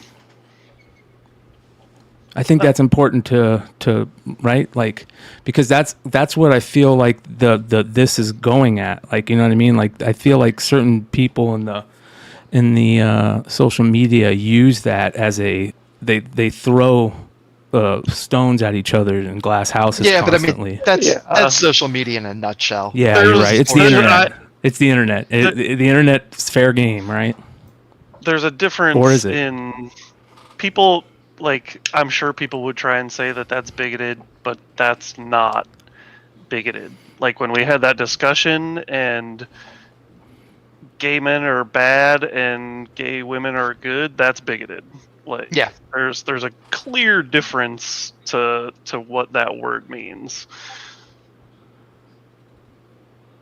I think that's important to right, like, because that's what I feel like the this is going at. Like, you know what I mean? Like, I feel like certain people in the social media use that as they throw stones at each other in glass houses. Yeah, constantly. but I mean, that's social media in a nutshell. Yeah, you're right. It's the internet. It's the internet. The internet's fair game, right? There's a difference Or is it? in people. Like, I'm sure people would try and say that that's bigoted, but that's not bigoted. Like, when we had that discussion and gay men are bad and gay women are good, that's bigoted. Like, yeah, there's a clear difference to what that word means.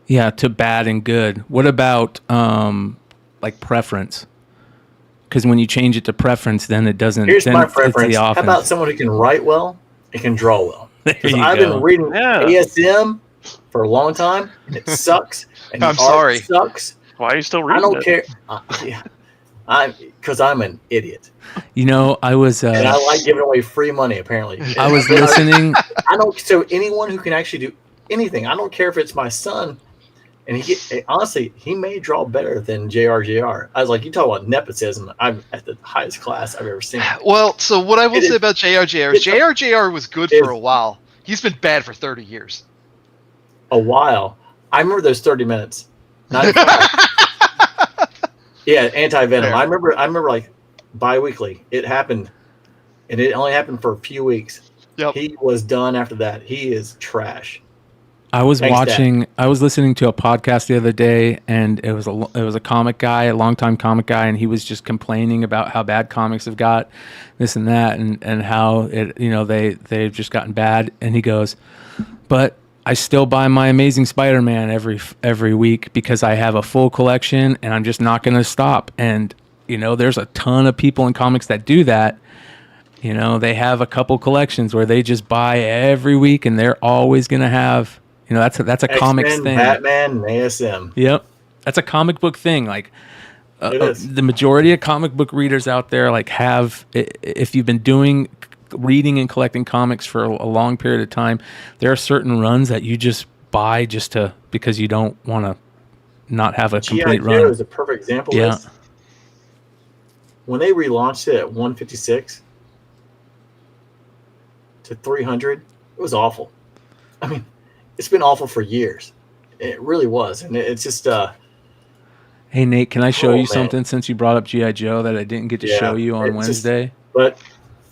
Yeah, to bad and good. What about like preference? Because when you change it to preference, then it doesn't. Here's then my it's preference. the How offense. about someone who can write well and can draw well? There Because you I've go. been reading Yeah. ASM for a long time, and it sucks. And I'm the art sorry. sucks. Why are you still I reading don't it? care. Because I'm an idiot, You know, I was. and I like giving away free money. Apparently, I was listening. I don't. So anyone who can actually do anything, I don't care if it's my son. And honestly, he may draw better than JRJR. I was like, you talk about nepotism. I'm at the highest class I've ever seen. Well, so what I will say about JRJR is it- JRJR was good for a while. He's been bad for 30 years. A while. I remember those 30 minutes. Not yeah, anti-venom. Fair. I remember like bi-weekly. It happened, and it only happened for a few weeks. Yep. He was done after that. He is trash. I was Thanks, watching. I was listening to a podcast the other day, and it was a comic guy, a longtime comic guy, and he was just complaining about how bad comics have got, this and that, and how it they've just gotten bad. And he goes, but I still buy my Amazing Spider-Man every week because I have a full collection, and I'm just not going to stop. And there's a ton of people in comics that do that. They have a couple collections where they just buy every week, and they're always going to have. That's a comics thing. Batman, and ASM. Yep, that's a comic book thing. Like the majority of comic book readers out there, like if you've been reading and collecting comics for a long period of time, there are certain runs that you just buy because you don't want to not have a complete run. G.I. Joe is a perfect example. Yeah. Of this. When they relaunched it at 156 to 300, it was awful. I mean, it's been awful for years. It really was, and it's just. Hey Nate, can I show you something since you brought up G.I. Joe that I didn't get to show you on Wednesday? But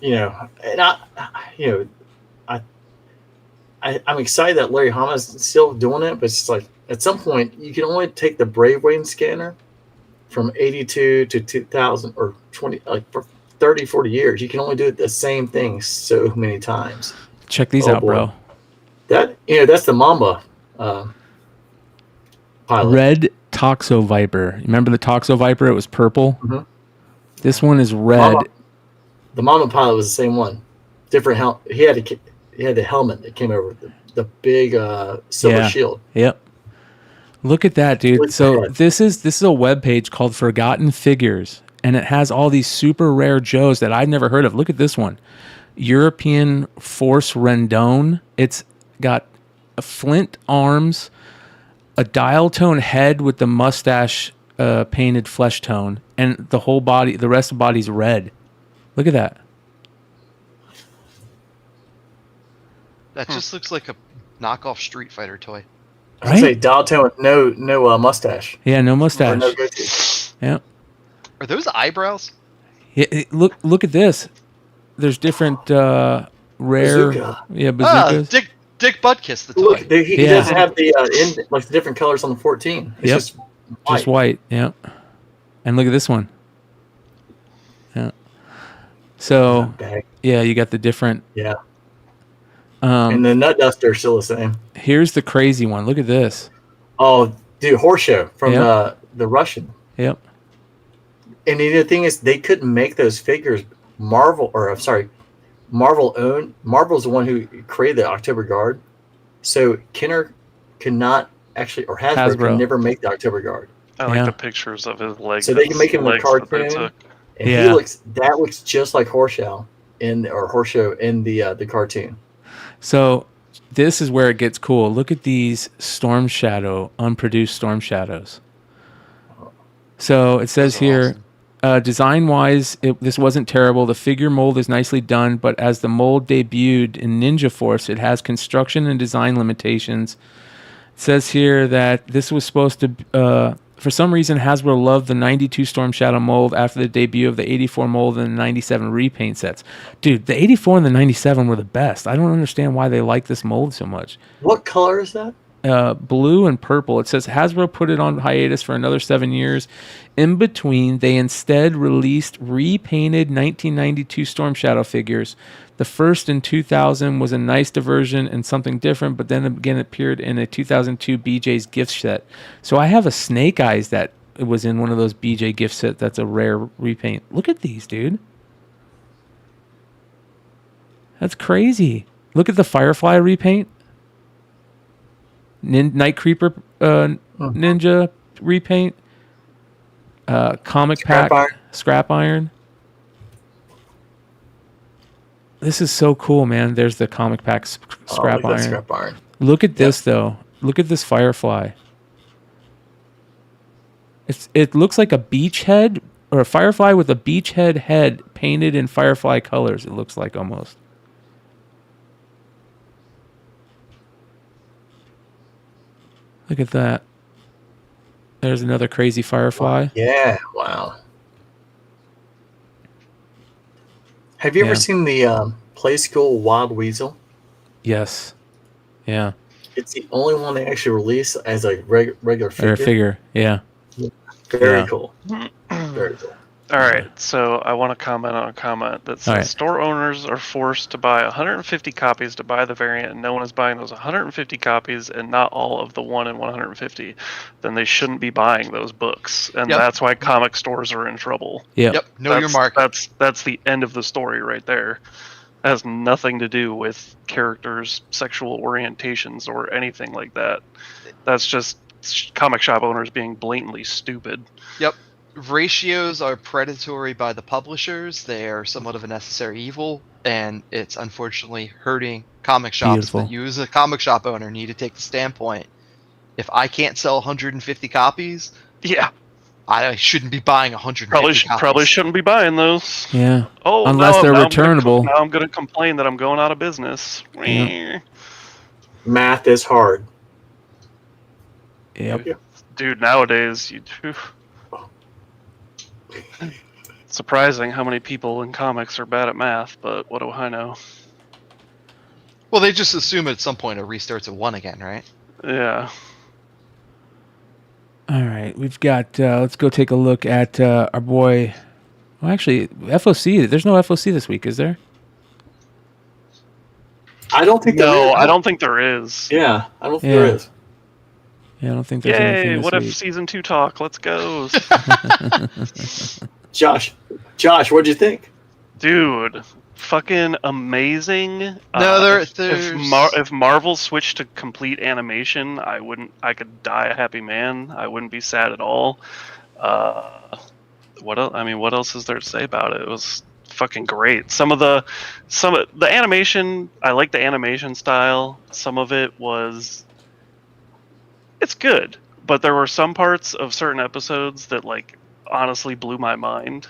and I'm excited that Larry Hama's still doing it, but it's just like at some point you can only take the Brave Wayne scanner from 82 to 2000 or 20, like for 30, 40 years. You can only do the same thing so many times. Check these out, bro. That's the Mamba pilot. Red Toxo Viper. Remember the Toxo Viper? It was purple. Mm-hmm. This one is red. The Mamba pilot was the same one. Different helmet. He had the helmet that came over with the big silver shield. Yep. Look at that, dude. So this is a web page called Forgotten Figures, and it has all these super rare Joes that I've never heard of. Look at this one. European Force Rendon. It's got a flint arms, a dial tone head with the mustache painted flesh tone, and the whole body, the rest of the body's red. Look at that. That just looks like a knockoff Street Fighter toy. Right? I say dial tone with no mustache. Yeah, no mustache. Or no goatee. Yeah. Are those eyebrows? Yeah, look at this. There's different rare. Bazooka. Yeah, bazookas. Dick Butkus, the toy. Look, he doesn't have the the different colors on the 14. It's just white. Yeah. And look at this one. Yeah. So yeah, you got the different. Yeah. And the Nut Duster is still the same. Here's the crazy one. Look at this. Oh, dude, Horseshoe from the Russian. Yep. And the thing is, they couldn't make those figures. Marvel owned. Marvel's the one who created the October Guard. So Kenner cannot actually, or Hasbro can never make the October Guard. I like the pictures of his legs. So they can make him a cartoon. And he looks just like Horseshoe in the cartoon. So this is where it gets cool. Look at these Storm Shadow, unproduced Storm Shadows. So it says here, design-wise, this wasn't terrible. The figure mold is nicely done, but as the mold debuted in Ninja Force, it has construction and design limitations. It says here that this was supposed to... for some reason, Hasbro loved the 92 Storm Shadow mold after the debut of the 84 mold and the 97 repaint sets. Dude, the 84 and the 97 were the best. I don't understand why they like this mold so much. What color is that? Blue and purple. It says Hasbro put it on hiatus for another 7 years. In between, they instead released repainted 1992 Storm Shadow figures. The first in 2000 was a nice diversion and something different, but then again appeared in a 2002 BJ's gift set. So I have a Snake Eyes that was in one of those BJ gift sets. That's a rare repaint. Look at these, dude. That's crazy. Look at the Firefly repaint. Night Creeper Ninja repaint. Comic Pack Scrap Iron. This is so cool, man. There's the Comic Pack Scrap Iron. Look at this, though. Look at this Firefly. It looks like a beach head, or a Firefly with a beach head painted in Firefly colors, it looks like almost. Look at that. There's another crazy Firefly. Yeah, wow. Have you ever seen the Play School Wild Weasel? Yes. Yeah. It's the only one they actually release as a regular figure. Or a figure, yeah. Very cool. Very cool. All right, so I want to comment on a comment that says store owners are forced to buy 150 copies to buy the variant, and no one is buying those 150 copies and not all of the 1 in 150. Then they shouldn't be buying those books, and that's why comic stores are in trouble. Yep. Know your market. That's the end of the story right there. It has nothing to do with characters' sexual orientations or anything like that. That's just comic shop owners being blatantly stupid. Yep. Ratios are predatory by the publishers. They are somewhat of a necessary evil, and it's unfortunately hurting comic shops. Beautiful. But you, as a comic shop owner, need to take the standpoint: if I can't sell 150 copies, I shouldn't be buying 150 copies. Probably shouldn't be buying those. Yeah. Oh, unless they're returnable. Now I'm going to complain that I'm going out of business. Yeah. Math is hard. Yep. Dude, nowadays surprising how many people in comics are bad at math, but what do I know? Well, they just assume at some point it restarts at 1 again, right? Yeah. All right, we've got. Let's go take a look at our boy. Well, actually, FOC. There's no FOC this week, is there? I don't think. No, I don't think there is. Yeah, I don't think there is. Yeah, I don't think there's anything this what week. if season 2 talk? Let's go. Josh, what'd you think? Dude, fucking amazing. No, if Marvel switched to complete animation, I could die a happy man. I wouldn't be sad at all. What else? I mean, what else is there to say about it? It was fucking great. Some of the animation, I like the animation style. Some of it was, it's good, but there were some parts of certain episodes that honestly blew my mind,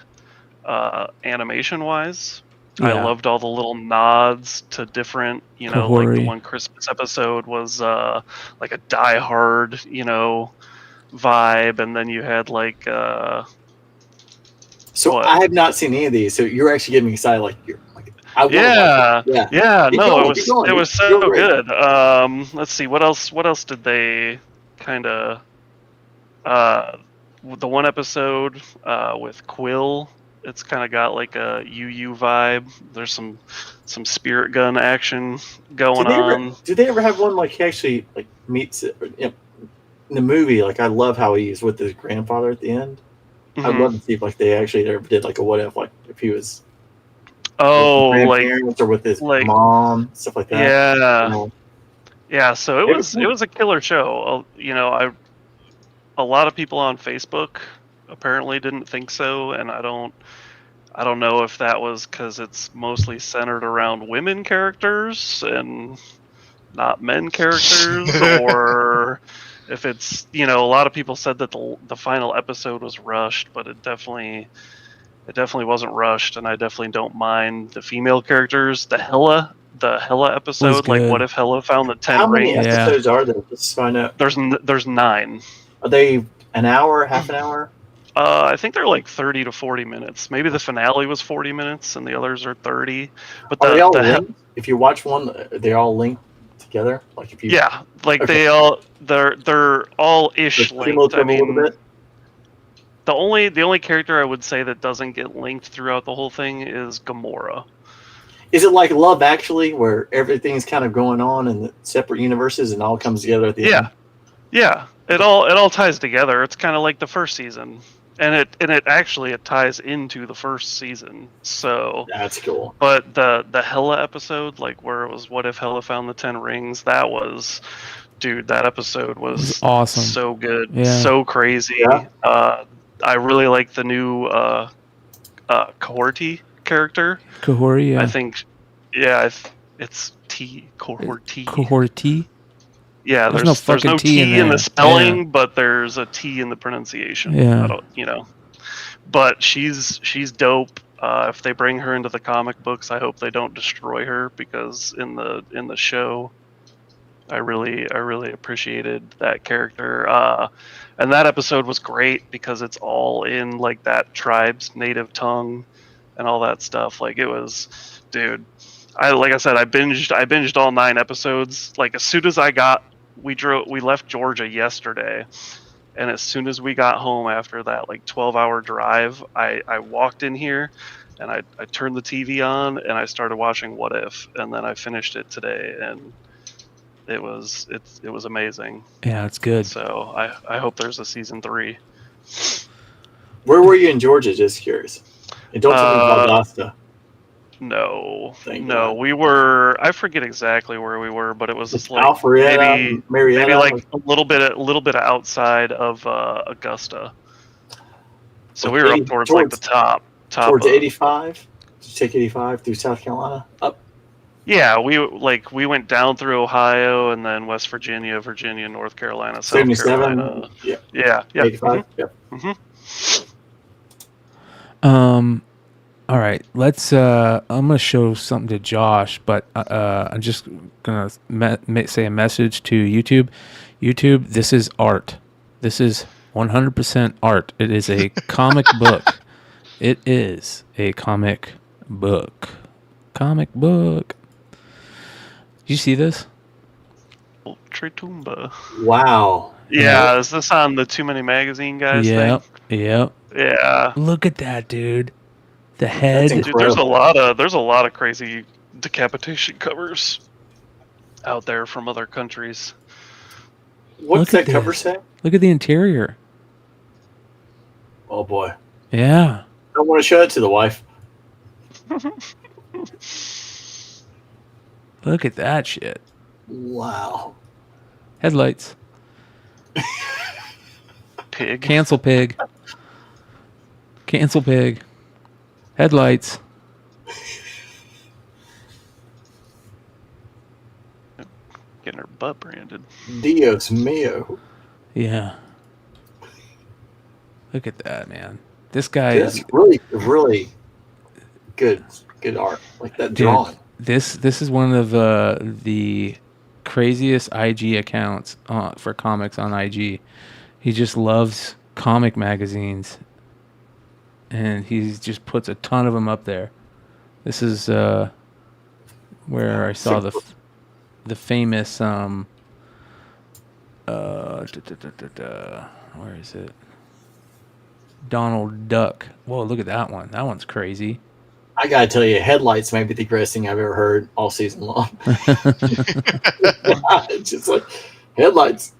animation wise. I loved all the little nods to different, Kahhori. like the one Christmas episode was like a Die Hard, vibe, and then you had So what? I have not seen any of these, so you're actually getting me excited. I wanna yeah, watch it. yeah. Keep No, going, it keep going. was so You're great. good. Let's see, what else did they kind of? The one episode with Quill, it's kind of got like a UU vibe. There's some spirit gun action going on. Do they ever have one he actually meets it in the movie? I love how he's with his grandfather at the end. I'd love to see if they actually ever did a what if he was or with his mom, stuff like that. Yeah. So it was a killer show. A lot of people on Facebook apparently didn't think so, and I don't know if that was because it's mostly centered around women characters and not men characters, or if it's a lot of people said that the final episode was rushed, but it definitely wasn't rushed, and I definitely don't mind the female characters. The Hela episode, what if Hela found the 10 How many rings? episodes are there? Let's find out. There's 9. Are they an hour, half an hour? I think they're 30 to 40 minutes. Maybe the finale was 40 minutes and the others are 30. But Are they all linked? If you watch one, they're all linked together. They're all ish linked. I mean, the only character I would say that doesn't get linked throughout the whole thing is Gamora. Is it like Love Actually, where everything's kind of going on in the separate universes and all comes together at the end? Yeah. It all ties together. It's kind of like the first season, and it ties into the first season. So that's cool. But the Hela episode, where it was, what if Hela found the 10 rings? That was, dude, that episode was awesome. So good, Yeah. so crazy. Yeah. I really like the new Kahhori character. Kahhori, yeah. I think, it's Kahhori. Kahhori. Yeah, there's no T in the spelling, but there's a T in the pronunciation. Yeah. But she's dope. If they bring her into the comic books, I hope they don't destroy her, because in the show, I really appreciated that character. And that episode was great because it's all in that tribe's native tongue and all that stuff. It was, dude. I binged all 9 episodes. As soon as I got we left Georgia yesterday, and as soon as we got home after that like 12-hour drive, I walked in here and I turned the TV on and I started watching What If, and then I finished it today, and it was amazing. Yeah, it's good. So I hope there's a season 3. Where were you in Georgia? Just curious. And don't tell me Valdosta. No, Thank no, God. we were. I forget exactly where we were, but it was just like Alpharetta, Marietta? maybe like a little bit outside of Augusta. So we were up towards like the top towards of, 85. Did you take 85 through South Carolina up? Yeah, we went down through Ohio and then West Virginia, North Carolina, South 77? Carolina. Yeah. Yeah. 85. Mhm. Yep. Mhm. All right, let's. I'm gonna show something to Josh, but I'm just gonna say a message to YouTube. YouTube, this is art. This is 100% art. It is a comic book. It is a comic book. Comic book. You see this? Tritumba. Wow. Yeah, is this on the Too Many Magazine guys Yep. thing? Yep. Yeah. Look at that, dude. The head. Dude, there's a lot of crazy decapitation covers out there from other countries. What's Look at that cover this. say? Look at the interior. Oh boy. Yeah. I want to show it to the wife. Look at that shit. Wow. Headlights. Pig. Cancel pig. Cancel pig. Headlights. Getting her butt branded. Dios mío. Yeah. Look at that, man. This guy That's is really good art. Like that dude, drawing. This is one of the craziest IG accounts for comics on IG. He just loves comic magazines, and he just puts a ton of them up there. This is where I saw the famous where is it? Donald Duck. Whoa, look at that one. That one's crazy. I gotta tell you, Headlights may be the greatest thing I've ever heard all season long. It's just like Headlights.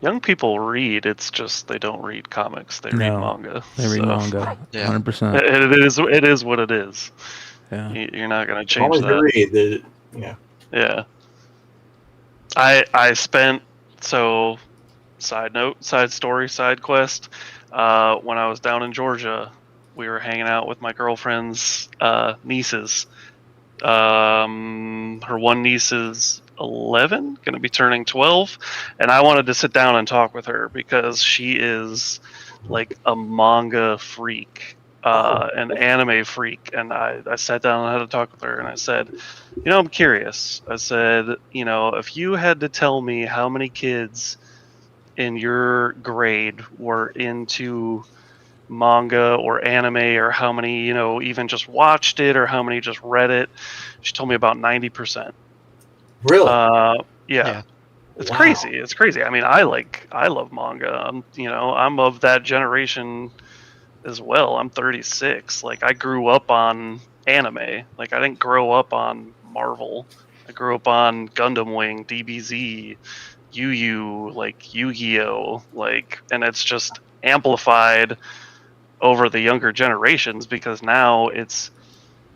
Young people read. It's just they don't read comics. They read manga. They read manga. 100%. It is what it is. Yeah. You're not gonna change Always that. read. Yeah. Yeah. I spent, so side note, side story, side quest. When I was down in Georgia, we were hanging out with my girlfriend's nieces. Her one niece is 11, going to be turning 12, and I wanted to sit down and talk with her because she is like a manga freak, an anime freak, and I sat down and had to talk with her, and I said, I'm curious. I said, if you had to tell me how many kids in your grade were into manga or anime, or how many even just watched it, or how many just read it, she told me about 90%. Really? Yeah. It's crazy. It's crazy. I mean, I love manga. I'm of that generation as well. I'm 36. Like, I grew up on anime. Like, I didn't grow up on Marvel. I grew up on Gundam Wing, DBZ, Yu-Yu, like Yu-Gi-Oh, like, and it's just amplified over the younger generations because now it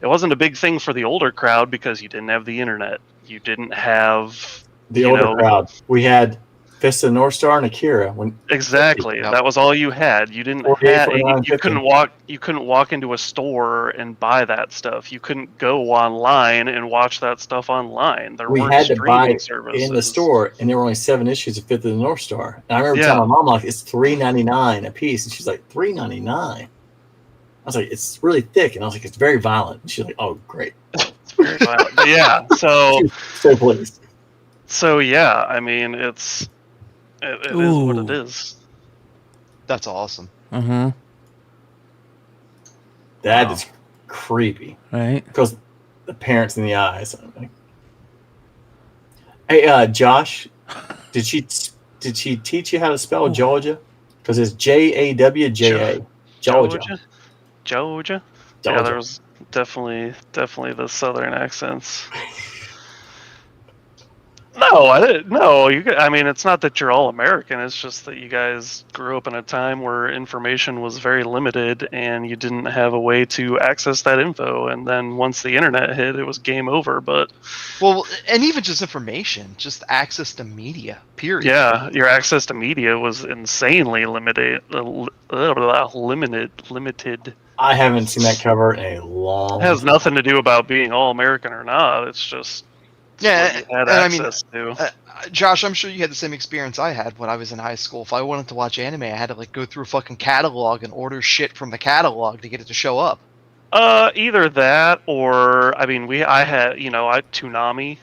wasn't a big thing for the older crowd because you didn't have the internet. You didn't have the older crowd. We had Fist of the North Star and Akira. Exactly. That was all you had. You didn't have, you couldn't walk into a store and buy that stuff. You couldn't go online and watch that stuff online. We had to buy it in the store, and there were only 7 issues of Fist of the North Star. And I remember telling my mom, like, it's $3.99 a piece, and she's like, $3.99. I was like, it's really thick, and I was like, it's very violent. And she's like, oh, great. It's very violent. But yeah, so pleased. So yeah, I mean, it is what it is. That's awesome. Mm-hmm. That is creepy. Right? Because the parents in the eyes. Hey, Josh, Did she teach you how to spell Georgia? Because it's Jawja. Georgia. Yeah, there was definitely the southern accents. No, I didn't. No, I mean, it's not that you're all American. It's just that you guys grew up in a time where information was very limited, and you didn't have a way to access that info. And then once the internet hit, it was game over. But and even just information, just access to media. Period. Yeah, your access to media was insanely limited. I haven't seen that cover in a long. It has nothing to do about being all American or not. It's just. Yeah, had access to. Josh, I'm sure you had the same experience I had when I was in high school. If I wanted to watch anime, I had to go through a fucking catalog and order shit from the catalog to get it to show up. Either that or I had Toonami.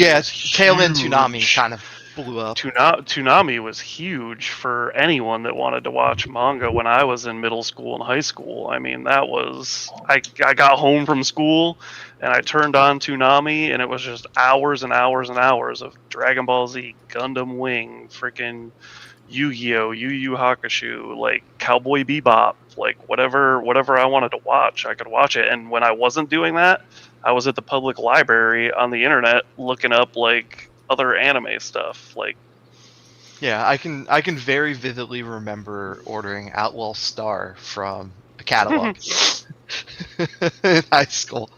Yeah, tail end Toonami kind of blew up. Toonami was huge for anyone that wanted to watch manga when I was in middle school and high school. I mean, that was I got home from school and I turned on Toonami and it was just hours and hours and hours of Dragon Ball Z, Gundam Wing, freaking Yu-Gi-Oh, Yu Yu Hakusho, like Cowboy Bebop, like whatever I wanted to watch, I could watch it. And when I wasn't doing that, I was at the public library on the internet looking up like other anime stuff. Like, yeah, I can very vividly remember ordering Outlaw Star from a catalog in high school.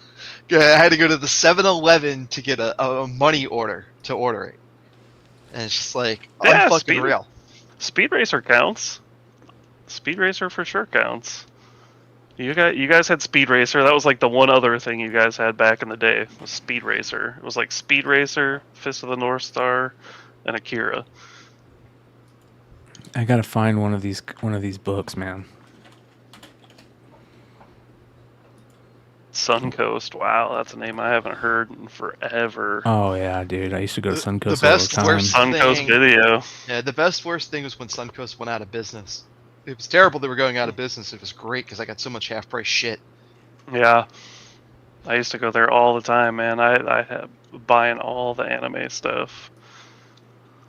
I had to go to the 7-Eleven to get a money order to order it, and it's just like unfucking real. Speed Racer counts. Speed Racer for sure counts. You guys had Speed Racer. That was like the one other thing you guys had back in the day was Speed Racer. It was like Speed Racer, Fist of the North Star, and Akira. I gotta find one of these books, man. Suncoast. Wow, that's a name I haven't heard in forever. Oh yeah, dude. I used to go to Suncoast the all best the time. worst Suncoast thing, Video. Yeah, the best worst thing was when Suncoast went out of business. It was terrible they were going out of business. It was great because I got so much half price shit. Yeah, I used to go there all the time, man. I had buying all the anime stuff,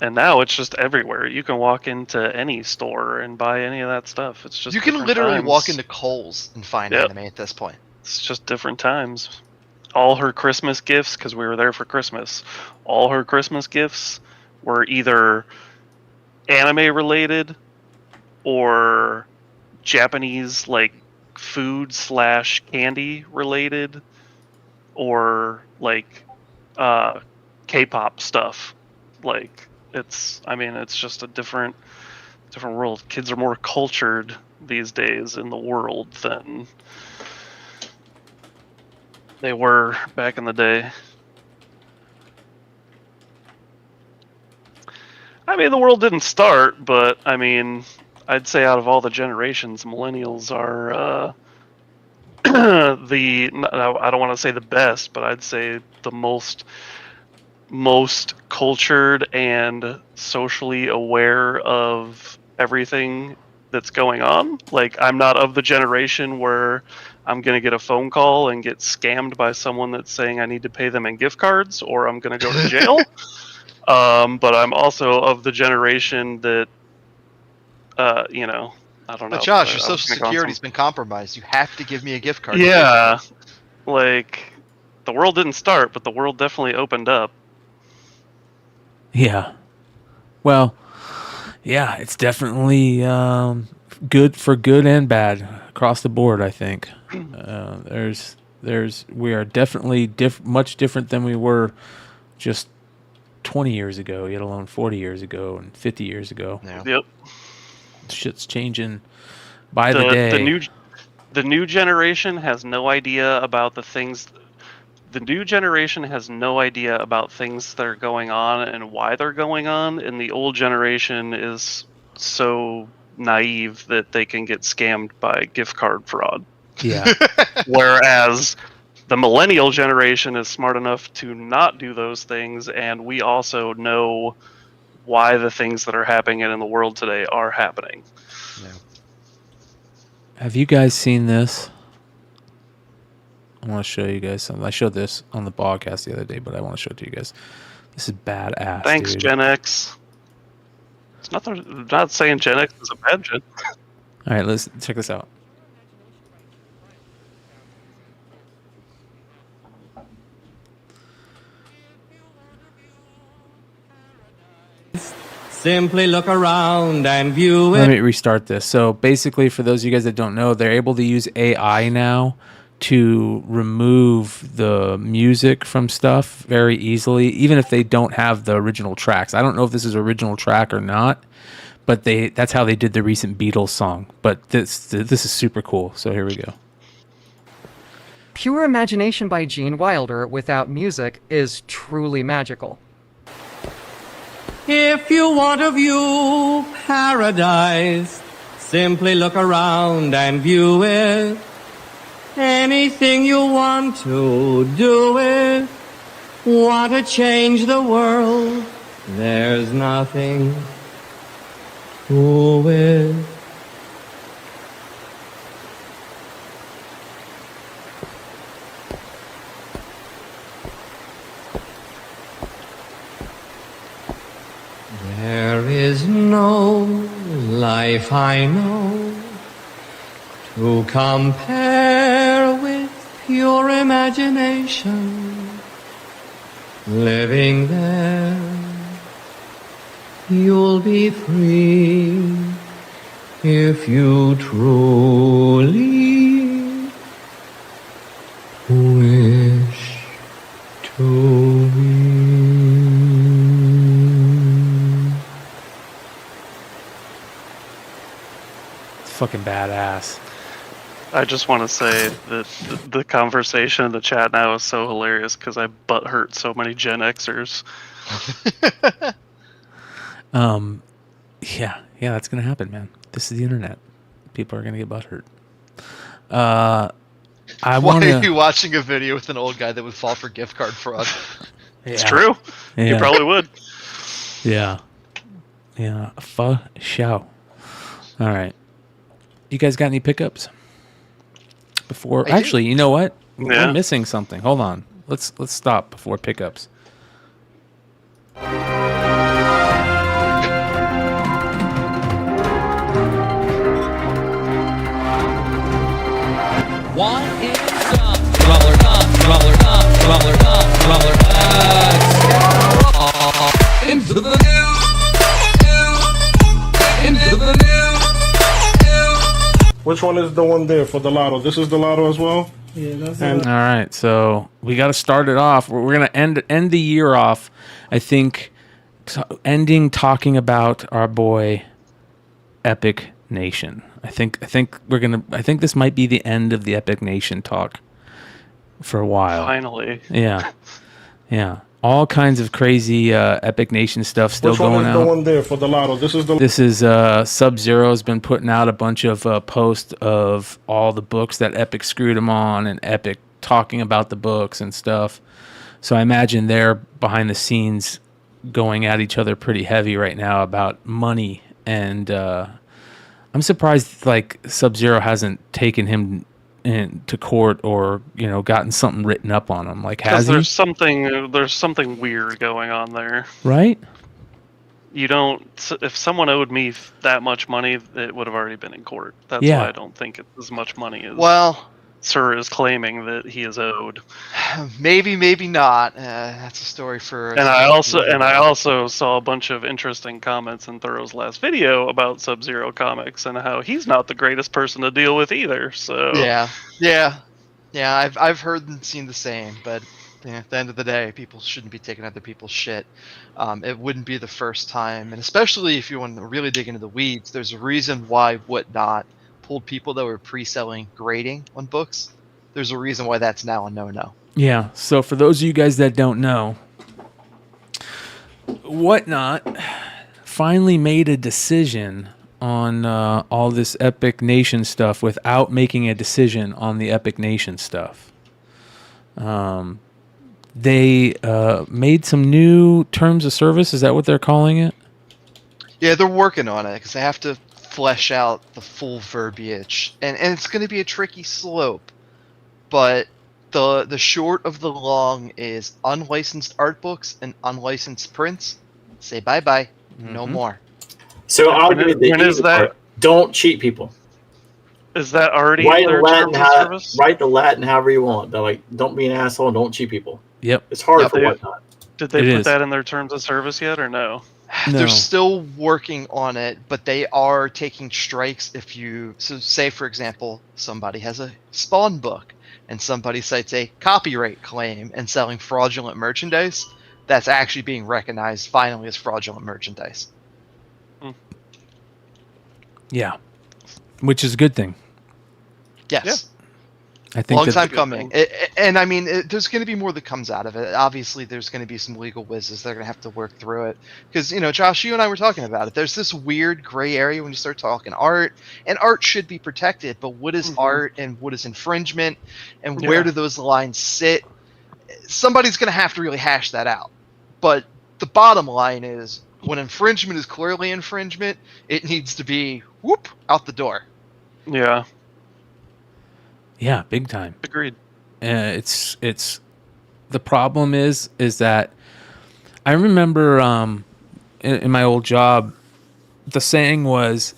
and now it's just everywhere. You can walk into any store and buy any of that stuff. It's just you can literally walk into Kohl's and find anime at this point. It's just different times. All her Christmas gifts, because we were there for Christmas, all her Christmas gifts were either anime related or Japanese like food / candy related, or like K-pop stuff. Like it's just a different world. Kids are more cultured these days in the world than they were back in the day. I mean, the world didn't start, but I mean, I'd say out of all the generations, millennials are I don't want to say the best, but I'd say the most cultured and socially aware of everything that's going on. Like, I'm not of the generation where I'm going to get a phone call and get scammed by someone that's saying I need to pay them in gift cards or I'm going to go to jail. But I'm also of the generation that, I don't know. But Josh, your social security's been compromised. You have to give me a gift card. Yeah. Like, the world didn't start, but the world definitely opened up. Yeah. Well, yeah, it's definitely good for good and bad across the board, I think. We are definitely much different than we were just 20 years ago, let alone 40 years ago and 50 years ago. Yeah. Yep. Shit's changing by the day. The new generation has no idea about the things. The new generation has no idea about things that are going on and why they're going on, and the old generation is so naive that they can get scammed by gift card fraud. Yeah. Whereas the millennial generation is smart enough to not do those things, and we also know why the things that are happening in the world today are happening. Yeah. Have you guys seen this? I want to show you guys something. I showed this on the Bogcast the other day, but I want to show it to you guys. This is badass. Thanks, dude. Gen X. It's not saying Gen X is a bad gen. All right, let's check this out. Simply look around and view Let it. me restart this. So basically, for those of you guys that don't know, they're able to use AI now to remove the music from stuff very easily, even if they don't have the original tracks. I don't know if this is original track or not, but that's how they did the recent Beatles song. But this is super cool. So here we go. Pure Imagination by Gene Wilder without music is truly magical. If you want to view paradise, simply look around and view it. Anything you want to do it. Want to change the world, there's nothing to it. There is no life I know to compare with pure imagination. Living there, you'll be free if you truly wish to be. Fucking badass. I just want to say that the conversation in the chat now is so hilarious because I butt hurt so many Gen Xers. Yeah, that's gonna happen, man. This is the internet. People are gonna get butt hurt. Why are you watching a video with an old guy that would fall for gift card fraud? It's true. Yeah. You probably would. Yeah. For show. All right. You guys got any pickups? Actually, you know what? Yeah. We're missing something. Hold on. Let's stop before pickups. What is up? Roller, into the news. Into the news. Which one is the one there for the lotto? This is the lotto as well? Yeah, that's it. All right, so we got to start it off. We're gonna end the year off. I think talking about our boy Epic Nation. I think this might be the end of the Epic Nation talk for a while. Finally. Yeah. All kinds of crazy Epic Nation stuff still going Which one is out. the one there for the lotto? This is Sub-Zero's been putting out a bunch of posts of all the books that Epic screwed him on, and Epic talking about the books and stuff. So I imagine they're behind the scenes going at each other pretty heavy right now about money, and I'm surprised like Sub-Zero hasn't taken him into court or gotten something written up on him. Like, has he? There's something weird going on there. Right? You don't. If someone owed me that much money, it would have already been in court. That's Yeah. why I don't think it's as much money as Sir is claiming that he is owed. Maybe not. That's a story for. And I also saw a bunch of interesting comments in Thorough's last video about Sub-Zero Comics and how he's not the greatest person to deal with either. So Yeah. I've heard and seen the same, but at the end of the day, people shouldn't be taking other people's shit. It wouldn't be the first time, and especially if you want to really dig into the weeds, there's a reason why Whatnot pulled people that were pre-selling grading on books. There's a reason why that's now a no-no. Yeah, so for those of you guys that don't know, Whatnot finally made a decision on all this Epic Nation stuff without making a decision on the Epic Nation stuff. They made some new terms of service. Is that what they're calling it? Yeah, they're working on it because they have to flesh out the full verbiage, and it's going to be a tricky slope, but The short of the long is unlicensed art books and unlicensed prints. Say bye-bye. No more. So I'll give you the when is easy that? part. Don't cheat people. Is that already Write in their Latin, terms of service? write the Latin however you want. But like, don't be an asshole and don't cheat people. Yep. It's hard for They- whatnot. Did they It put is. that in their terms of service yet, or no? No. They're still working on it, but they are taking strikes if you... So say, for example, somebody has a Spawn book, and somebody cites a copyright claim and selling fraudulent merchandise. That's actually being recognized finally as fraudulent merchandise. Yeah. Which is a good thing. Yes. I think Long that- time coming. And I mean, there's going to be more that comes out of it. Obviously, there's going to be some legal whizzes. They're going to have to work through it. Because, Josh, you and I were talking about it. There's this weird gray area when you start talking art. And art should be protected. But what is art and what is infringement? And where do those lines sit? Somebody's going to have to really hash that out. But the bottom line is, when infringement is clearly infringement, it needs to be, whoop, out the door. Yeah. Yeah, big time. Agreed. It's the problem is that I remember in my old job, the saying was,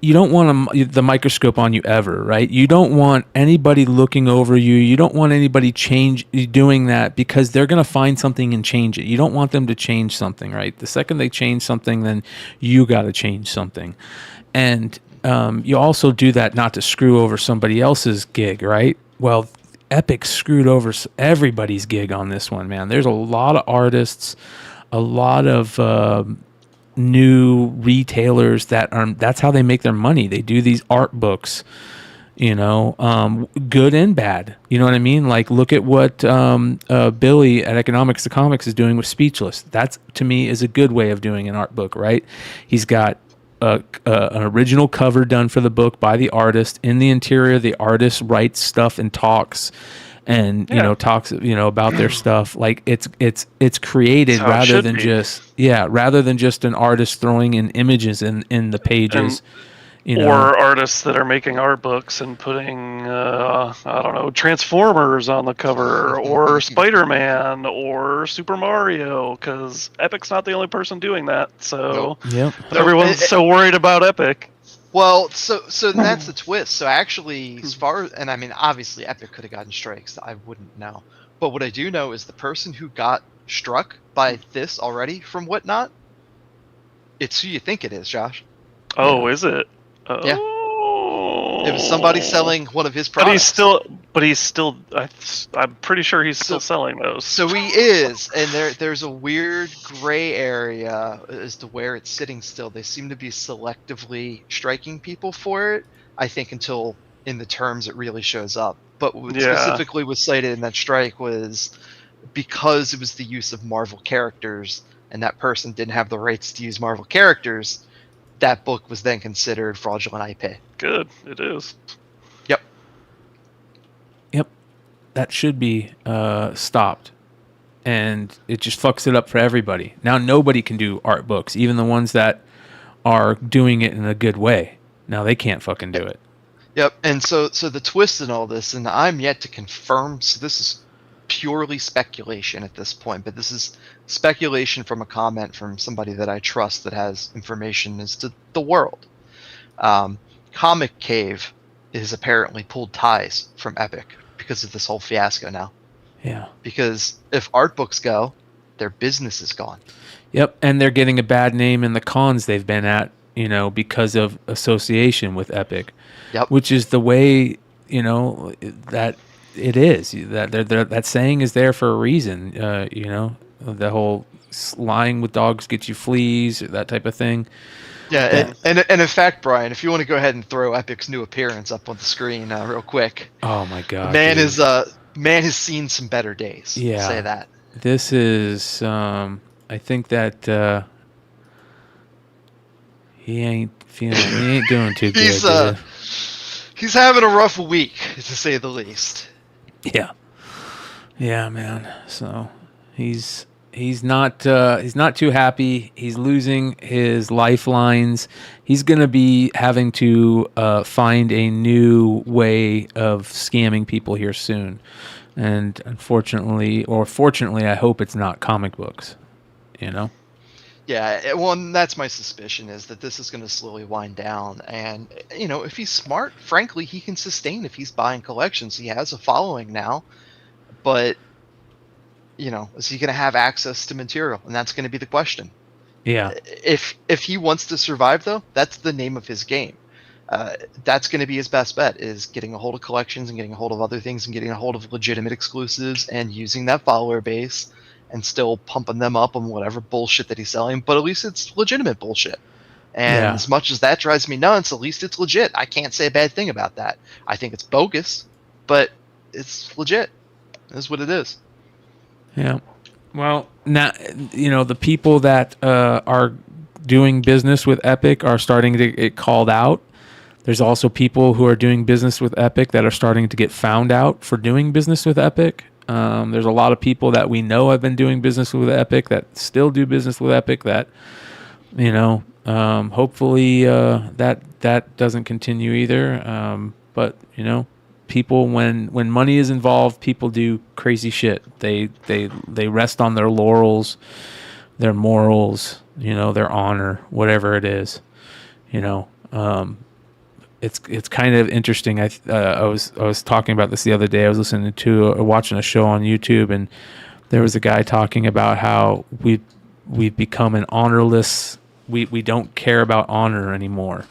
you don't want the microscope on you ever, right? You don't want anybody looking over you. You don't want anybody doing that, because they're going to find something and change it. You don't want them to change something, right? The second they change something, then you got to change something. And you also do that not to screw over somebody else's gig, right? Well, Epic screwed over everybody's gig on this one, man. There's a lot of artists, a lot of new retailers that's how they make their money. They do these art books, good and bad. You know what I mean? Like, look at what Billy at Economics to Comics is doing with Speechless. That's, to me, is a good way of doing an art book, right? He's got an original cover done for the book by the artist. In the interior, the artist writes stuff and talks, and talks about their stuff. Like, it's created rather than just an artist throwing in images in the pages. Or artists that are making art books and putting, Transformers on the cover, or Spider-Man, or Super Mario, because Epic's not the only person doing that. So everyone's so worried about Epic. Well, so that's the twist. So actually, and I mean, obviously Epic could have gotten strikes. I wouldn't know. But what I do know is the person who got struck by this already from Whatnot, it's who you think it is, Josh. Oh, is it? Yeah. It was somebody selling one of his products. But he's still. I'm pretty sure he's still selling those. So he is, and there's a weird gray area as to where it's sitting still. They seem to be selectively striking people for it, I think, until in the terms it really shows up. But what specifically was cited in that strike was because it was the use of Marvel characters, and that person didn't have the rights to use Marvel characters. That book was then considered fraudulent IP. Good, it is. Yep. That should be stopped. And it just fucks it up for everybody. Now nobody can do art books, even the ones that are doing it in a good way. Now they can't fucking do it. Yep. And so the twist in all this, and I'm yet to confirm, so this is purely speculation at this point, but this is speculation from a comment from somebody that I trust that has information as to the world. Comic Cave is apparently pulled ties from Epic because of this whole fiasco now. Yeah. Because if art books go, their business is gone. Yep, and they're getting a bad name in the cons they've been at, because of association with Epic. Yep. Which is the way, that it is. That saying is there for a reason. The whole lying with dogs get you fleas, or that type of thing. Yeah, and in fact, Brian, if you want to go ahead and throw Epic's new appearance up on the screen real quick. Oh my God, man has seen some better days. Yeah, I'll say that. This is, I think that he ain't doing too good. He's having a rough week, to say the least. Yeah, man. So he's He's not too happy. He's losing his lifelines. He's going to be having to find a new way of scamming people here soon. And unfortunately, or fortunately, I hope it's not comic books. You know? Yeah, well, and that's my suspicion, is that this is going to slowly wind down. And, you know, if he's smart, frankly, he can sustain if he's buying collections. He has a following now. But, you know, is he going to have access to material? And that's going to be the question. Yeah. If he wants to survive, though, that's the name of his game. That's going to be his best bet, is getting a hold of collections and getting a hold of other things and getting a hold of legitimate exclusives and using that follower base and still pumping them up on whatever bullshit that he's selling. But at least it's legitimate bullshit. And as much as that drives me nuts, at least it's legit. I can't say a bad thing about that. I think it's bogus, but it's legit. That's what it is. Yeah. Well, now, you know, the people that are doing business with Epic are starting to get called out. There's also people who are doing business with Epic that are starting to get found out for doing business with Epic. There's a lot of people that we know have been doing business with Epic that still do business with Epic that, you know, hopefully that doesn't continue either. But, you know, people, when money is involved, people do crazy shit. They rest on their laurels, their morals, you know, their honor, whatever it is, you know. It's kind of interesting. I was talking about this the other day. I was watching a show on YouTube, and there was a guy talking about how we've become an honorless. We don't care about honor anymore,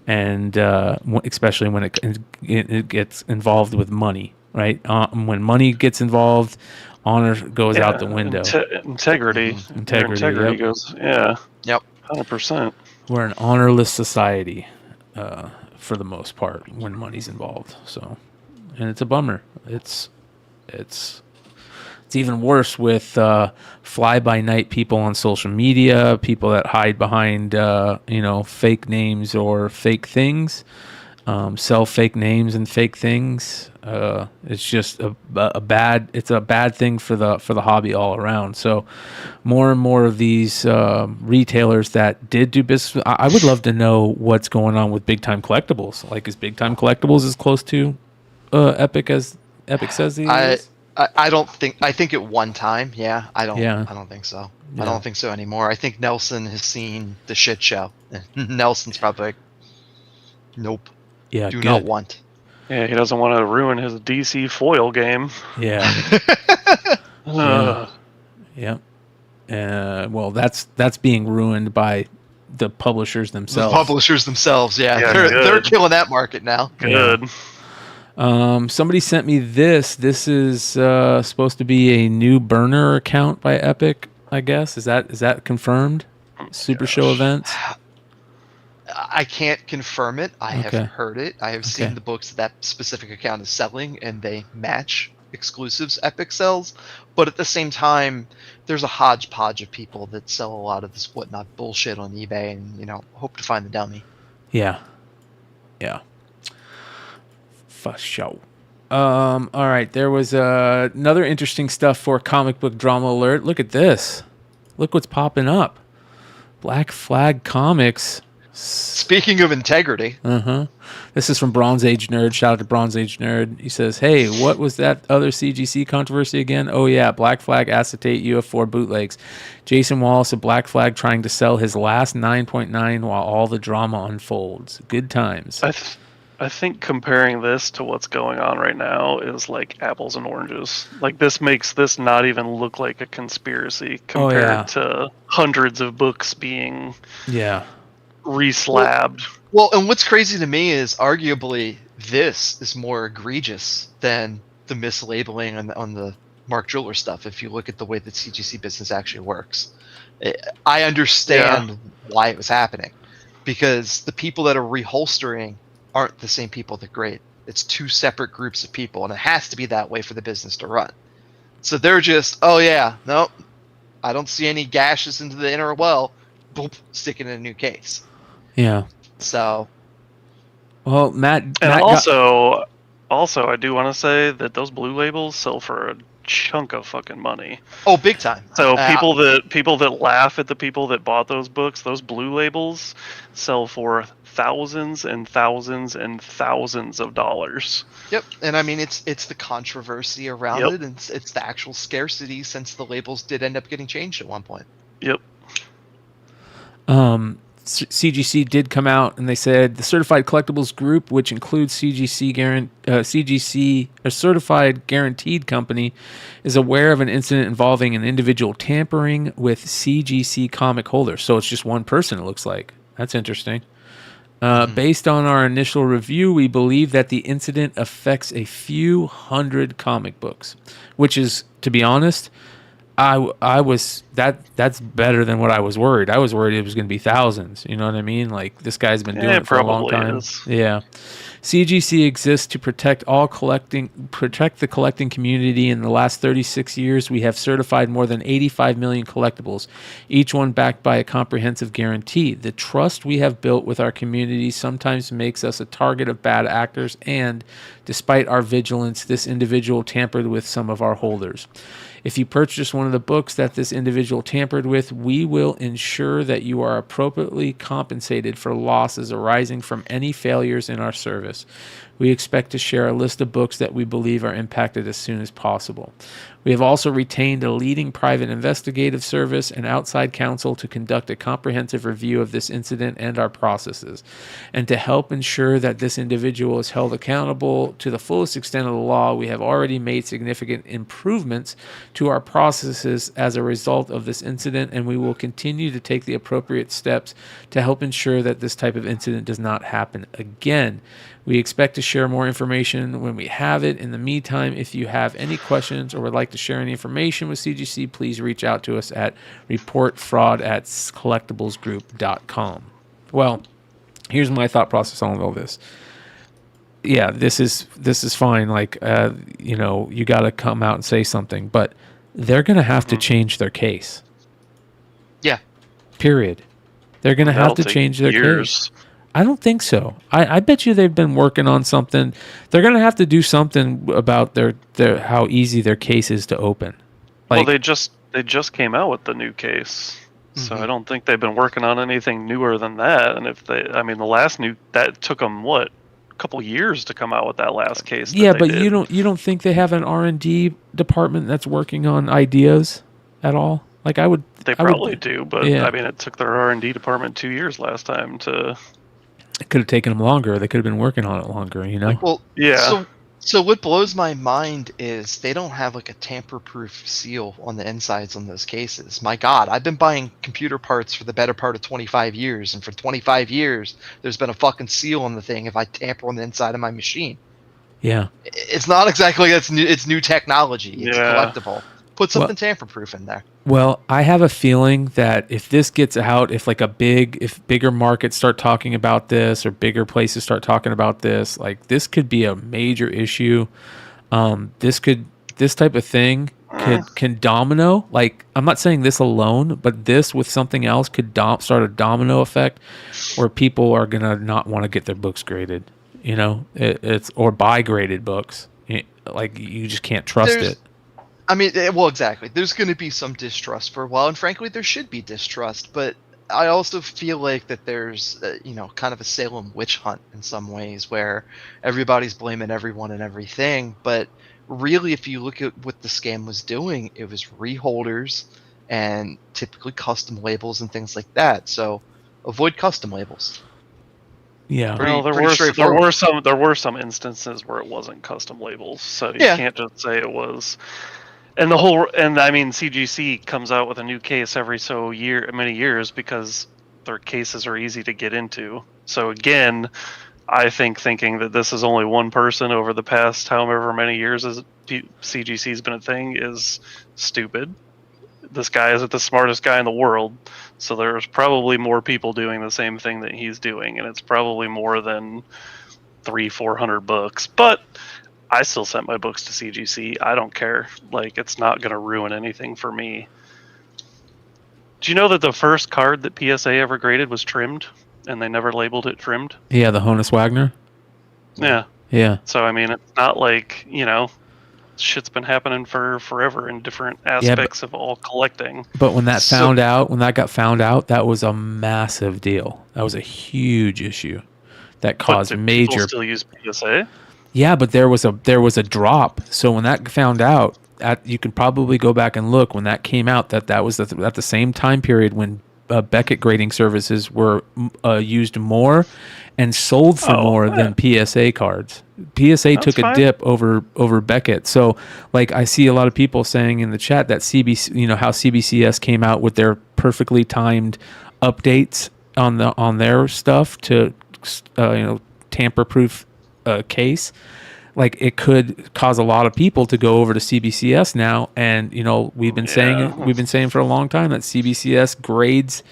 and especially when it gets involved with money, right? When money gets involved, honor goes out the window. Integrity Yep. goes. Yeah. Yep. 100%. We're an honorless society. For the most part, when money's involved. So, and it's a bummer. It's even worse with fly-by-night people on social media, people that hide behind you know, fake names or fake things, sell fake names and fake things. It's just a bad thing for the hobby all around. So more and more of these retailers that did do business, I would love to know what's going on with Big Time Collectibles. Like, is Big Time Collectibles as close to Epic as Epic says he is? I don't think. I think at one time, yeah. I don't think so. Yeah. I don't think so anymore. I think Nelson has seen the shit show. Nelson's probably like, nope. Yeah, do not want. Yeah, he doesn't want to ruin his DC foil game. Yeah. Yeah. Well, that's being ruined by the publishers themselves. The publishers themselves, yeah. They're killing that market now. Good. Somebody sent me this. This is supposed to be a new burner account by Epic, I guess. Is that confirmed? Super Show events? I can't confirm it. I have heard it. I have seen the books that specific account is selling, and they match exclusives Epic sells. But at the same time, there's a hodgepodge of people that sell a lot of this whatnot bullshit on eBay, and, you know, hope to find the dummy. Yeah. For sure. All right. There was another interesting stuff for Comic Book Drama Alert. Look at this. Look what's popping up. Black Flag Comics. Speaking of integrity. This is from Bronze Age Nerd. Shout out to Bronze Age Nerd. He says, hey, what was that other CGC controversy again? Oh, yeah, Black Flag acetate UF4 bootlegs. Jason Wallace of Black Flag trying to sell his last 9.9 while all the drama unfolds. Good times. I think comparing this to what's going on right now is like apples and oranges. Like, this makes this not even look like a conspiracy compared to hundreds of books being reslabbed. Well, and what's crazy to me is arguably this is more egregious than the mislabeling on the Mark Jeweler stuff. If you look at the way that CGC business actually works, I understand why it was happening, because the people that are reholstering aren't the same people that grade. It's two separate groups of people, and it has to be that way for the business to run. So they're just, nope, I don't see any gashes into the inner well, boop, stick it in a new case. Yeah. So. Well, Matt also, I do want to say that those blue labels sell for a chunk of fucking money. Oh, big time. So people that laugh at the people that bought those books, those blue labels, sell for thousands and thousands and thousands of dollars. Yep, and I mean it's the controversy around it, and it's the actual scarcity since the labels did end up getting changed at one point. Yep. CGC did come out and they said the Certified Collectibles Group, which includes CGC, a certified guaranteed company, is aware of an incident involving an individual tampering with CGC comic holders. So it's just one person, it looks like. That's interesting. Based on our initial review, we believe that the incident affects a few hundred comic books, which is, to be honest, that's better than what I was worried. I was worried it was going to be thousands. You know what I mean? Like, this guy's been doing it for a long time. Yeah. CGC exists to protect the collecting community. In the last 36 years, we have certified more than 85 million collectibles, each one backed by a comprehensive guarantee. The trust we have built with our community sometimes makes us a target of bad actors, and despite our vigilance, this individual tampered with some of our holders. If you purchase one of the books that this individual tampered with, we will ensure that you are appropriately compensated for losses arising from any failures in our service. We expect to share a list of books that we believe are impacted as soon as possible. We have also retained a leading private investigative service and outside counsel to conduct a comprehensive review of this incident and our processes, and to help ensure that this individual is held accountable to the fullest extent of the law. We have already made significant improvements to our processes as a result of this incident, and we will continue to take the appropriate steps to help ensure that this type of incident does not happen again. We expect to share more information when we have it. In the meantime, if you have any questions or would like to share any information with CGC, please reach out to us at reportfraud@collectiblesgroup.com. Well, here's my thought process on all this. Yeah, this is fine. Like, you got to come out and say something, but they're going to have to change their case. Yeah. Period. They're going to have to change their case. I don't think so. I bet you they've been working on something. They're going to have to do something about their how easy their case is to open. Well, they just came out with the new case, so I don't think they've been working on anything newer than that. And the last that took them a couple years to come out with that last case. Yeah, but you don't think they have an R&D department that's working on ideas at all? Like, I would. They probably do, but yeah. I mean, it took their R&D department 2 years last time to. It could have taken them longer. They could have been working on it longer, you know? Well, yeah. So what blows my mind is they don't have like a tamper-proof seal on the insides on those cases. My God, I've been buying computer parts for the better part of 25 years, and for 25 years, there's been a fucking seal on the thing if I tamper on the inside of my machine. Yeah. It's not exactly it's new technology. It's collectible. Put something tamper-proof in there. Well, I have a feeling that if this gets out, if bigger markets start talking about this, or bigger places start talking about this, like, this could be a major issue. This type of thing can domino. Like, I'm not saying this alone, but this with something else could start a domino effect where people are gonna not want to get their books graded. You know, or buy graded books. Like, you just can't trust it. I mean, well, exactly. There's going to be some distrust for a while, and frankly, there should be distrust. But I also feel like that there's, kind of a Salem witch hunt in some ways, where everybody's blaming everyone and everything. But really, if you look at what the scam was doing, it was reholders and typically custom labels and things like that. So avoid custom labels. Yeah. Well, there were some instances where it wasn't custom labels, so you can't just say it was. And CGC comes out with a new case every many years because their cases are easy to get into. So again, I thinking that this is only one person over the past however many years as CGC's been a thing is stupid. This guy isn't the smartest guy in the world, so there's probably more people doing the same thing that he's doing, and it's probably more than 300-400 books. But I still sent my books to CGC. I don't care. Like, it's not going to ruin anything for me. Do you know that the first card that PSA ever graded was trimmed, and they never labeled it trimmed? Yeah, the Honus Wagner. Yeah. Yeah. So, I mean, it's not like, shit's been happening for forever in different aspects of all collecting. But when that got found out, that was a massive deal. That was a huge issue that caused major. People still use PSA? Yeah, but there was a drop. So when that found out, you can probably go back and look when that came out. That was at the same time period when Beckett grading services were used more and sold for more than PSA cards. PSA took a dip over Beckett. So, like, I see a lot of people saying in the chat that how CBCS came out with their perfectly timed updates on their stuff to tamper-proof case. Like, it could cause a lot of people to go over to CBCS now, and we've been saying for a long time that CBCS grades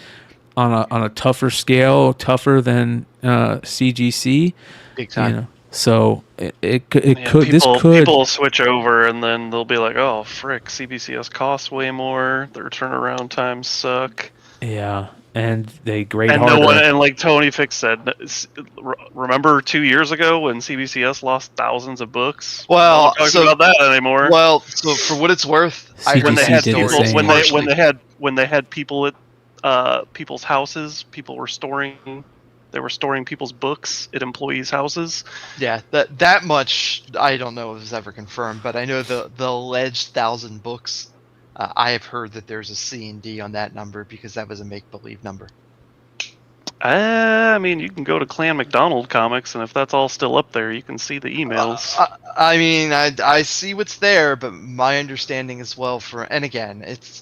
on a tougher scale, tougher than CGC. Big time. So it could people switch over and then they'll be like, oh frick, CBCS costs way more. Their turnaround times suck. Yeah. And they grade and harder. And like Tony Fix said, remember 2 years ago when CBCS lost thousands of books? Well, we're not talking about that anymore. Well, so for what it's worth, when they had people at people's houses, people were storing. They were storing people's books at employees' houses. Yeah, that much I don't know if it's ever confirmed, but I know the alleged 1,000 books. I have heard that there's a C&D on that number because that was a make-believe number. I mean, you can go to Clan McDonald Comics, and if that's all still up there, you can see the emails. I mean, I see what's there, but my understanding as well and again, it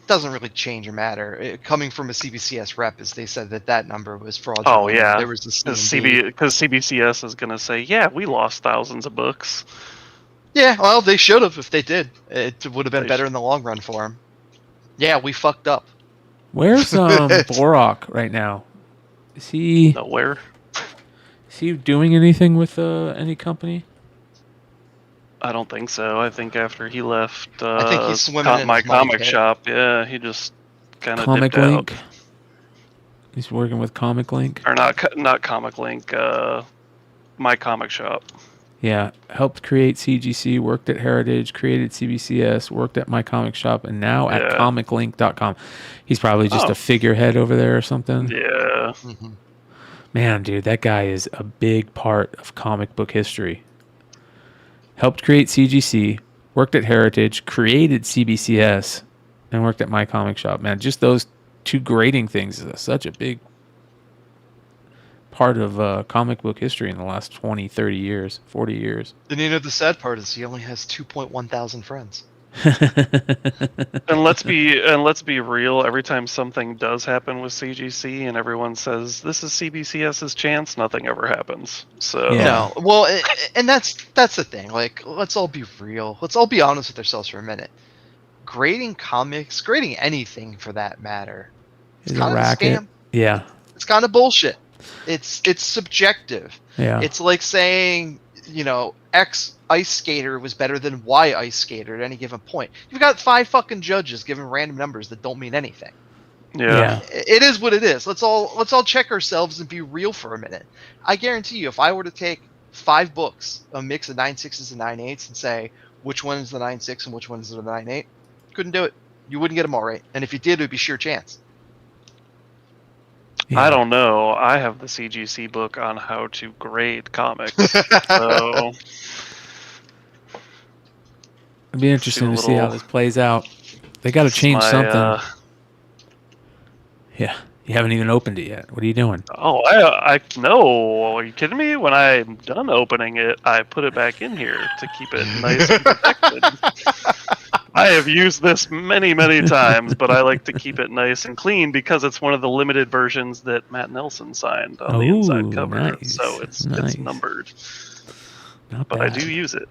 doesn't really change or matter. Coming from a CBCS rep, is they said that number was fraudulent. Oh, yeah. There was a C&D. Because CBCS is going to say, yeah, we lost thousands of books. Yeah, well, they should have if they did. It would have been better in the long run for them. Yeah, we fucked up. Where's Borak right now? Is he nowhere? Is he doing anything with any company? I don't think so. I think after he left, I think he's swimming in my his money comic pit. shop. Yeah, he just kind of Comic dipped Link. out. He's working with Comic Link. Or not Comic Link. My comic shop. Yeah, helped create CGC, worked at Heritage, created CBCS, worked at My Comic Shop, and now at comiclink.com. He's probably just a figurehead over there or something. Yeah. Mm-hmm. Man, dude, that guy is a big part of comic book history. Helped create CGC, worked at Heritage, created CBCS, and worked at My Comic Shop. Man, just those two grading things is such a big part of comic book history in the last 20, 30 years, 40 years. And the sad part is he only has 2.1 thousand friends. And let's be real. Every time something does happen with CGC and everyone says this is CBCS's chance, nothing ever happens. So no, well, and that's the thing. Like, let's all be real. Let's all be honest with ourselves for a minute. Grading comics, grading anything for that matter, is a racket. Scam. Yeah, it's kind of bullshit. It's subjective. Yeah, it's like saying X ice skater was better than Y ice skater at any given point. You've got 5 fucking judges giving random numbers that don't mean anything. Yeah. It is what it is. Let's all check ourselves and be real for a minute. I guarantee you, if I were to take 5 books, a mix of 9.6s and 9.8s, and say which one is the 9.6 and which one is the 9.8, couldn't do it. You wouldn't get them all right. And if you did, it would be sheer chance. Yeah. I don't know. I have the CGC book on how to grade comics. So it'd be interesting to see how this plays out. They got to change something. Yeah, you haven't even opened it yet. What are you doing? Oh, I no. Are you kidding me? When I'm done opening it, I put it back in here to keep it nice and protected. I have used this many, many times, but I like to keep it nice and clean because it's one of the limited versions that Matt Nelson signed on the inside cover. Nice. So it's numbered. Not but bad. I do use it.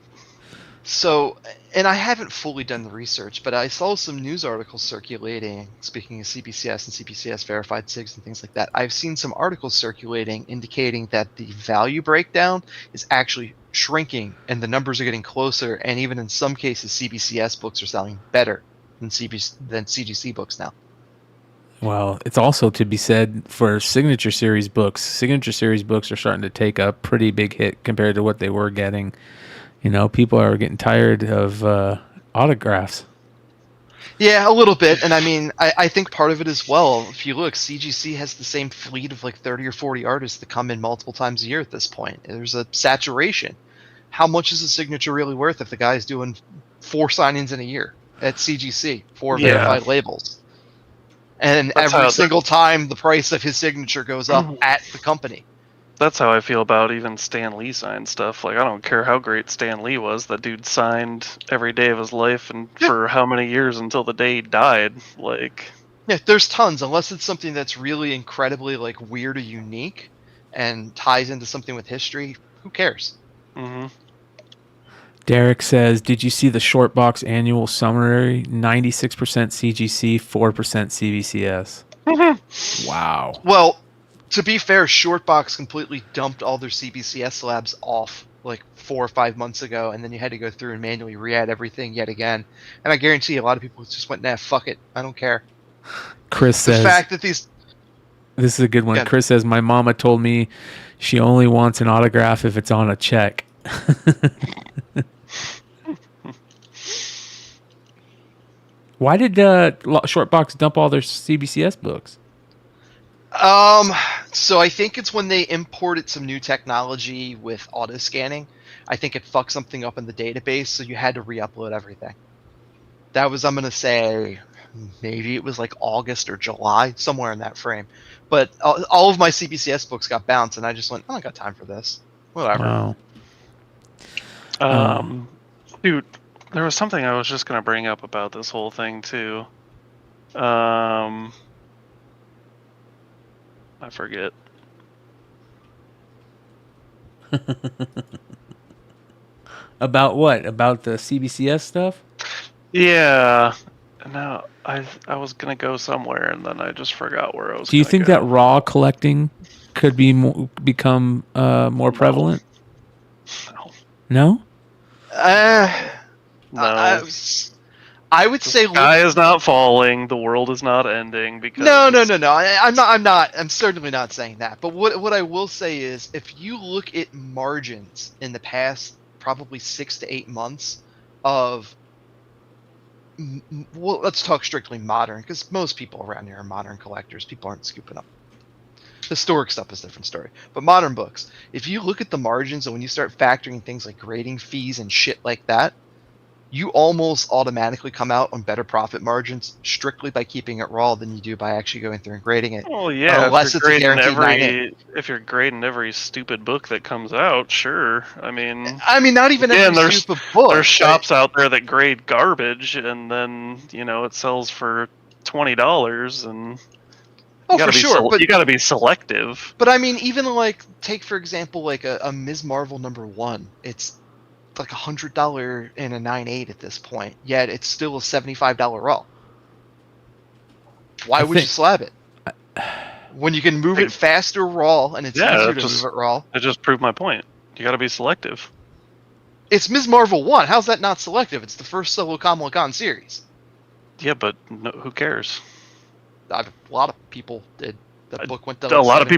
So, and I haven't fully done the research, but I saw some news articles circulating, speaking of CBCS and CBCS verified SIGs and things like that. I've seen some articles circulating indicating that the value breakdown is actually shrinking and the numbers are getting closer, and even in some cases CBCS books are selling better than CGC books now. Well, it's also to be said for Signature Series books. Signature Series books are starting to take a pretty big hit compared to what they were getting, You know, people are getting tired of autographs. Yeah, a little bit. And I mean, I think part of it as well, if you look, CGC has the same fleet of like 30 or 40 artists that come in multiple times a year at this point. There's a saturation. How much is a signature really worth if the guy's doing 4 signings in a year at CGC, 4 verified labels? And every single time the price of his signature goes up at the company. That's how I feel about even Stan Lee signed stuff. Like, I don't care how great Stan Lee was. That dude signed every day of his life and for how many years until the day he died. Like, yeah, there's tons. Unless it's something that's really incredibly like weird or unique and ties into something with history, who cares? Mm-hmm. Derek says, did you see the short box annual summary? 96% CGC, 4% CBCS. Wow. Well, to be fair, Shortbox completely dumped all their CBCS labs off like 4 or 5 months ago, and then you had to go through and manually re-add everything yet again. And I guarantee a lot of people just went, nah, fuck it, I don't care. Chris says, the fact that these... This is a good one. Chris says, my mama told me she only wants an autograph if it's on a check. Why did Shortbox dump all their CBCS books? So I think it's when they imported some new technology with auto scanning. I think it fucked something up in the database, so you had to re-upload everything. That was, I'm gonna say, maybe it was like August or July, somewhere in that frame. But all of my CBCS books got bounced, and I just went, I don't got time for this. Whatever. Wow. Dude, there was something I was just gonna bring up about this whole thing too. I forget. About what? About the CBCS stuff? Yeah. No, I was gonna go somewhere and then I just forgot where I was. Do you think that raw collecting could be become more prevalent? No. No. I would say the sky is not falling. The world is not ending because no. I'm certainly not saying that. But what I will say is, if you look at margins in the past, probably 6 to 8 months of, well, let's talk strictly modern, because most people around here are modern collectors. People aren't scooping up historic stuff is a different story. But modern books, if you look at the margins and when you start factoring things like grading fees and shit like that, you almost automatically come out on better profit margins strictly by keeping it raw than you do by actually going through and grading it. Oh yeah, unless it's a guaranteed if you're grading every stupid book that comes out, sure. I mean, not even every stupid book. There's shops out there that grade garbage, and then it sells for $20, and oh, for sure, but you got to be selective. But I mean, even like take for example like a Ms. Marvel #1, it's like $100 in a 9.8 at this point, yet it's still a $75 raw. Why would you slab it when you can move it faster raw and it's easier to move it raw? I just proved my point. You got to be selective. It's Ms. Marvel 1. How's that not selective? It's the first solo Kamala Khan series. Yeah, but who cares? A lot of people did. That book went down. A lot of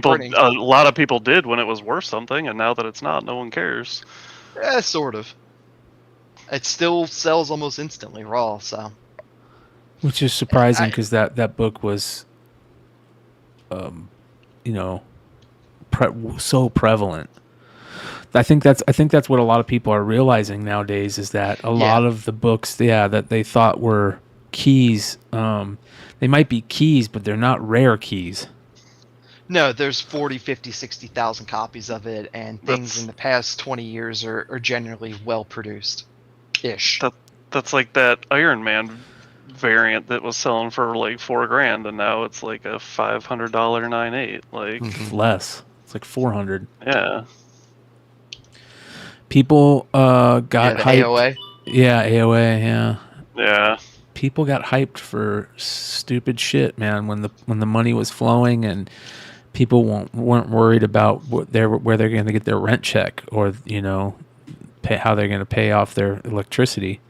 people did when it was worth something, and now that it's not, no one cares. Sort of. It still sells almost instantly raw, so. Which is surprising because that book was, so prevalent. I think that's what a lot of people are realizing nowadays is that a lot of the books, that they thought were keys, they might be keys, but they're not rare keys. No, there's 40, 50, 60,000 copies of it, and things in the past 20 years are generally well produced. Ish. That's like that Iron Man variant that was selling for like $4,000, and now it's like a $500 9.8. Like less. It's like $400. Yeah. People got hyped. AOA. Yeah, AOA. Yeah. Yeah. People got hyped for stupid shit, man. When the money was flowing and people weren't worried about where they're going to get their rent check or how they're going to pay off their electricity.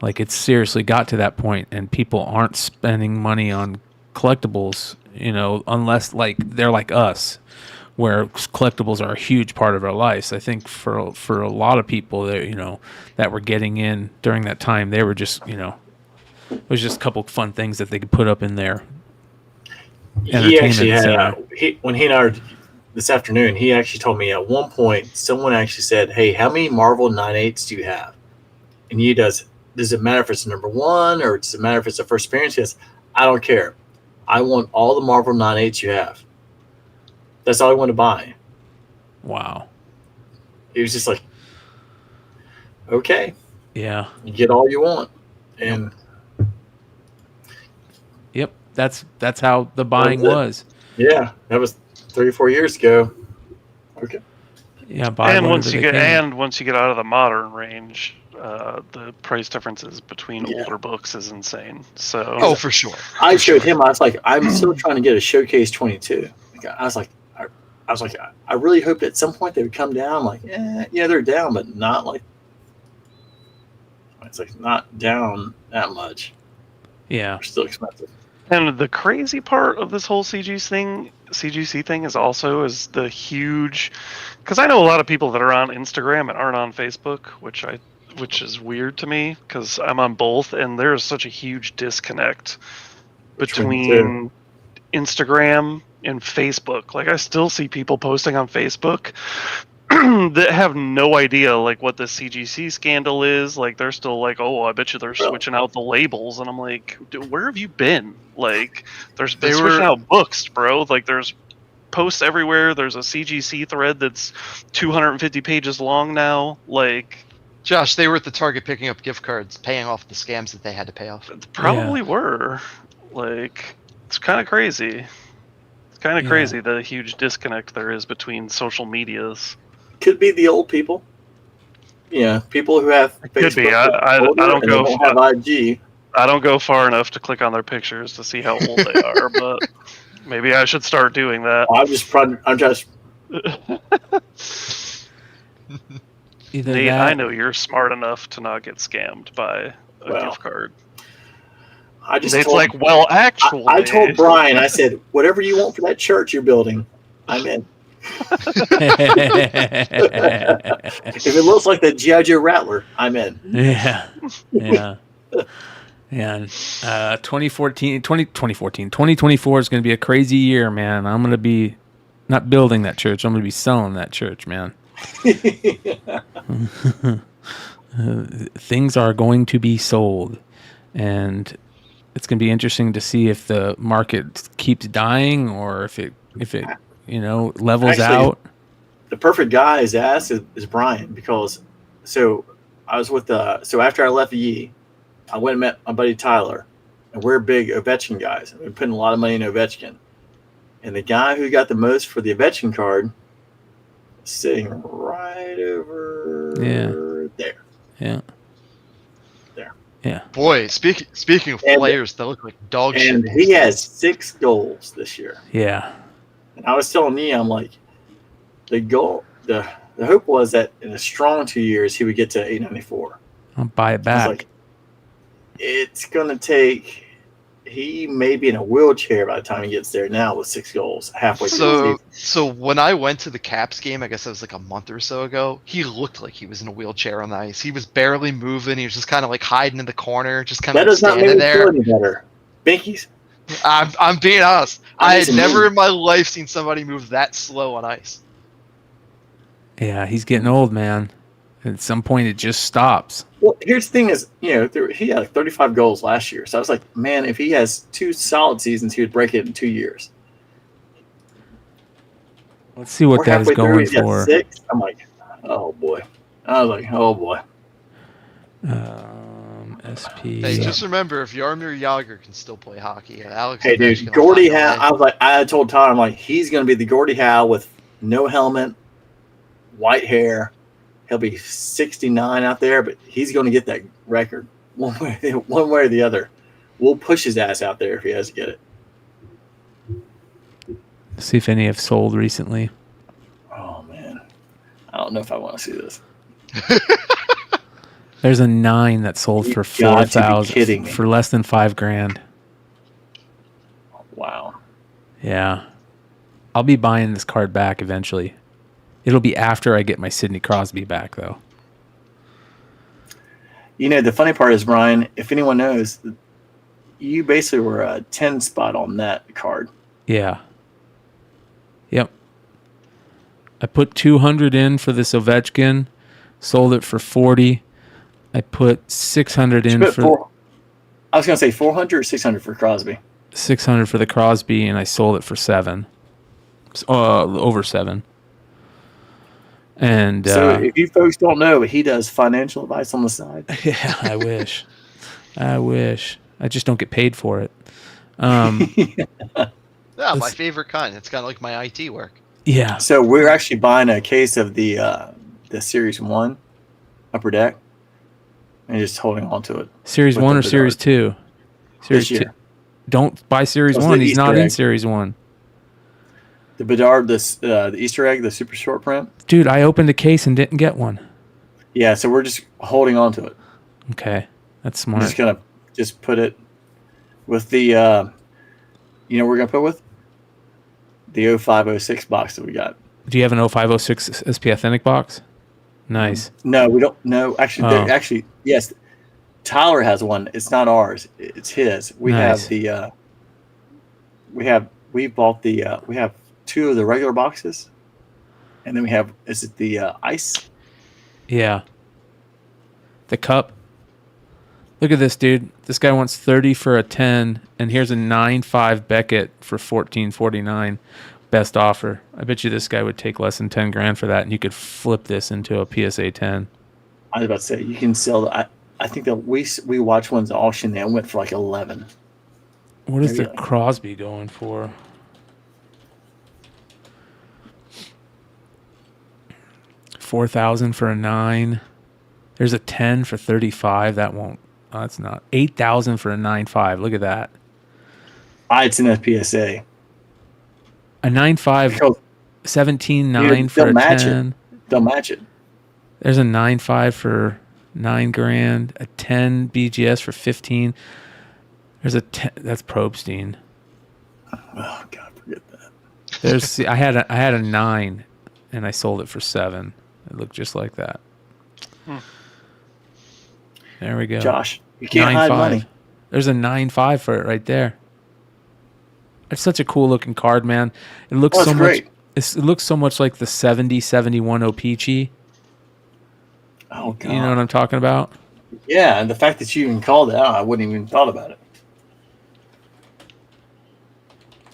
Like it seriously got to that point, and people aren't spending money on collectibles, unless like they're like us, where collectibles are a huge part of our lives. I think for a lot of people that that were getting in during that time, they were just it was just a couple of fun things that they could put up in their He actually had center. when he and I were this afternoon, he actually told me at one point someone actually said, "Hey, how many Marvel 9/8s do you have?" And he does it matter if it's number 1 or does it matter if it's the first appearance? He says, "I don't care. I want all the Marvel 9/8s you have." That's all I want to buy. Wow. He was just like, okay. Yeah. You get all you want. And yep, that's how the buying was. Yeah, that was 3 or 4 years ago. Okay. Yeah, and once you get out of the modern range, the price differences between older books is insane. So for sure. I showed him. I was like, I'm still trying to get a Showcase 22. I was like, I really hoped at some point they would come down. I'm like, yeah, they're down, but not like. It's like not down that much. Yeah, they're still expensive. And the crazy part of this whole CGC thing is the huge, because I know a lot of people that are on Instagram and aren't on Facebook, which is weird to me because I'm on both, and there is such a huge disconnect between Instagram and Facebook. Like, I still see people posting on Facebook that have no idea like what the CGC scandal is. Like, they're still like, oh, I bet you they're switching out the labels, and I'm like, dude, where have you been? Like, they're switching out books, bro. Like, there's posts everywhere. There's a CGC thread that's 250 pages long now. Like, Josh, they were at the Target picking up gift cards, paying off the scams that they had to pay off. Probably were. Like, it's kind of crazy. It's kind of crazy the huge disconnect there is between social medias. Could be the old people. Yeah, people who have Facebook. Could be. I don't go. Have IG. I don't go far enough to click on their pictures to see how old they are, but maybe I should start doing that. I'm just. Nate, I know you're smart enough to not get scammed by a gift card. It's like, well, actually, I told Bryan, I said, whatever you want for that church you're building, I'm in. If it looks like the G.I. Joe Rattler, I'm in. Yeah. 2024 is going to be a crazy year, man. I'm going to be not building that church. I'm going to be selling that church, man. Things are going to be sold, and it's going to be interesting to see if the market keeps dying or if it levels out. The perfect guy is Bryan, because I was with after I left Yee, I went and met my buddy Tyler, and we're big Ovechkin guys. We're putting a lot of money in Ovechkin, and the guy who got the most for the Ovechkin card is sitting right over there. Yeah. There. Yeah. Boy, speaking of players that look like dog shit. And he has 6 goals this year. Yeah. And I was telling Nia, I'm like, the hope was that in a strong 2 years he would get to 894. I'll buy it back. Like, it's gonna take. He may be in a wheelchair by the time he gets there now with 6 goals halfway through the season. So when I went to the Caps game, I guess that was like a month or so ago, he looked like he was in a wheelchair on the ice. He was barely moving. He was just kind of like hiding in the corner, just kind of that does not standing make me feel there. any better. Binkies. I'm being honest. I had never in my life seen somebody move that slow on ice. Yeah, he's getting old, man. At some point, it just stops. Well, here's the thing: is he had like 35 goals last year, so I was like, man, if he has 2 solid seasons, he would break it in 2 years. Let's see what that is going for. 6. I'm like, oh boy. I was like, oh boy. SP. Hey, just remember, if Jaromir Jagr can still play hockey, Alex. Hey, dude, Gordie Howe. I told Todd, I'm like, he's going to be the Gordie Howe with no helmet, white hair. He'll be 69 out there, but he's going to get that record one way or the other. We'll push his ass out there if he has to get it. See if any have sold recently. Oh man, I don't know if I want to see this. There's a 9 that sold for 4,000 for less than $5,000. Wow. Yeah. I'll be buying this card back eventually. It'll be after I get my Sidney Crosby back, though. You know, the funny part is, Brian, if anyone knows, you basically were a 10 spot on that card. Yeah. Yep. I put 200 in for this Ovechkin, sold it for 40. I put 600 in for... I was going to say 400 or 600 for Crosby. 600 for the Crosby, and I sold it for 7. Over 7. And so if you folks don't know, he does financial advice on the side. Yeah, I wish. I just don't get paid for it. Yeah, my favorite kind. It's kind of like my IT work. Yeah. So we're actually buying a case of the Series 1 Upper Deck and just holding on to it. Series 1 or Series 2? Series 2. Don't buy Series 1. He's not in Series 1. The Bedard, the Easter egg, the super short print. Dude, I opened a case and didn't get one. Yeah, so we're just holding on to it. Okay, that's smart. I'm just gonna put it with the, you know, what we're gonna put with the 0506 box that we got. Do you have an 0506 SP Authentic box? Nice. No, we don't. No, actually, yes. Tyler has one. It's not ours. It's his. We have the. We bought the. We have 2 of the regular boxes, and then we have. Is it the ice? Yeah. The cup. Look at this, dude. This guy wants 30 for a 10, and here's a 9.5 Beckett for $14.49. Best offer. I bet you this guy would take less than 10 grand for that, and you could flip this into a PSA 10. I was about to say you can sell. I think that we watched one's auction that went for like 11. What is the Crosby going for? $4,000 for a 9. There's a 10 for 35. That won't. Oh, that's not. 8,000 for a 9.5. Look at that. It's in a PSA. A 9.5, 17.9 for a 10. They'll match it. There's a 9.5 for 9 grand. A 10 BGS for 15. There's a 10. That's Probstein. Oh God, forget that. There's. I had a 9, and I sold it for 7. It looked just like that. There we go. Josh, you can't hide money. There's a 9.5 for it right there. It's such a cool looking card, man. It looks so much. It looks so much like the 70-71 O-Pee-Chee. Oh God! You know what I'm talking about? Yeah, and the fact that you even called it out, I wouldn't even thought about it.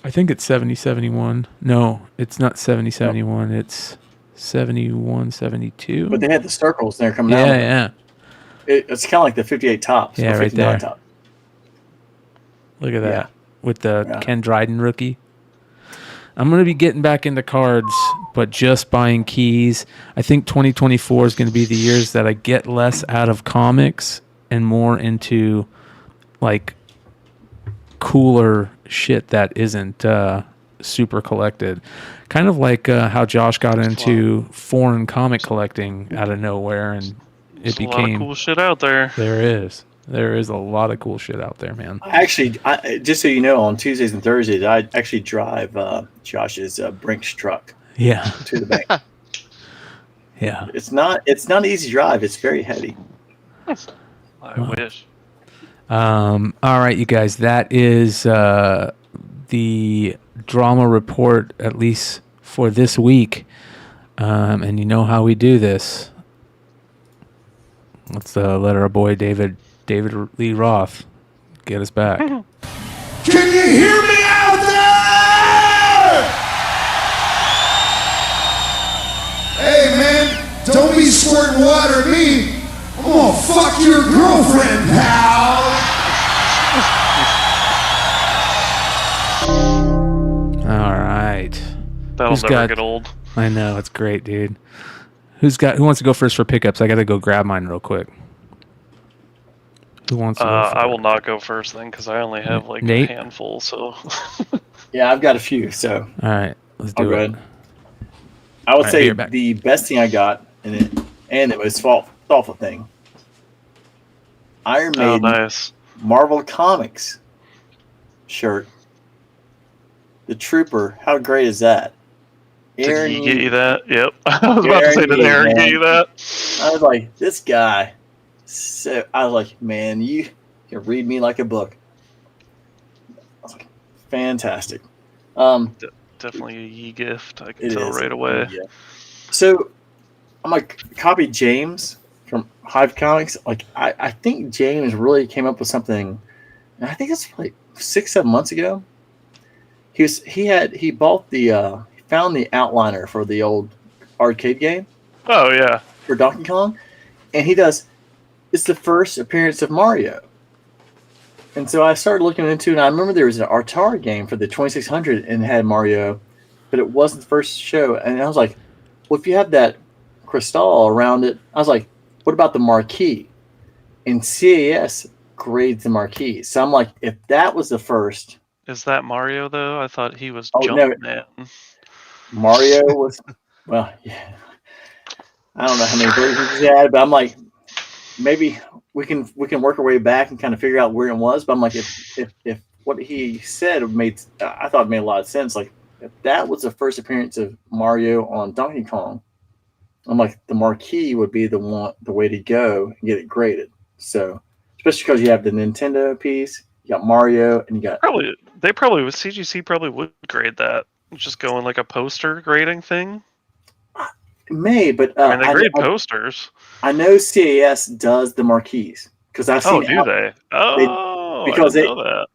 I think it's 70-71. No, it's not 70-71. It's 71-72. But they had the circles there coming out. Yeah. It's kind of like the 58 tops. Yeah, right there. Top. Look at that. With the Ken Dryden rookie. I'm going to be getting back into cards, but just buying keys. I think 2024 is going to be the years that I get less out of comics and more into like cooler shit that isn't super collected. Kind of like how Josh got into foreign comic collecting out of nowhere, and it became a lot of cool shit out there. There is a lot of cool shit out there, man. Actually, just so you know, on Tuesdays and Thursdays, I actually drive Josh's Brinks truck. Yeah. To the bank. Yeah. It's not an easy drive. It's very heavy. I wish. All right, you guys. That is the drama report, at least for this week. And you know how we do this. Let's let our boy David Lee Roth get us back. Can you hear me out there? Hey man, don't be squirting water at me. I'm gonna fuck your girlfriend, pal. All right. That'll never get old. I know, it's great, dude. Who wants to go first for pickups? I gotta go grab mine real quick. Who wants to go first? I will not go first then, because I only have like Nate? a handful. So. Yeah, I've got a few. So. All right, let's do it. I would say the best thing I got in it, and the most thoughtful thing. Iron Maiden, nice. Marvel Comics shirt. the Trooper. How great is that? Did he get you that? Yep. I was about to say, did Aaron get you that? I was like, this guy. So I was like, man, you can read me like a book. I was like, fantastic. Definitely a Yee gift. I can tell right away. Yeah. So I'm like, copy James from Hive Comics. Like, I think James really came up with something. And I think it's like 6-7 months ago. He found the outliner for the old arcade game. Oh yeah. For Donkey Kong, and it's the first appearance of Mario. And so I started looking into it, and I remember there was an Atari game for the 2600 and it had Mario, but it wasn't the first show. And I was like, well, if you have that crystal around it, I was like, what about the marquee? And CAS grades the marquee. So I'm like, if that was the first. Is that Mario, though? I thought he was Jumpman. Mario was, well, yeah. I don't know how many versions he had, but I'm like, maybe we can work our way back and kind of figure out where it was. But I'm like, if what he said I thought it made a lot of sense. Like, if that was the first appearance of Mario on Donkey Kong, I'm like, the marquee would be the way to go and get it graded. So, especially because you have the Nintendo piece, you got Mario, and you got CGC probably would grade that. Just go in like a poster grading thing. It may, but I mean, they grade posters. I know CAS does the marquees because I've seen. Oh, do they? Oh, because I didn't know that.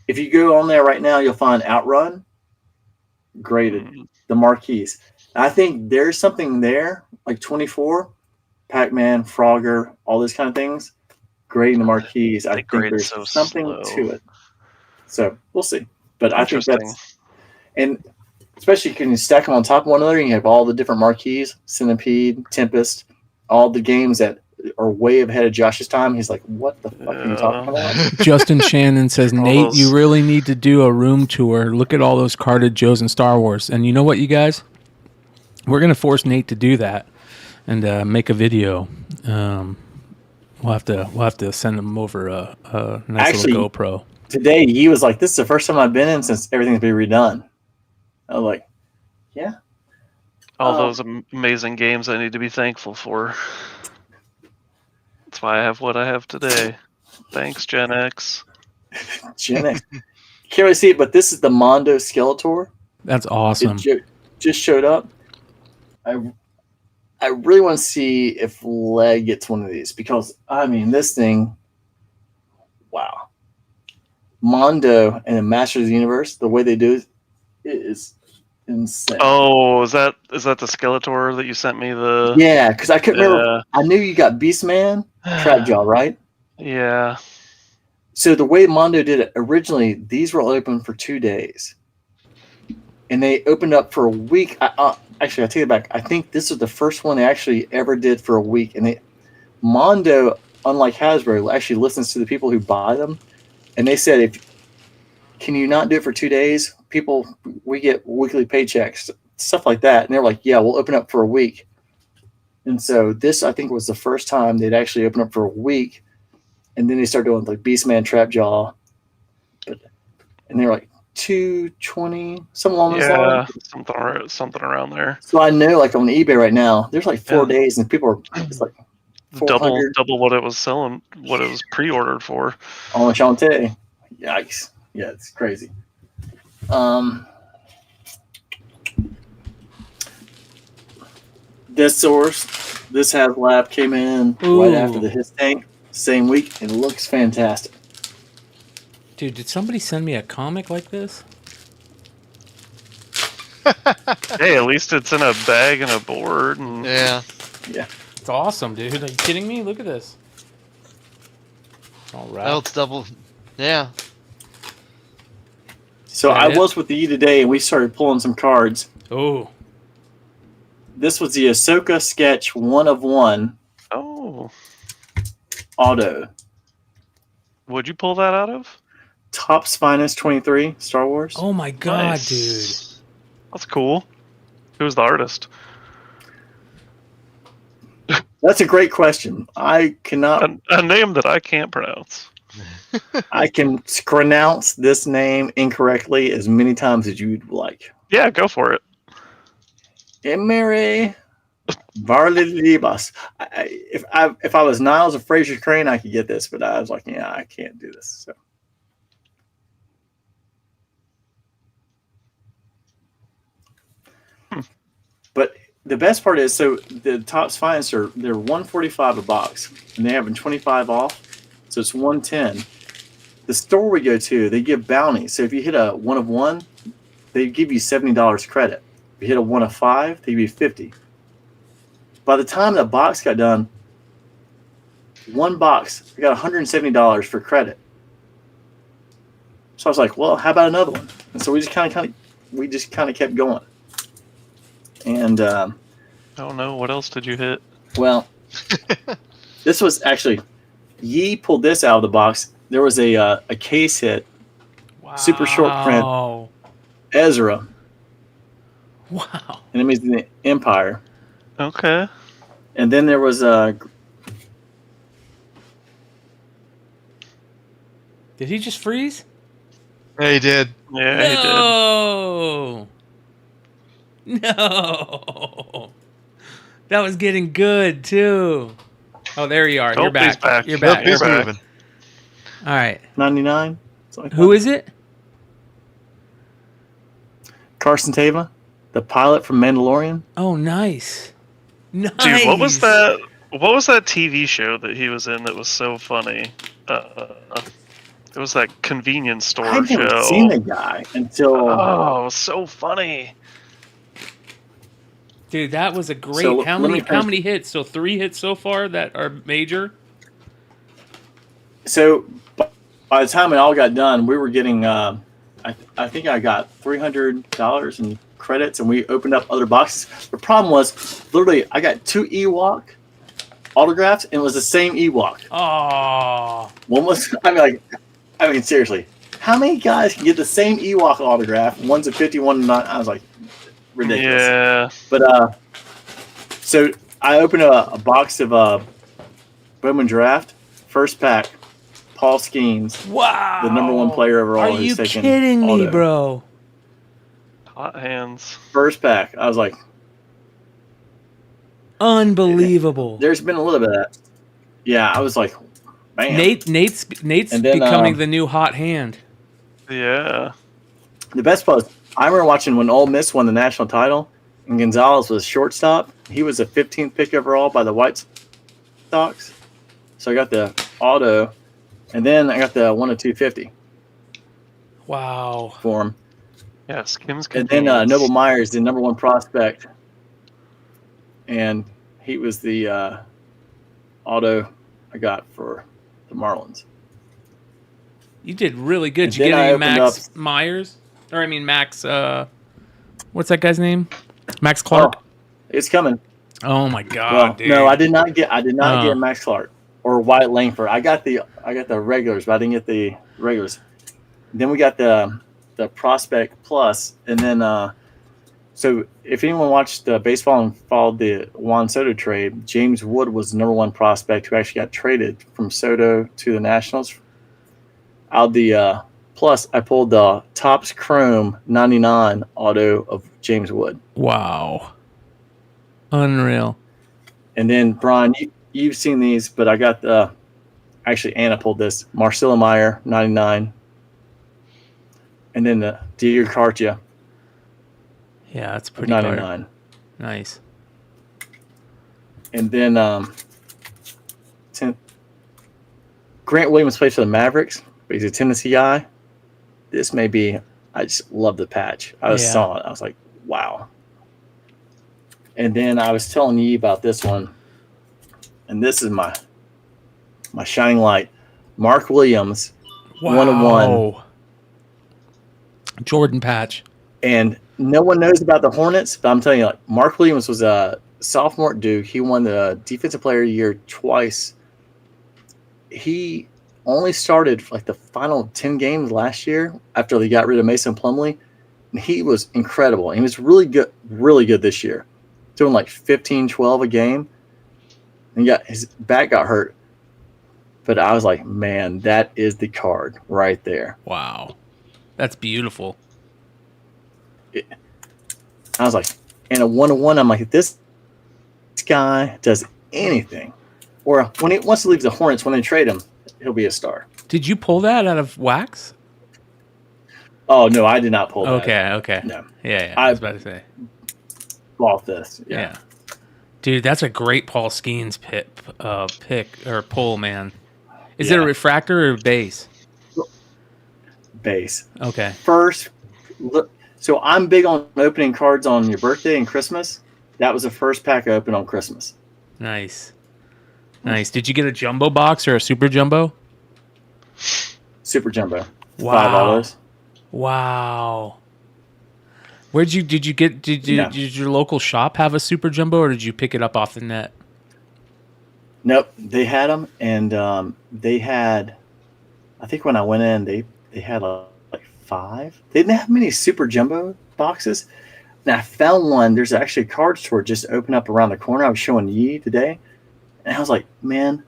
If you go on there right now, you'll find Outrun graded the marquees. I think there's something there, like 24, Pac-Man, Frogger, all those kind of things, grading the marquees. I think there's something to it. So we'll see. But I think that's, and especially when you stack them on top of one another, you have all the different marquees, Centipede, Tempest, all the games that are way ahead of Josh's time. He's like, what the fuck are you talking about? Justin Shannon says, Nate, you really need to do a room tour. Look at all those carded Joes in Star Wars. And you know what, you guys? We're going to force Nate to do that and make a video. We'll have to send him over a nice little GoPro. Today, he was like, this is the first time I've been in since everything's been redone. I was like, yeah. All those amazing games I need to be thankful for. That's why I have what I have today. Thanks, Gen X. Gen X. Can't really see it, but this is the Mondo Skeletor. That's awesome. It just showed up. I really want to see if Leg gets one of these because, I mean, this thing, wow. Mondo and Master of the Universe, the way they do it is insane. Oh, is that the Skeletor that you sent me? Yeah, because I couldn't remember. I knew you got Beastman, Trapjaw, right? Yeah. So the way Mondo did it originally, these were open for 2 days, and they opened up for a week. Actually, I take it back. I think this was the first one they actually ever did for a week, and Mondo, unlike Hasbro, actually listens to the people who buy them, and they said, can you not do it for 2 days? People, we get weekly paychecks, stuff like that. And they're like, yeah, we'll open up for a week. And so this, I think, was the first time they'd actually open up for a week. And then they started doing like Beastman, Trapjaw. And they were like $220, something along those lines. Yeah, something around there. So I know, like on eBay right now, there's like 4 days, and people are, it's like double what it was selling, what it was pre-ordered for. On Shantae. Yikes. Yeah, it's crazy. This HasLab came in right after the His Tank, same week, and it looks fantastic. Dude, did somebody send me a comic like this? Hey, at least it's in a bag and a board. And... Yeah. It's awesome, dude. Are you kidding me? Look at this. All right. Oh, it's double. Yeah. So I was with you today, and we started pulling some cards. Oh. This was the Ahsoka sketch 1 of 1. Oh. Auto. What'd you pull that out of? Topps Finest 23, Star Wars. Oh my god, Nice. dude. That's cool. Who's the artist? That's a great question. I cannot. A name that I can't pronounce. I can pronounce this name incorrectly as many times as you'd like. Yeah, go for it. Emery Varlibas. If I was Niles or Fraser Crane, I could get this, but I was like, yeah, I can't do this. So. But the best part is, so the Topps Finest they're $145 a box, and they have them 25 off, so it's $110. The store we go to, they give bounties. So if you hit a 1 of 1, they give you $70 credit. If you hit a 1 of 5, they give you $50. By the time the box got done, one box, I got $170 for credit. So I was like, well, how about another one? And so we just kind of kept going. And oh no, what else did you hit? Well, this was actually Yee pulled this out of the box. There was a case hit, super short print, Ezra. Wow. Enemies in the Empire. Okay. And then there was a. Did he just freeze? Yeah, he did. Yeah, he did. No. That was getting good too. Oh, there you are. You're back. You're back. He's moving. All right. 99. Who is it? Carson Teva, the pilot from Mandalorian. Oh, nice. Nice. Dude, what was that? What was that TV show that he was in that was so funny? It was that convenience store I show. haven't seen the guy until. Oh, it was so funny. Dude, that was a great. So, how many hits? So 3 hits so far that are major. So by the time it all got done, we were getting. I think I got $300 in credits, and we opened up other boxes. The problem was, literally, I got 2 Ewok autographs, and it was the same Ewok. Oh. One was. I mean, seriously, how many guys can get the same Ewok autograph? One's a 50, one's not. I was like, ridiculous. Yeah. But so I opened a box of Bowman Draft, first pack, Paul Skeens. Wow. The #1 player overall. Are you kidding me, bro? Hot hands. First pack. I was like, unbelievable. There's been a little bit of that. Yeah, I was like, man. Nate's And then, becoming the new hot hand. Yeah. The best part was, I remember watching when Ole Miss won the national title, and Gonzalez was shortstop. He was the 15th pick overall by the White Sox. So I got the auto, and then I got the 1 of 250. Wow. For him. Yeah, Skims. And then Noble Myers, the #1 prospect, and he was the auto I got for the Marlins. You did really good. And Did you get then I any opened Max up- Myers? Or I mean Max what's that guy's name? Max Clark? Oh, it's coming. Oh my god, Well, dude. no, I did not get Max Clark or Wyatt Langford. I got the regulars, but I didn't get the regulars. Then we got the Prospect Plus, and then so if anyone watched baseball and followed the Juan Soto trade, James Wood was the #1 prospect who actually got traded from Soto to the Nationals. Out of the Plus, I pulled the Topps Chrome 99 auto of James Wood. Wow. Unreal. And then, Brian, you've seen these, but I got actually, Anna pulled this. Marcelo Meyer, 99. And then the Diego Cartia. Yeah, that's pretty 99. good. Nice. And then Grant Williams plays for the Mavericks, but he's a Tennessee guy. This may be, I just love the patch. I saw it. I was like, wow. And then I was telling you about this one, and this is my shining light. Mark Williams, 1 of 1. Jordan patch. And no one knows about the Hornets, but I'm telling you, like, Mark Williams was a sophomore at Duke. He won the Defensive Player of the Year twice. He only started for like the final 10 games last year after they got rid of Mason Plumlee. And he was incredible. He was really good this year. Doing like 15, 12 a game. And his back got hurt. But I was like, man, that is the card right there. Wow. That's beautiful. I was like, and a 1-1, I'm like, if this guy does anything, or when he wants to leave the Hornets, when they trade him, he'll be a star. Did you pull that out of wax? Oh, no, I did not pull that. Okay. No. Yeah, I was about to say. Bought this. Yeah. Dude, that's a great Paul Skeens pick or pull, man. Is it a refractor or base? Base. Okay. First, look. So I'm big on opening cards on your birthday and Christmas. That was the first pack I opened on Christmas. Nice. Did you get a jumbo box or a super jumbo? Super jumbo. Wow. 5 autos. Wow. Did your local shop have a super jumbo, or did you pick it up off the net? Nope, they had them, and they had. I think when I went in, they had like 5. They didn't have many super jumbo boxes. And I found one. There's actually a card store just opened up around the corner. I was showing Yee today, and I was like, man,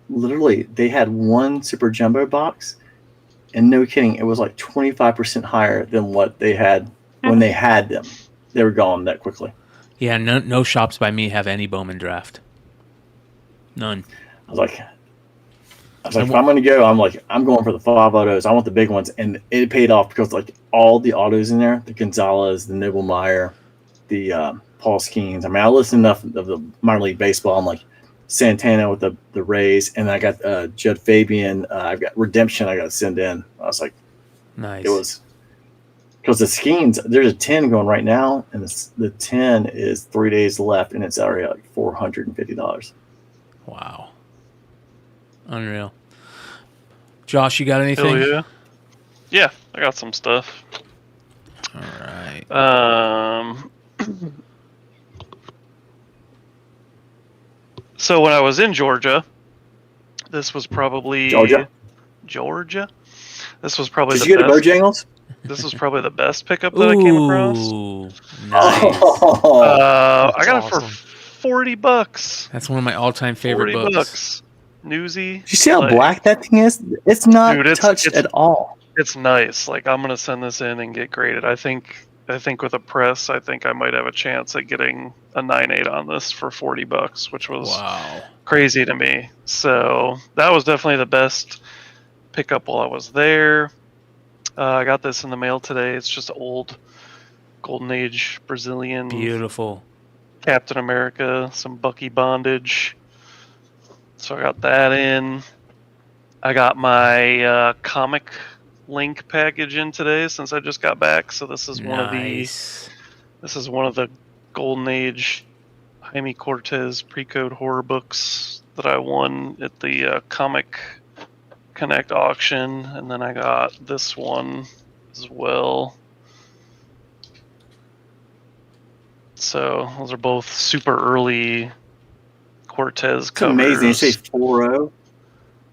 literally, they had one super jumbo box, and no kidding, it was like 25% higher than what they had when they had them. They were gone that quickly. Yeah, no shops by me have any Bowman draft. None. I was like, if I'm going to go, I'm going for the 5 autos. I want the big ones. And it paid off because like all the autos in there, the Gonzalez, the Noble Meyer, the Paul Skeens. I mean, I listened enough of the minor league baseball. I'm like Santana with the Rays. And I got Judd Fabian. I've got Redemption I got to send in. I was like, nice. It was because the Skeens, there's a 10 going right now. And the 10 is 3 days left. And it's already like $450. Wow. Unreal. Josh, you got anything? Hell yeah. Yeah, I got some stuff. All right. So when I was in Georgia, this was probably Georgia. This was probably Did you get a Bojangles? This was probably the best pickup that I came across. Nice. I got it for $40. That's one of my all-time favorite books. Newsy. Did you see how black that thing is? It's not touched at all. It's nice. Like, I'm gonna send this in and get graded. I think with a press, I think I might have a chance at getting a 9.8 on this for $40, which was crazy to me. So that was definitely the best pickup while I was there. I got this in the mail today. It's just old Golden Age Brazilian. Beautiful. Captain America, some Bucky bondage. So I got that in. I got my comic link package in today since I just got back. So this is one of the Golden Age Jaime Cortez pre-code horror books that I won at the Comic Connect auction, and then I got this one as well. So those are both super early Cortez covers. Amazing. You say 4.0?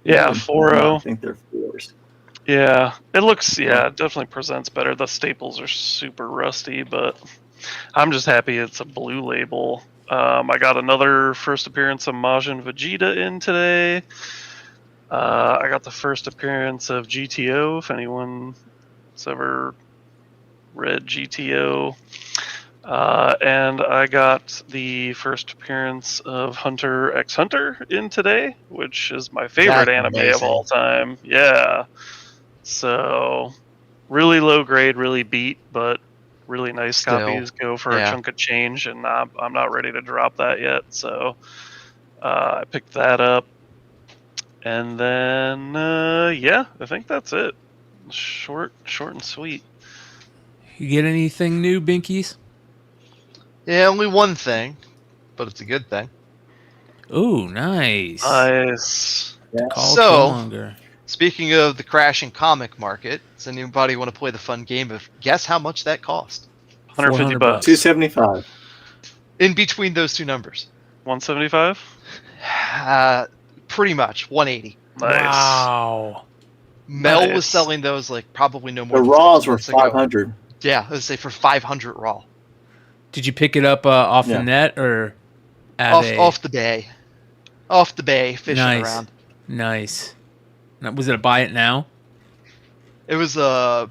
Yeah, 4.0. I think they're 4s. Yeah, it looks, it definitely presents better. The staples are super rusty, but I'm just happy it's a blue label. I got another first appearance of Majin Vegeta in today. I got the first appearance of GTO, if anyone's ever read GTO. And I got the first appearance of Hunter x Hunter in today, which is my favorite anime of all time. Yeah. So, really low grade, really beat, but really nice copies go for a chunk of change, and I'm not ready to drop that yet. So, I picked that up. And then, I think that's it. Short and sweet. You get anything new, Binkies? Yeah, only one thing, but it's a good thing. Ooh, nice. Nice. Yeah. So, speaking of the crashing comic market, does anybody want to play the fun game of guess how much that cost? $150. $275. In between those two numbers. $175? Pretty much. $180. Nice. Wow. Mel was selling those like probably no more. The raws were $500. Yeah, let's say for $500 raw. Did you pick it up off the net or off the bay? Off the bay, fishing around. Nice. Now, was it a buy it now? It was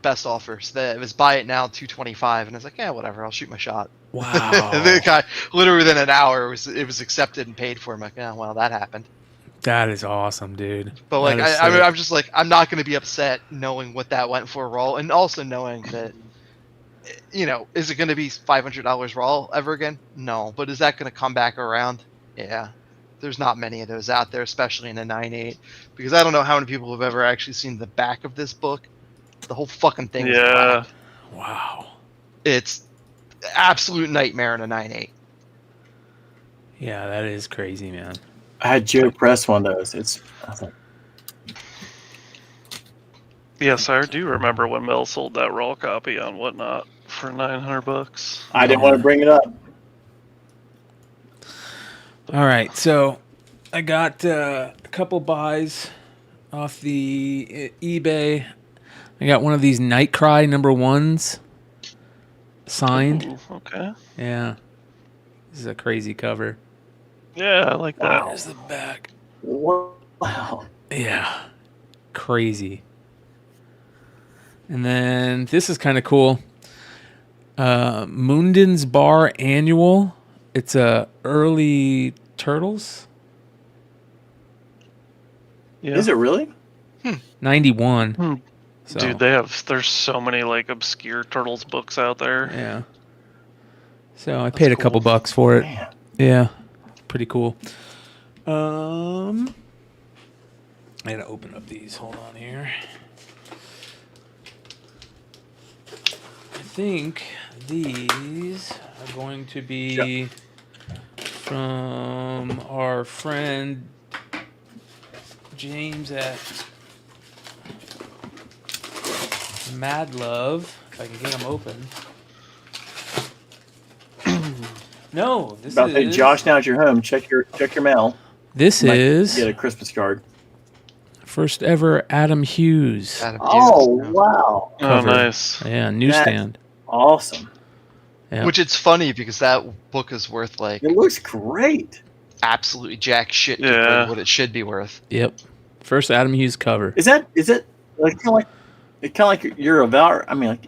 best offer. So it was buy it now $225, and I was like, yeah, whatever. I'll shoot my shot. Wow. And the guy, literally within an hour, it was accepted and paid for. I'm like, yeah, well, that happened. That is awesome, dude. But like, I'm just like, I'm not going to be upset knowing what that went for raw, and also knowing that, you know, is it going to be $500 raw ever again? No. But is that going to come back around? Yeah. There's not many of those out there, especially in a 9.8, because I don't know how many people have ever actually seen the back of this book. The whole fucking thing. Yeah. Is black. Wow. It's absolute nightmare in a 9.8. Yeah, that is crazy, man. I had Joe press one of those. I was like, Yes, I do remember when Mel sold that raw copy on Whatnot for $900. I didn't want to bring it up. All right, so I got a couple buys off the eBay. I got one of these Nightcry #1s signed. Ooh, okay. Yeah. This is a crazy cover. Yeah, I like that. There's the back. Wow. Yeah. Crazy. And then this is kind of cool. Munden's Bar Annual. It's a early Turtles. Yeah. Is it really? 91. So. Dude, there's so many like obscure Turtles books out there. Yeah. So I paid a couple bucks for it. Man. Yeah. Pretty cool. I gotta open up these. Hold on here. I think these are going to be from our friend James at Mad Love. If I can get them open. No, this About is Josh. Now at your home, check your mail. This You might is get a Christmas card. first ever Adam Hughes. Oh wow! Cover. Oh, nice. Yeah, newsstand. That's awesome. Yeah. Which it's funny because that book is worth like It looks great. absolutely jack shit compared to what it should be worth. Yep. First Adam Hughes cover. Is it like kind of like you're about? I mean, like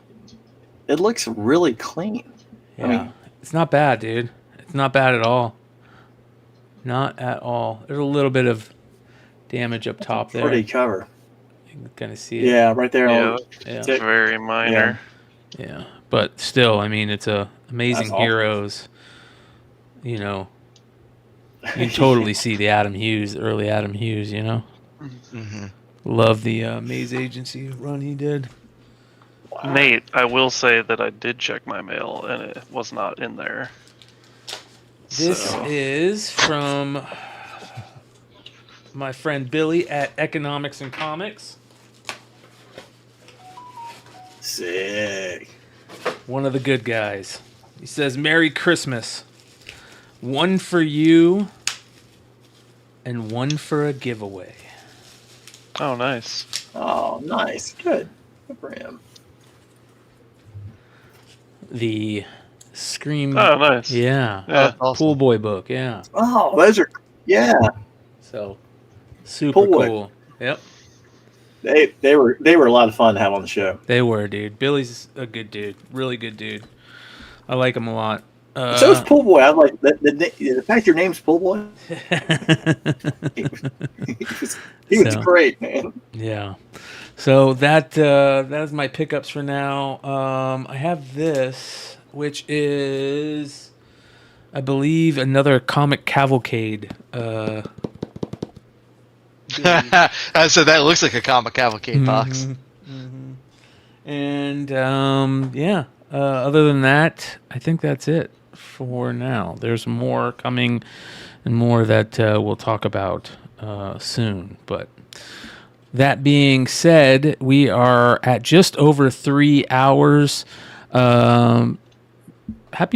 it looks really clean. Yeah. I mean, It's not bad, dude. It's not bad at all. Not at all. There's a little bit of damage up top there. pretty cover. You can kind of see it. Yeah, right there. Yeah, Yeah. it's very minor. Yeah. But still, I mean, it's a Amazing That's awesome. Heroes. You know, you can totally see the Adam Hughes, early Adam Hughes, you know? Mm-hmm. Love the Maze Agency run he did. Nate, I will say that I did check my mail and it was not in there. This is from my friend Billy at Economics and Comics. Sick. One of the good guys. He says, Merry Christmas. One for you and one for a giveaway. Oh, nice. Oh, nice. Good for him. The Scream. Oh, nice. Yeah. Yeah. Awesome. Pool Boy book. Yeah. Oh, those are So super Pool Boy. cool. Yep. They were a lot of fun to have on the show. They were, dude. Billy's a good dude. Really good dude. I like him a lot. So is Pool Boy. I like the fact your name's Pool Boy. he was great, man. Yeah. So that is my pickups for now. I have this, which is, I believe, another comic cavalcade. So that looks like a comic cavalcade box. Mm-hmm. And yeah. Other than that, I think that's it for now. There's more coming, and more that we'll talk about soon. But that being said, we are at just over 3 hours. Happy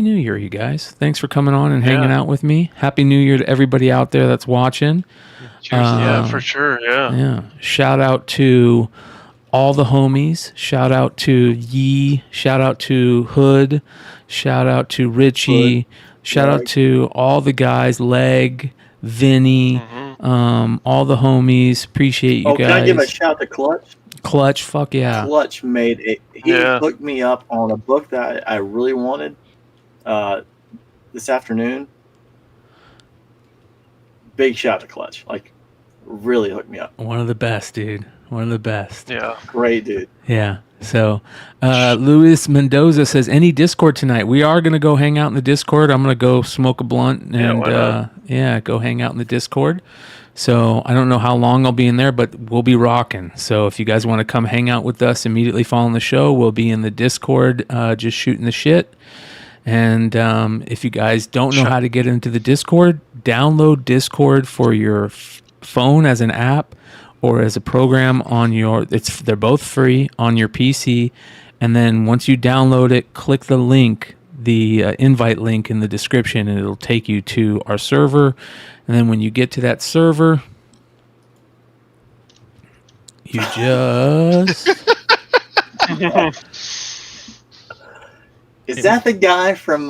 New Year, you guys. Thanks for coming on and hanging out with me. Happy New Year to everybody out there that's watching. Cheers. Yeah, for sure. Yeah. Yeah. Shout out to all the homies. Shout out to Yee. Shout out to Hood. Shout out to Richie. Shout out to all the guys. Leg, Vinny, all the homies. Appreciate you guys. Can I give a shout to Clutch? Clutch, fuck yeah. Clutch made it. He hooked me up on a book that I really wanted this afternoon. Big shout to Clutch. Like, really hooked me up. One of the best, dude. One of the best. Yeah. Great dude. Yeah. So, Luis Mendoza says, any Discord tonight? We are going to go hang out in the Discord. I'm going to go smoke a blunt and, go hang out in the Discord. So, I don't know how long I'll be in there, but we'll be rocking. So, if you guys want to come hang out with us immediately following the show, we'll be in the Discord just shooting the shit. And if you guys don't know how to get into the Discord, download Discord for your phone as an app or as a program on they're both free on your PC. And then once you download it, click the link, the invite link in the description, and it'll take you to our server. And then when you get to that server, you just... Is that the guy from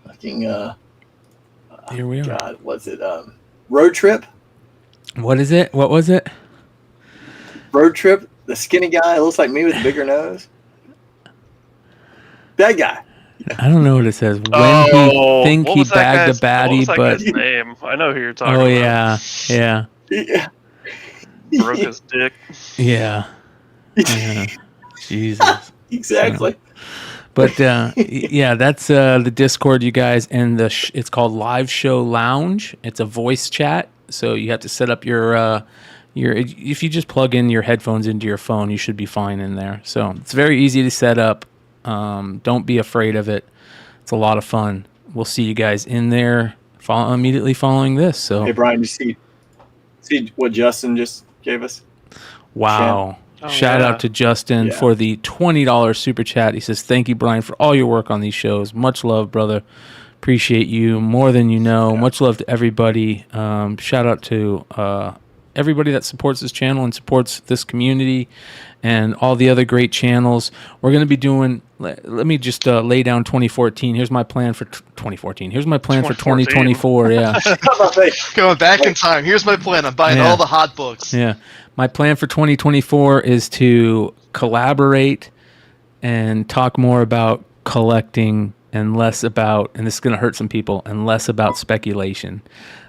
fucking here we are. God, was it Road Trip? What is it? What was it? Road Trip, the skinny guy, looks like me with a bigger nose. That guy. I don't know what it says. When he think he bagged a baddie, but his name? I know who you're talking about. Oh yeah. Broke his dick. Yeah. Jesus. Exactly. But yeah, that's the Discord, you guys, and it's called Live Show Lounge. It's a voice chat, so you have to set up your if you just plug in your headphones into your phone, you should be fine in there. So it's very easy to set up. Don't be afraid of it. It's a lot of fun. We'll see you guys in there immediately following this. So hey, Brian, you see what Justin just gave us? Wow. Shout out to Justin for the $20 super chat. He says, thank you, Brian, for all your work on these shows. Much love, brother. Appreciate you more than you know. Much love to everybody. Shout out to everybody that supports this channel and supports this community and all the other great channels. We're going to be doing, let me just lay down 2014. Here's my plan for 2014. Here's my plan for 2024. Yeah. Going back in time. Here's my plan. I'm buying all the hot books. Yeah. My plan for 2024 is to collaborate and talk more about collecting and less about, and this is going to hurt some people, and less about speculation.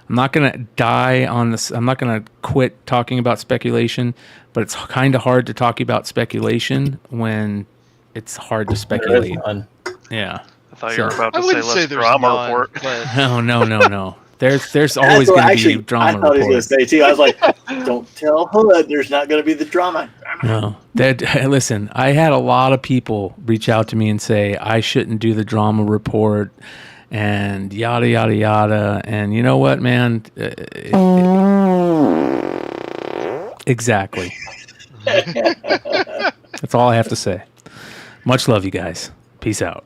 I'm not going to die on this. I'm not going to quit talking about speculation, but it's kind of hard to talk about speculation when it's hard to speculate. Yeah. I thought you were about to say less drama report. But... No. There's always going to be drama. I thought he was going to say too. I was like, don't tell Hood there's not going to be the drama. No, listen. I had a lot of people reach out to me and say I shouldn't do the drama report, and yada yada yada. And you know what, man? Exactly. That's all I have to say. Much love, you guys. Peace out.